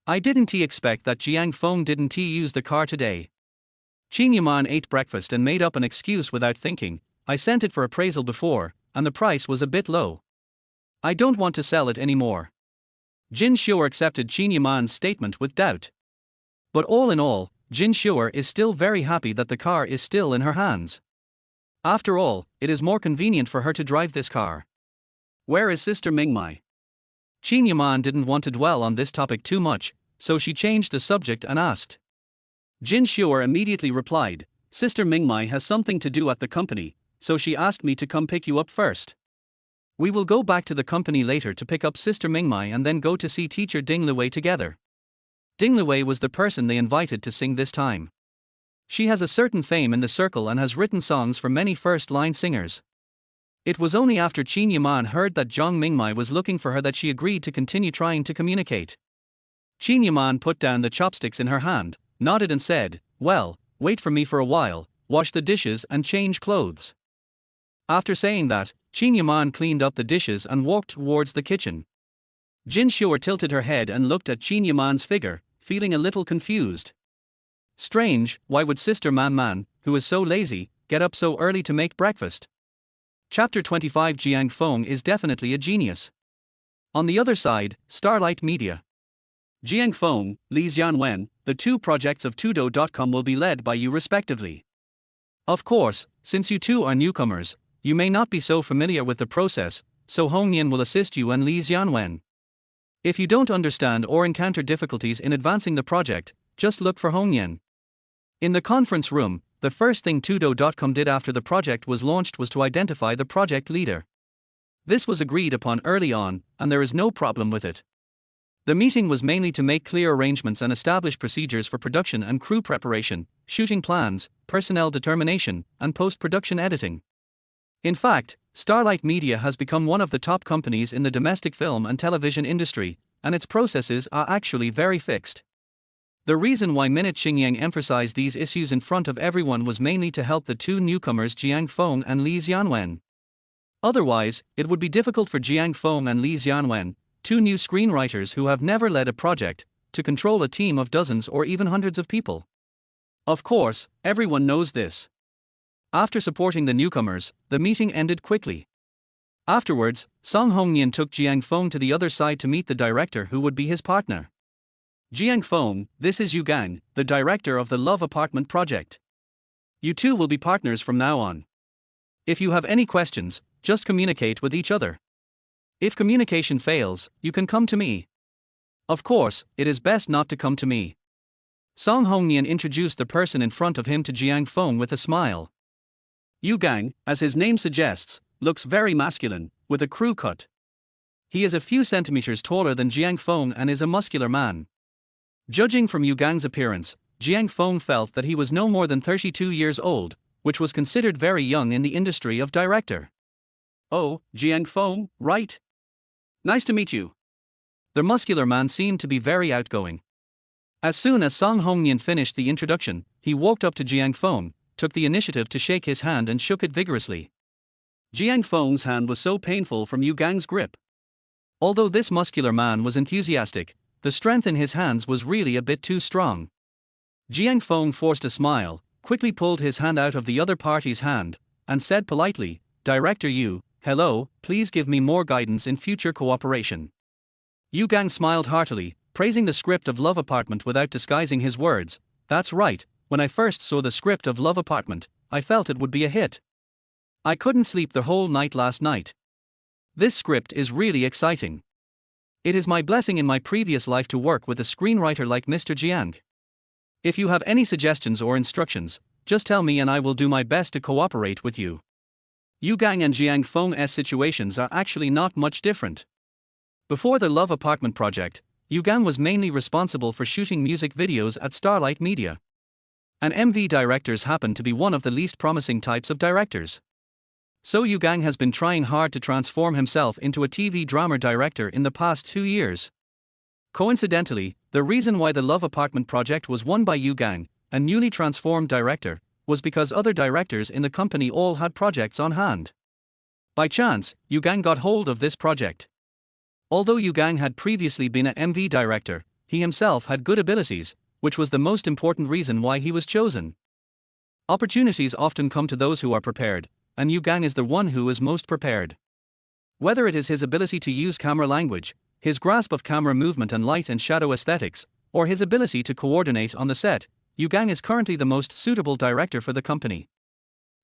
"I didn't expect that Jiang Feng didn't use the car today." Qin Yaman ate breakfast and made up an excuse without thinking. "I sent it for appraisal before, and the price was a bit low. I don't want to sell it anymore." Jin Shuer accepted Qin Yaman's statement with doubt. But all in all, Jin Shuer is still very happy that the car is still in her hands. After all, it is more convenient for her to drive this car. "Where is Sister Mingmai?" Qin Yaman didn't want to dwell on this topic too much, so she changed the subject and asked. Jin Shuer immediately replied, "Sister Mingmai has something to do at the company, so she asked me to come pick you up first. We will go back to the company later to pick up Sister Mingmai and then go to see teacher Ding Liwei together." Ding Liwei was the person they invited to sing this time. She has a certain fame in the circle and has written songs for many first-line singers. It was only after Qin Yaman heard that Jiang Mingmai was looking for her that she agreed to continue trying to communicate. Qin Yaman put down the chopsticks in her hand, nodded and said, "Well, wait for me for a while, wash the dishes and change clothes." After saying that, Qin Yaman cleaned up the dishes and walked towards the kitchen. Jin Shuer tilted her head and looked at Qin Yaman's figure, feeling a little confused. Strange, why would Sister Man, who is so lazy, get up so early to make breakfast? Chapter 25. Jiang Feng is definitely a genius. On the other side, Starlight Media. Jiang Feng, Li Xianwen, the two projects of Tudo.com will be led by you respectively. Of course, since you two are newcomers, you may not be so familiar with the process, so Hongyan will assist you and Li Xianwen. If you don't understand or encounter difficulties in advancing the project, just look for Hongyan. In the conference room, the first thing Tudo.com did after the project was launched was to identify the project leader. This was agreed upon early on, and there is no problem with it. The meeting was mainly to make clear arrangements and establish procedures for production and crew preparation, shooting plans, personnel determination, and post-production editing. In fact, Starlight Media has become one of the top companies in the domestic film and television industry, and its processes are actually very fixed. The reason why Minute Xingyang emphasized these issues in front of everyone was mainly to help the two newcomers Jiang Feng and Li Xianwen. Otherwise, it would be difficult for Jiang Feng and Li Xianwen, two new screenwriters who have never led a project, to control a team of dozens or even hundreds of people. Of course, everyone knows this. After supporting the newcomers, the meeting ended quickly. Afterwards, Song Hongyan took Jiang Feng to the other side to meet the director who would be his partner. "Jiang Feng, this is Yu Gang, the director of the Love Apartment project. You two will be partners from now on. If you have any questions, just communicate with each other. If communication fails, you can come to me. Of course, it is best not to come to me." Song Hongyan introduced the person in front of him to Jiang Feng with a smile. Yu Gang, as his name suggests, looks very masculine, with a crew cut. He is a few centimeters taller than Jiang Feng and is a muscular man. Judging from Yu Gang's appearance, Jiang Feng felt that he was no more than 32 years old, which was considered very young in the industry of director. "Oh, Jiang Feng, right? Nice to meet you." The muscular man seemed to be very outgoing. As soon as Song Hongyan finished the introduction, he walked up to Jiang Feng, took the initiative to shake his hand and shook it vigorously. Jiang Feng's hand was so painful from Yu Gang's grip. Although this muscular man was enthusiastic, the strength in his hands was really a bit too strong. Jiang Feng forced a smile, quickly pulled his hand out of the other party's hand, and said politely, "Director Yu, hello, please give me more guidance in future cooperation." Yu Gang smiled heartily, praising the script of Love Apartment without disguising his words. "That's right, when I first saw the script of Love Apartment, I felt it would be a hit. I couldn't sleep the whole night last night. This script is really exciting. It is my blessing in my previous life to work with a screenwriter like Mr. Jiang. If you have any suggestions or instructions, just tell me and I will do my best to cooperate with you. Yu Gang and Jiang Feng's situations are actually not much different. Before the Love Apartment project, Yu Gang was mainly responsible for shooting music videos at Starlight Media. And MV directors happen to be one of the least promising types of directors. So Yu Gang has been trying hard to transform himself into a TV drama director in the past 2 years. Coincidentally, the reason why the Love Apartment project was won by Yu Gang, a newly transformed director, was because other directors in the company all had projects on hand. By chance, Yu Gang got hold of this project. Although Yu Gang had previously been an MV director, he himself had good abilities, which was the most important reason why he was chosen. Opportunities often come to those who are prepared, and Yu Gang is the one who is most prepared. Whether it is his ability to use camera language, his grasp of camera movement and light and shadow aesthetics, or his ability to coordinate on the set, Yu Gang is currently the most suitable director for the company.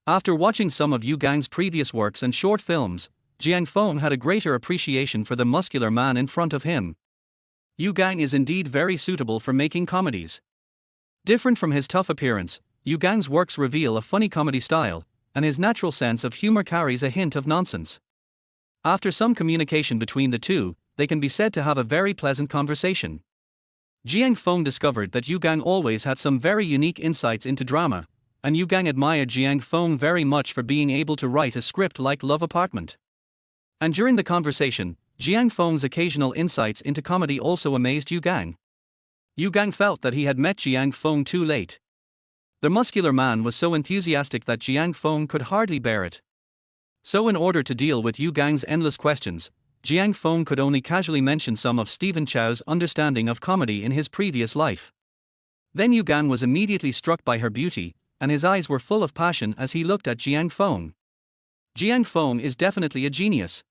After watching some of Yu Gang's previous works and short films, Jiang Feng had a greater appreciation for the muscular man in front of him. Yu Gang is indeed very suitable for making comedies. Different from his tough appearance, Yu Gang's works reveal a funny comedy style, and his natural sense of humor carries a hint of nonsense. After some communication between the two, they can be said to have a very pleasant conversation. Jiang Feng discovered that Yu Gang always had some very unique insights into drama, and Yu Gang admired Jiang Feng very much for being able to write a script like Love Apartment. And during the conversation, Jiang Feng's occasional insights into comedy also amazed Yu Gang. Yu Gang felt that he had met Jiang Feng too late. The muscular man was so enthusiastic that Jiang Feng could hardly bear it. So in order to deal with Yu Gang's endless questions, Jiang Feng could only casually mention some of Stephen Chow's understanding of comedy in his previous life. Then Yu Gang was immediately struck by her beauty, and his eyes were full of passion as he looked at Jiang Feng. Jiang Feng is definitely a genius.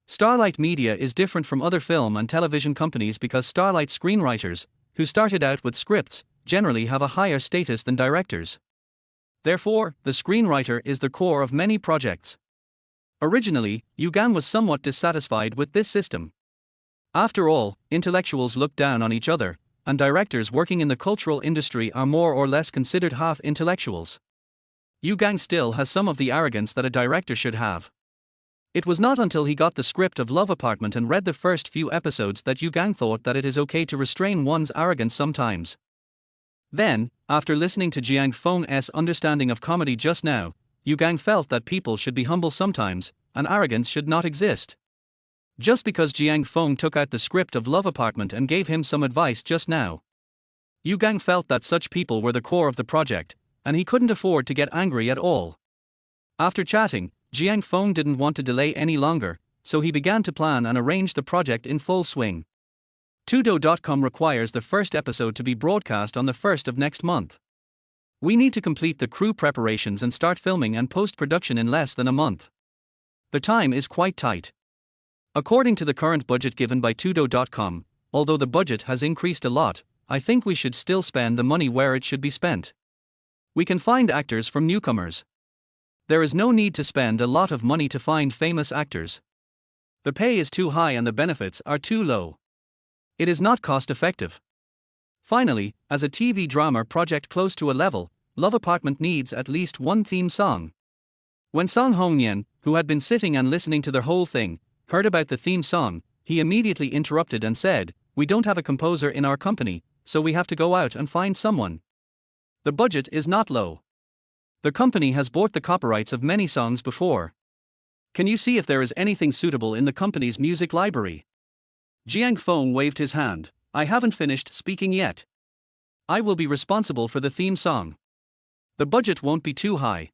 Starlight Media is different from other film and television companies because Starlight screenwriters, who started out with scripts, generally have a higher status than directors. Therefore, the screenwriter is the core of many projects. Originally, Yu Gang was somewhat dissatisfied with this system. After all, intellectuals look down on each other, and directors working in the cultural industry are more or less considered half intellectuals. Yu Gang still has some of the arrogance that a director should have. It was not until he got the script of Love Apartment and read the first few episodes that Yu Gang thought that it is okay to restrain one's arrogance sometimes. Then, after listening to Jiang Feng's understanding of comedy just now, Yu Gang felt that people should be humble sometimes, and arrogance should not exist. Just because Jiang Feng took out the script of Love Apartment and gave him some advice just now, Yu Gang felt that such people were the core of the project, and he couldn't afford to get angry at all. After chatting, Jiang Feng didn't want to delay any longer, so he began to plan and arrange the project in full swing. Tudo.com requires the first episode to be broadcast on the 1st of next month. We need to complete the crew preparations and start filming and post-production in less than a month. The time is quite tight. According to the current budget given by Tudo.com, although the budget has increased a lot, I think we should still spend the money where it should be spent. We can find actors from newcomers. There is no need to spend a lot of money to find famous actors. The pay is too high and the benefits are too low. It is not cost-effective. Finally, as a TV drama project close to a level, Love Apartment needs at least one theme song. When Song Hongyan, who had been sitting and listening to the whole thing, heard about the theme song, he immediately interrupted and said, "We don't have a composer in our company, so we have to go out and find someone. The budget is not low. The company has bought the copyrights of many songs before. Can you see if there is anything suitable in the company's music library?" Jiang Feng waved his hand. "I haven't finished speaking yet. I will be responsible for the theme song. The budget won't be too high.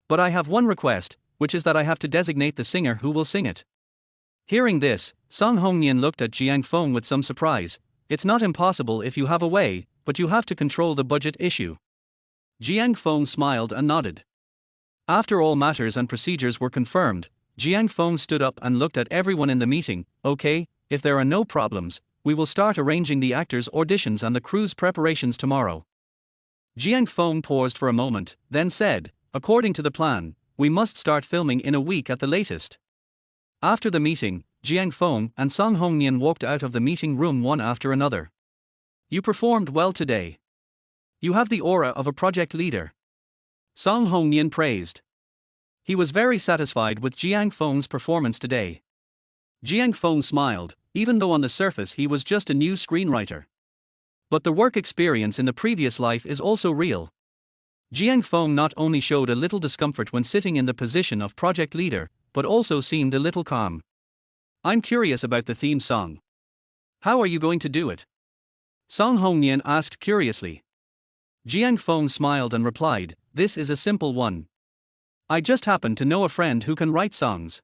But I have one request, which is that I have to designate the singer who will sing it." Hearing this, Song Hongyan looked at Jiang Feng with some surprise. "It's not impossible if you have a way, but you have to control the budget issue." Jiang Feng smiled and nodded. After all matters and procedures were confirmed, Jiang Feng stood up and looked at everyone in the meeting. "Okay, if there are no problems, we will start arranging the actors' auditions and the crew's preparations tomorrow." Jiang Feng paused for a moment, then said, "According to the plan, we must start filming in a week at the latest." After the meeting, Jiang Feng and Song Hongnian walked out of the meeting room one after another. You performed well today. You have the aura of a project leader. Song Hongnian praised. He was very satisfied with Jiang Feng's performance today. Jiang Feng smiled, even though on the surface he was just a new screenwriter. But the work experience in the previous life is also real. Jiang Feng not only showed a little discomfort when sitting in the position of project leader, but also seemed a little calm. I'm curious about the theme song. How are you going to do it? Song Hongnian asked curiously. Jiang Feng smiled and replied, this is a simple one. I just happen to know a friend who can write songs.